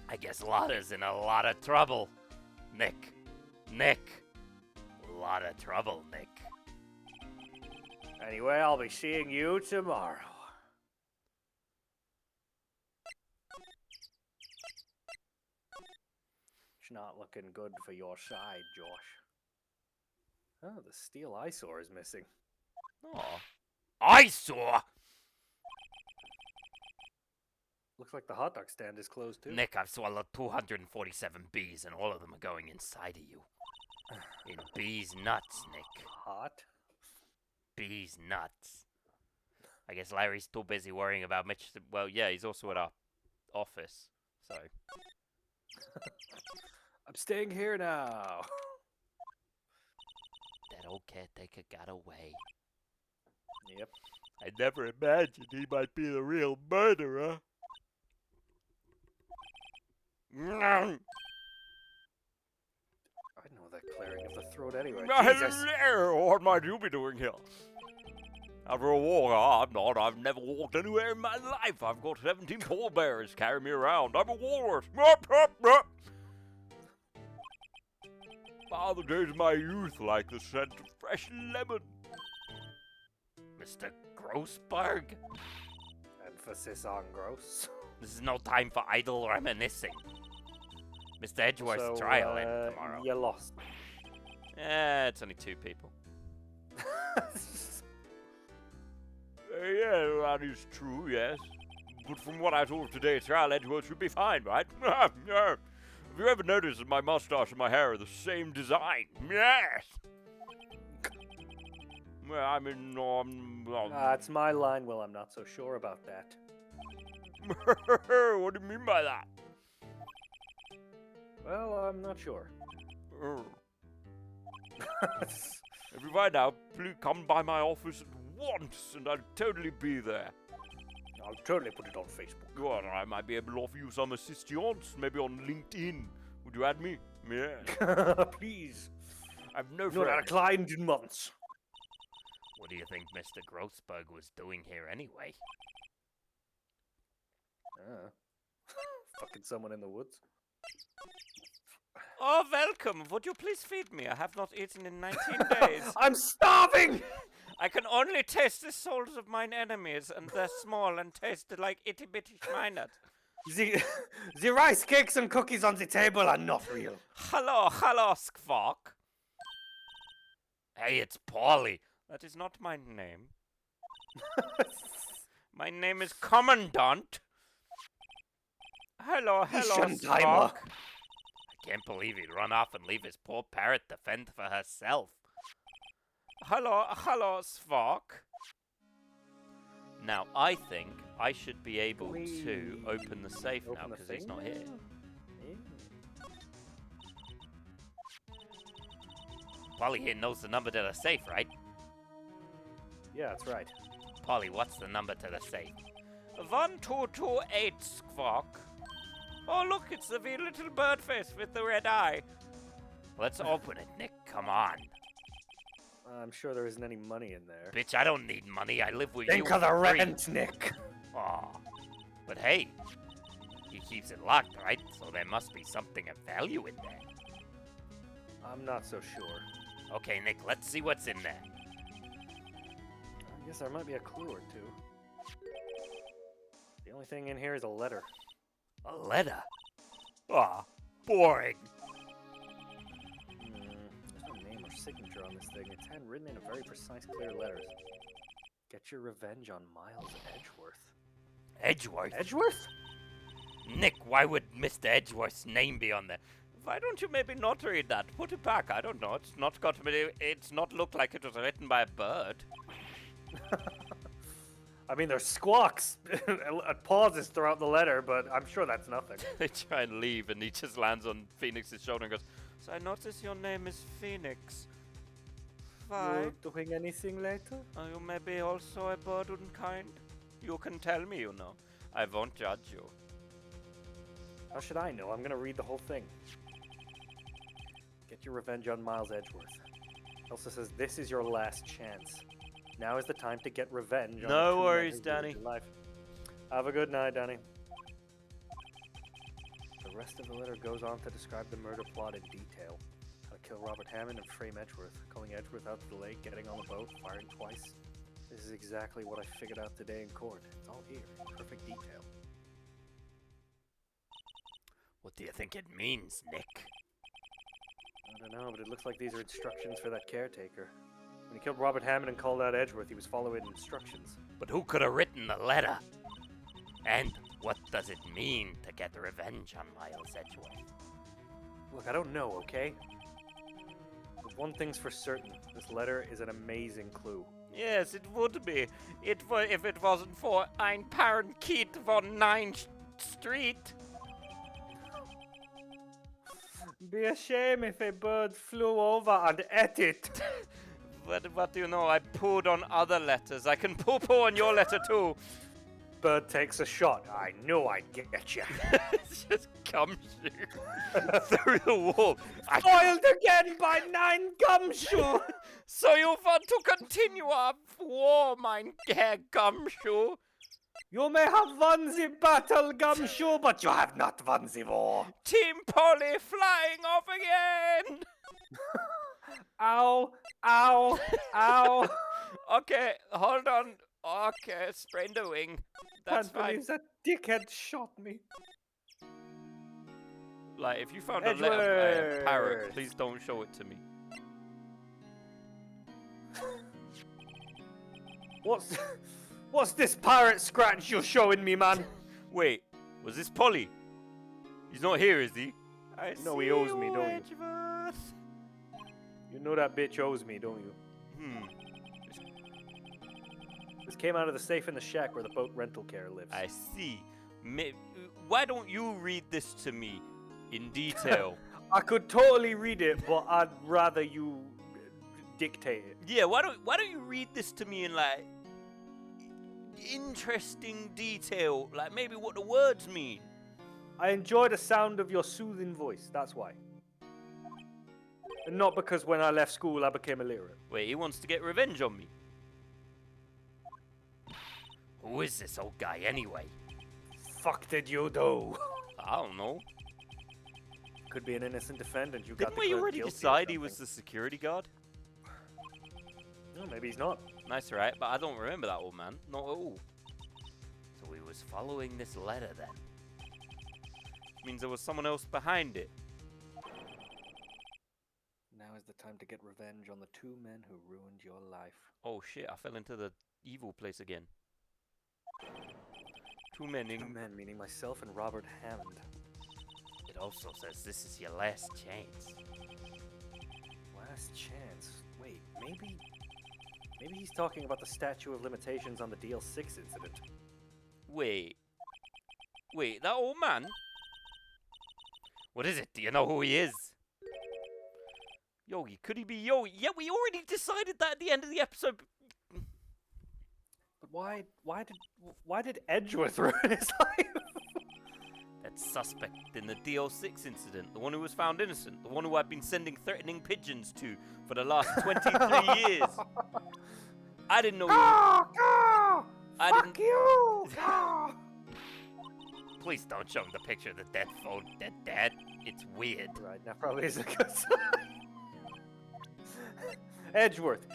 I guess Lotta's in a lot of trouble. Nick. A lot of trouble, Nick. Anyway, I'll be seeing you tomorrow. It's not looking good for your side, Josh. Oh, the steel eyesore is missing. Aw. Eyesore! Looks like the hot dog stand is closed too. Nick, I've swallowed 247 bees, and all of them are going inside of you. In bees' nuts, Nick. Hot? Bees' nuts. I guess Larry's too busy worrying about Mitch. Well, yeah, he's also at our office, so... I'm staying here now. That old caretaker got away. Yep. I never imagined he might be the real murderer. I know that clearing of the throat anyway. Jesus. Hello, what might you be doing here? After a walk, I'm not. I've never walked anywhere in my life. I've got 17 pallbearers carrying me around. I'm a walrus. Ah, the days of my youth, like the scent of fresh lemon. Mr. Grossberg? Emphasis on gross. This is no time for idle reminiscing. Mr. Edgeworth's trial ends tomorrow. You lost. It's only 2 people. Yeah, that is true, yes. But from what I saw of today's trial, Edgeworth should be fine, right? Have you ever noticed that my mustache and my hair are the same design? Yes! Well, I mean, It's my line. Well, I'm not so sure about that. What do you mean by that? Well, I'm not sure. If you find out, please come by my office at once, and I'll totally be there. I'll totally put it on Facebook. Well, I might be able to offer you some assistance, maybe on LinkedIn. Would you add me? Yeah. Please. I've no Not friends. declined in months. What do you think Mr. Grossberg was doing here anyway? Fucking someone in the woods. Oh, welcome. Would you please feed me? I have not eaten in 19 days. I'm starving! I can only taste the souls of mine enemies, and they're small and tasted like itty-bitty schmeinert. The rice cakes and cookies on the table are not real. Hello, Skvark. Hey, it's Paulie. That is not my name. My name is Commandant. Hello, Skvark. I can't believe he'd run off and leave his poor parrot to fend for herself. Hello, Skvark. Now, I think I should be able to open the safe now because he's not here. Paulie here knows the number to the safe, right? Yeah, that's right. Polly, what's the number to the safe? 1228 Squawk. Oh, look, it's the wee little bird face with the red eye. Let's open it, Nick. Come on. I'm sure there isn't any money in there. Bitch, I don't need money. I live with Think you of the for free. rent, Nick. Aw. But hey, he keeps it locked, right? So there must be something of value in there. I'm not so sure. Okay, Nick, let's see what's in there. I guess there might be a clue or two. The only thing in here is a letter. A letter? Aw, boring. There's no name or signature on this thing. It's handwritten in a very precise, clear letters. Get your revenge on Miles Edgeworth. Edgeworth? Edgeworth? Nick, why would Mr. Edgeworth's name be on there? Why don't you maybe not read that? Put it back. I don't know. It's not got to be. It's not looked like it was written by a bird. I mean, there's squawks, pauses throughout the letter, but I'm sure that's nothing. They try and leave, and he just lands on Phoenix's shoulder and goes, "So I notice your name is Pheonix. Why? You doing anything later? Are you maybe also a bird kind? You can tell me, you know. I won't judge you." How should I know? I'm gonna read the whole thing. Get your revenge on Miles Edgeworth. Also says, this is your last chance. Now is the time to get revenge on No the two men worries, who ruined Danny. your life. Have a good night, Danny. The rest of the letter goes on to describe the murder plot in detail. How to kill Robert Hammond and frame Edgeworth. Calling Edgeworth out to the lake, getting on the boat, firing twice. This is exactly what I figured out today in court. It's all here, in perfect detail. What do you think it means, Nick? I don't know, but it looks like these are instructions for that caretaker. When he killed Robert Hammond and called out Edgeworth, he was following instructions. But who could have written the letter? And what does it mean to get revenge on Miles Edgeworth? Look, I don't know, okay? But one thing's for certain. This letter is an amazing clue. Yes, it would be. If it wasn't for Ein Parent Kind von 9th Street. Be a shame if a bird flew over and ate it. What do you know? I pooed on other letters. I can poo-poo on your letter too. Bird takes a shot. I know I'd get you. It's just comes through the wall. Foiled again by 9 gumshoe. So you want to continue our war, mein Herr Gumshoe? You may have won the battle, gumshoe, but you have not won the war. Team Polly flying off again! Ow, ow, ow. Okay, hold on. Okay, sprained a wing. That's Can't fine. believe that dickhead shot me. Like, if you found a letter parrot, Edgeworth. please don't show it to me. What's this pirate scratch you're showing me, man? Wait, was this Polly? He's not here, is he? I know he see owes me, you, don't you? Edgeworth. You know that bitch owes me, don't you? This came out of the safe in the shack where the boat rental care lives. I see. Why don't you read this to me in detail? I could totally read it, but I'd rather you dictate it. Yeah, why don't you read this to me in like interesting detail, like maybe what the words mean. I enjoy the sound of your soothing voice, that's why. And not because when I left school I became illiterate. Wait, he wants to get revenge on me. Who is this old guy anyway? Fuck did you do? I don't know. Could be an innocent defendant. You got Didn't we already decide he was the security guard? No, maybe he's not. Nice, right? But I don't remember that old man. Not at all. So he was following this letter then. Means there was someone else behind it. Now is the time to get revenge on the 2 men who ruined your life. Oh shit, I fell into the evil place again. 2 men in... 2 men, meaning myself and Robert Hammond. It also says this is your last chance. Last chance? Wait, maybe he's talking about the statute of limitations on the DL6 incident. Wait, that old man? What is it? Do you know who he is? Yogi, could he be Yogi? Yeah, we already decided that at the end of the episode. But why did Edgeworth ruin his life? That suspect in the DO6 incident, the one who was found innocent, the one who I've been sending threatening pigeons to for the last 23 years. I didn't know. Fuck you! Please don't show him the picture of the dead phone, dead dad. It's weird. Right, that probably is a good sign. Edgeworth,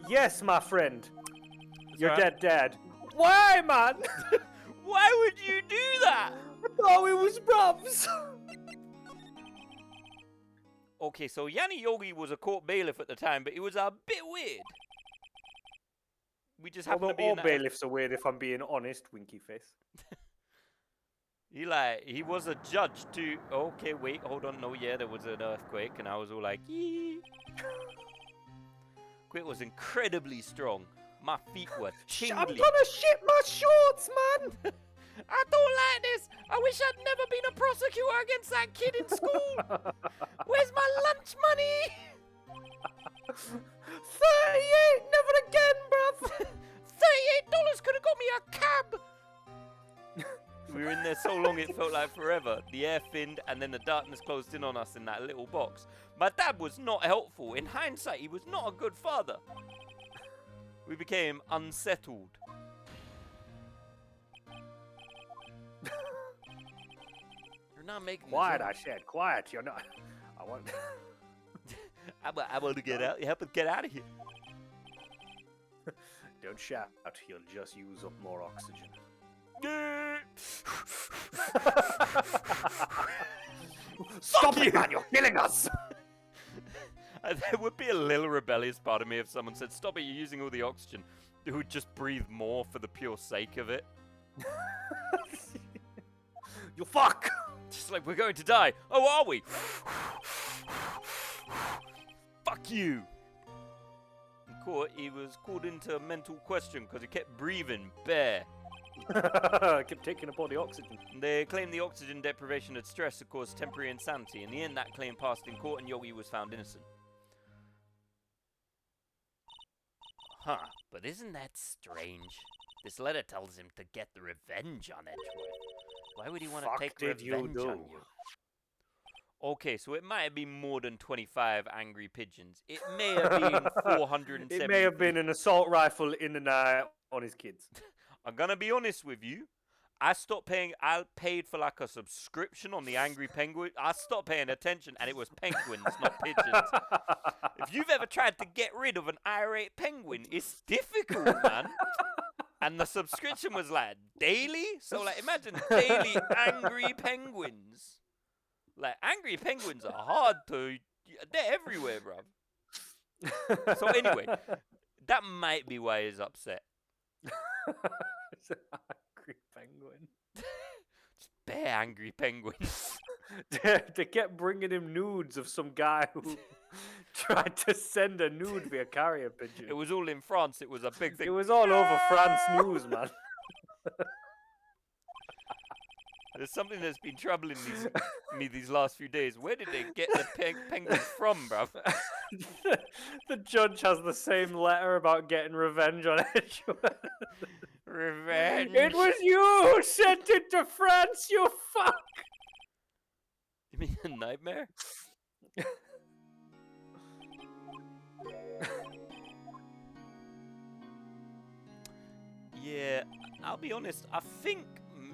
yes, my friend. Your right. dead dad. Why, man? Why would you do that? I thought it was bruvs. Okay, so Yanni Yogi was a court bailiff at the time, but he was a bit weird. We just happened Although to be all in that. bailiffs are weird, if I'm being honest, winky face. He was a judge too. Okay, wait, hold on. No, yeah, there was an earthquake, and I was all like, yee. Quake was incredibly strong. My feet were tingly. I'm gonna shit my shorts, man! I don't like this. I wish I'd never been a prosecutor against that kid in school. Where's my lunch money? 38, never again, bruv! $38 could have got me a cab. We were in there so long it felt like forever. The air thinned and then the darkness closed in on us in that little box. My dad was not helpful. In hindsight, he was not a good father. We became unsettled. You're not making Quiet, this I up. said. Quiet, you're not. I want. I want to get out. Help us get out of here. Don't shout. You'll just use up more oxygen. Stop it, man! You're killing us! There would be a little rebellious part of me if someone said, "Stop it! You're using all the oxygen." Who would just breathe more for the pure sake of it. You fuck! Just like, we're going to die. Oh, are we? Fuck you. In court, he was called into a mental question because he kept breathing bare. I kept taking up all the oxygen. They claimed the oxygen deprivation had stress had caused temporary insanity. In the end, that claim passed in court and Yogi was found innocent. Huh, but isn't that strange? This letter tells him to get the revenge on Edgeworth. Why would he want to take revenge on you? Okay, so it might have been more than 25 angry pigeons. It may have been 470. It may have been an assault rifle in the eye on his kids. I'm gonna be honest with you. I paid for like a subscription on the Angry Penguin. I stopped paying attention and it was penguins, not pigeons. If you've ever tried to get rid of an irate penguin, it's difficult, man. And the subscription was like daily. So like imagine daily angry penguins. Like angry penguins are hard to, they're everywhere, bruv. So anyway, that might be why he's upset. It's an angry penguin. Just bare angry penguins. They kept bringing him nudes of some guy who tried to send a nude via carrier pigeon. It was all in France. It was a big thing. It was all over France news, man. There's something that's been troubling me these last few days. Where did they get the penguins from, bruv? The judge has the same letter about getting revenge on Edgeworth. Revenge. It was you who sent it to France, you fuck! You mean a nightmare? Yeah, I'll be honest. I think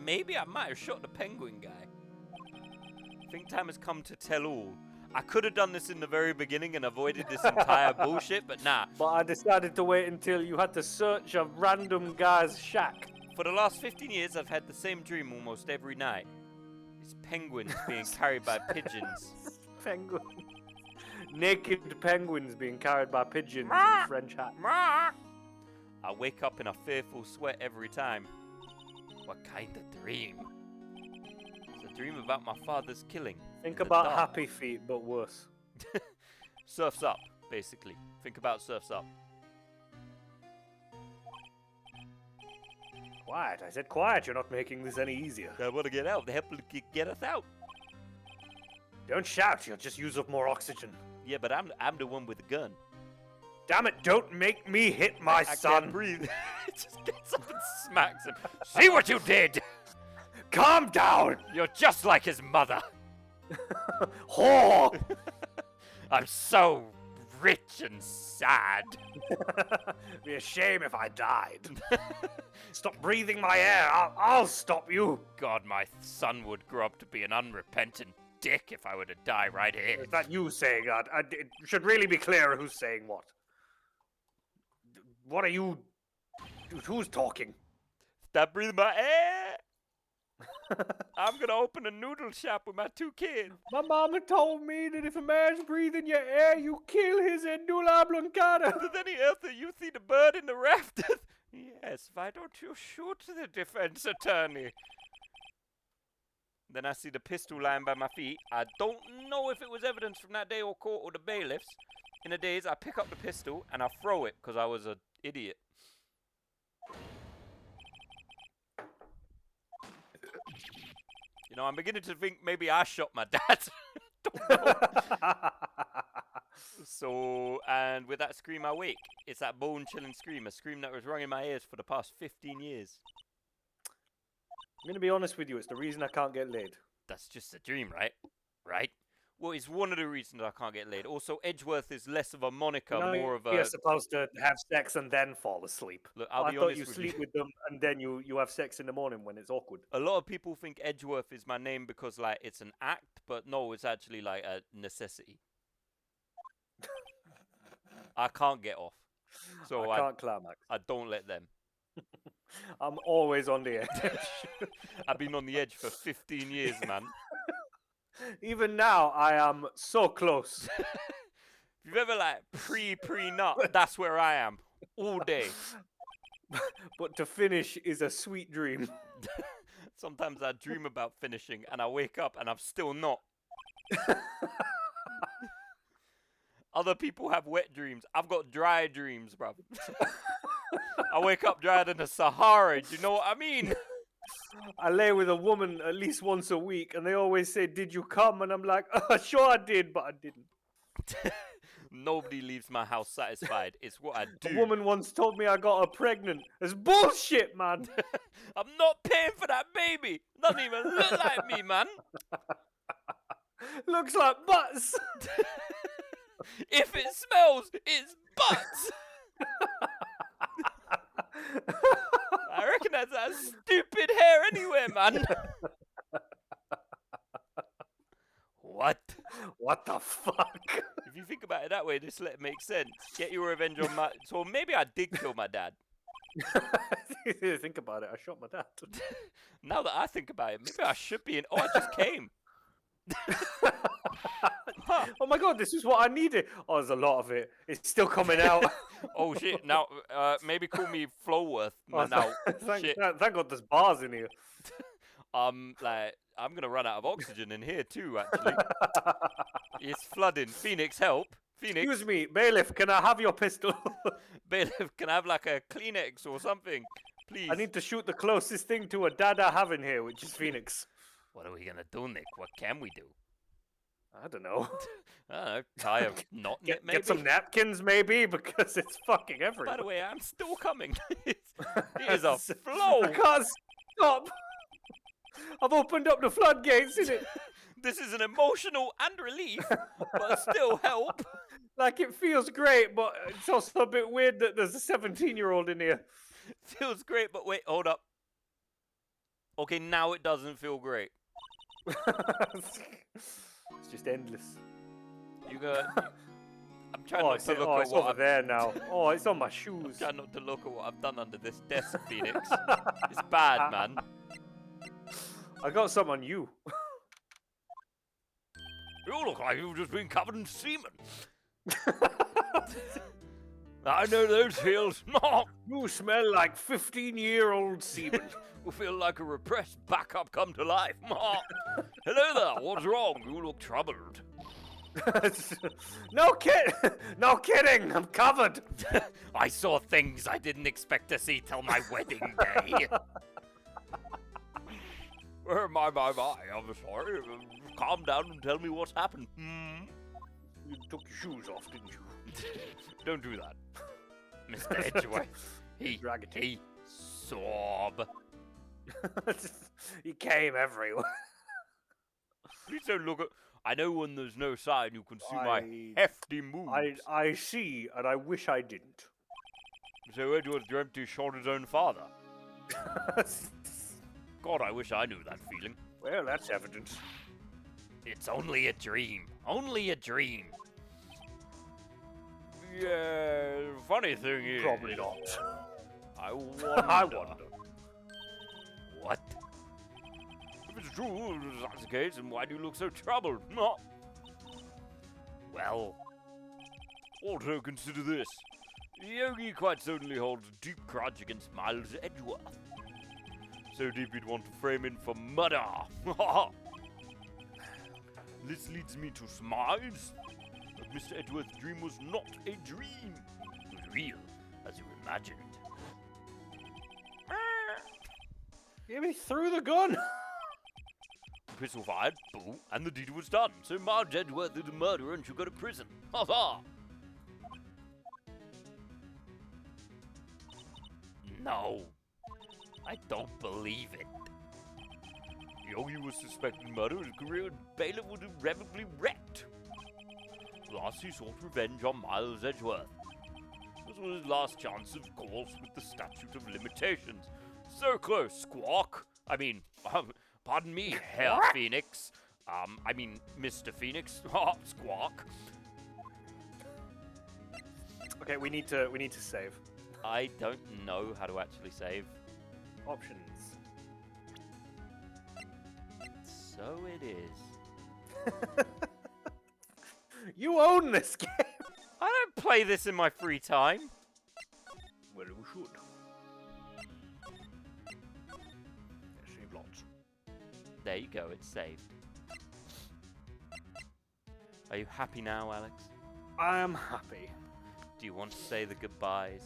maybe I might have shot the penguin guy. I think time has come to tell all. I could have done this in the very beginning and avoided this entire bullshit, but nah. But I decided to wait until you had to search a random guy's shack. For the last 15 years, I've had the same dream almost every night. It's penguins being carried by pigeons. Penguin. Naked penguins being carried by pigeons in French hats. I wake up in a fearful sweat every time. What kind of dream? It's a dream about my father's killing. Think in the about dark. Happy Feet, but worse. Surf's Up, basically. Think about Surf's Up. Quiet. I said quiet. You're not making this any easier. I want to get out. They help get us out. Don't shout. You'll just use up more oxygen. Yeah, but I'm the one with the gun. Damn it, don't make me hit my I son. can't breathe. It just gets up and smacks him. See what you did! Calm down. You're just like his mother. Whore. I'm so rich and sad. Be a shame if I died. Stop breathing my air. I'll stop you. God, my son would grow up to be an unrepentant dick if I were to die right here. Is that you saying that? It should really be clear who's saying what. What are you... Who's talking? Stop breathing my air! I'm gonna open a noodle shop with my 2 kids. My mama told me that if a man's breathing your air, you kill his endula blancata. Does any other you see the bird in the rafters? Yes, why don't you shoot the defense attorney? Then I see the pistol lying by my feet. I don't know if it was evidence from that day or court or the bailiffs. In a daze, I pick up the pistol and I throw it because I was an idiot. You know, I'm beginning to think maybe I shot my dad. Don't know. So, and with that scream, I wake. It's that bone-chilling scream, a scream that was rung in my ears for the past 15 years. I'm going to be honest with you, it's the reason I can't get laid. That's just a dream, right? Right? Well, it's one of the reasons I can't get laid. Also, Edgeworth is less of a moniker, more of a... You're supposed to have sex and then fall asleep. Look, I'll I be thought honest you with sleep with them and then you have sex in the morning when it's awkward. A lot of people think Edgeworth is my name because, like, it's an act, but no, it's actually, like, a necessity. I can't get off. So I can't climax. I don't let them. I'm always on the edge. I've been on the edge for 15 years, man. Even now, I am so close. If you've ever, like, pre-nut, that's where I am. All day. But to finish is a sweet dream. Sometimes I dream about finishing, and I wake up, and I'm still not. Other people have wet dreams. I've got dry dreams, bruv. I wake up drier than the Sahara. Do you know what I mean? I lay with a woman at least once a week, and they always say, "Did you come?" And I'm like, "Sure I did, but I didn't." Nobody leaves my house satisfied. It's what I do. A woman once told me I got her pregnant. It's bullshit, man. I'm not paying for that baby. Doesn't even look like me, man. Looks like butts. If it smells, it's butts. I reckon that's that stupid hair anywhere, man. What? What the fuck? If you think about it that way, this makes sense. Get your revenge on my... So maybe I did kill my dad. Think about it. I shot my dad. Now that I think about it, maybe I should be in... Oh, I just came. Huh. Oh my god, this is what I needed. Oh, there's a lot of it. It's still coming out. Oh shit! Now, maybe call me Flowworth. Oh, now, thank God there's bars in here. Like I'm gonna run out of oxygen in here too. Actually, it's flooding. Pheonix, help! Pheonix. Excuse me, bailiff. Can I have your pistol? Bailiff, can I have like a Kleenex or something, please? I need to shoot the closest thing to a dad I have in here, which is Pheonix. What are we gonna do, Nick? What can we do? I don't know. I don't know. Tie a knot in it, maybe. Get some napkins, maybe, because it's fucking everywhere. By the way, I'm still coming. It is a flow. I can't stop. I've opened up the floodgates, innit? This is an emotional and relief, but still help. Like, it feels great, but it's also a bit weird that there's a 17-year-old in here. Feels great, but wait, hold up. Okay, now it doesn't feel great. It's just endless. I'm trying not to look at it's what over there now. Oh, it's on my shoes. I'm trying not to look at what I've done under this desk, Pheonix. It's bad, man. I got some on you. You look like you've just been covered in semen. I know those feels. You smell like 15-year-old semen. You feel like a repressed backup come to life. Hello there, what's wrong? You look troubled. No kidding, I'm covered. I saw things I didn't expect to see till my wedding day. My, I'm sorry. Calm down and tell me what's happened. You took your shoes off, didn't you? Don't do that. Mr. Edgeworth. Drag it. He sob. He came everywhere. Please don't look at... I know when there's no sign you can see my hefty moves. I see, and I wish I didn't. So Edgeworth dreamt he shot his own father. God, I wish I knew that feeling. Well, that's evidence. It's only a dream. Only a dream. Yeah, funny thing is... Probably not. I wonder... I wonder. What? If it's true, if that's the case, then why do you look so troubled? No. Well, also consider this. Yogi quite certainly holds a deep grudge against Miles Edgeworth. So deep you'd want to frame him for murder. This leads me to surmise that Mr. Edgeworth's dream was not a dream. It was real, as you imagined. Give me through the gun. Pistol fired, boo, and the deed was done. So Marge Edgeworth is a murderer and should go to prison. Ha ha! No, I don't believe it. Yogi was suspected of murder, his career as bailiff was irrevocably wrecked. Thus, he sought revenge on Miles Edgeworth. This was his last chance, of course, with the statute of limitations. So close, Squawk. Pardon me, Herr Pheonix. Mr. Pheonix. Squawk. Okay, we need to save. I don't know how to actually save. Options. So it is. You own this game. I don't play this in my free time. Well, we should. Save lots. There you go, it's saved. Are you happy now, Alex? I am happy. Do you want to say the goodbyes?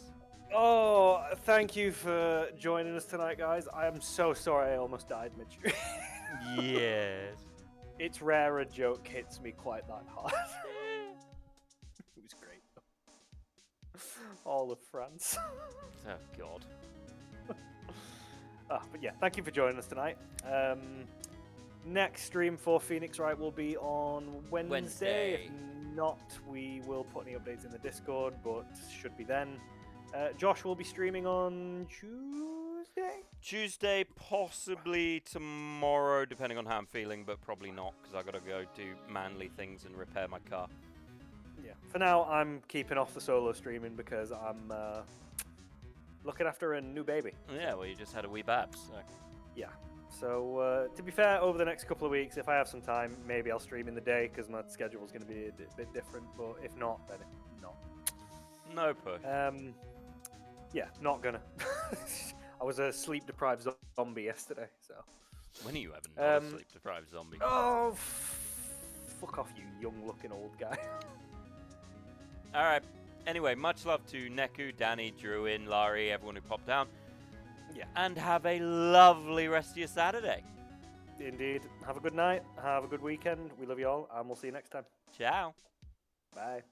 Oh, thank you for joining us tonight, guys. I am so sorry I almost died mid-stream. Yes. It's rare a joke hits me quite that hard. It was great. All of France. Oh, God. But yeah, thank you for joining us tonight. Next stream for Pheonix Wright will be on Wednesday. If not, we will put any updates in the Discord, but should be then. Josh will be streaming on Tuesday? Tuesday, possibly tomorrow, depending on how I'm feeling, but probably not, because I've got to go do manly things and repair my car. Yeah. For now, I'm keeping off the solo streaming because I'm looking after a new baby. Yeah, well, you just had a wee babs. So. Yeah. So, to be fair, over the next couple of weeks, if I have some time, maybe I'll stream in the day because my schedule is going to be a bit different. But if not, then not. No push. Yeah, not gonna. I was a sleep-deprived zombie yesterday, so. When are you ever not a sleep-deprived zombie? Oh, fuck off, you young-looking old guy. Alright. Anyway, much love to Neku, Danny, Druin, Laurie, everyone who popped down. Yeah. And have a lovely rest of your Saturday. Indeed. Have a good night. Have a good weekend. We love you all, and we'll see you next time. Ciao. Bye.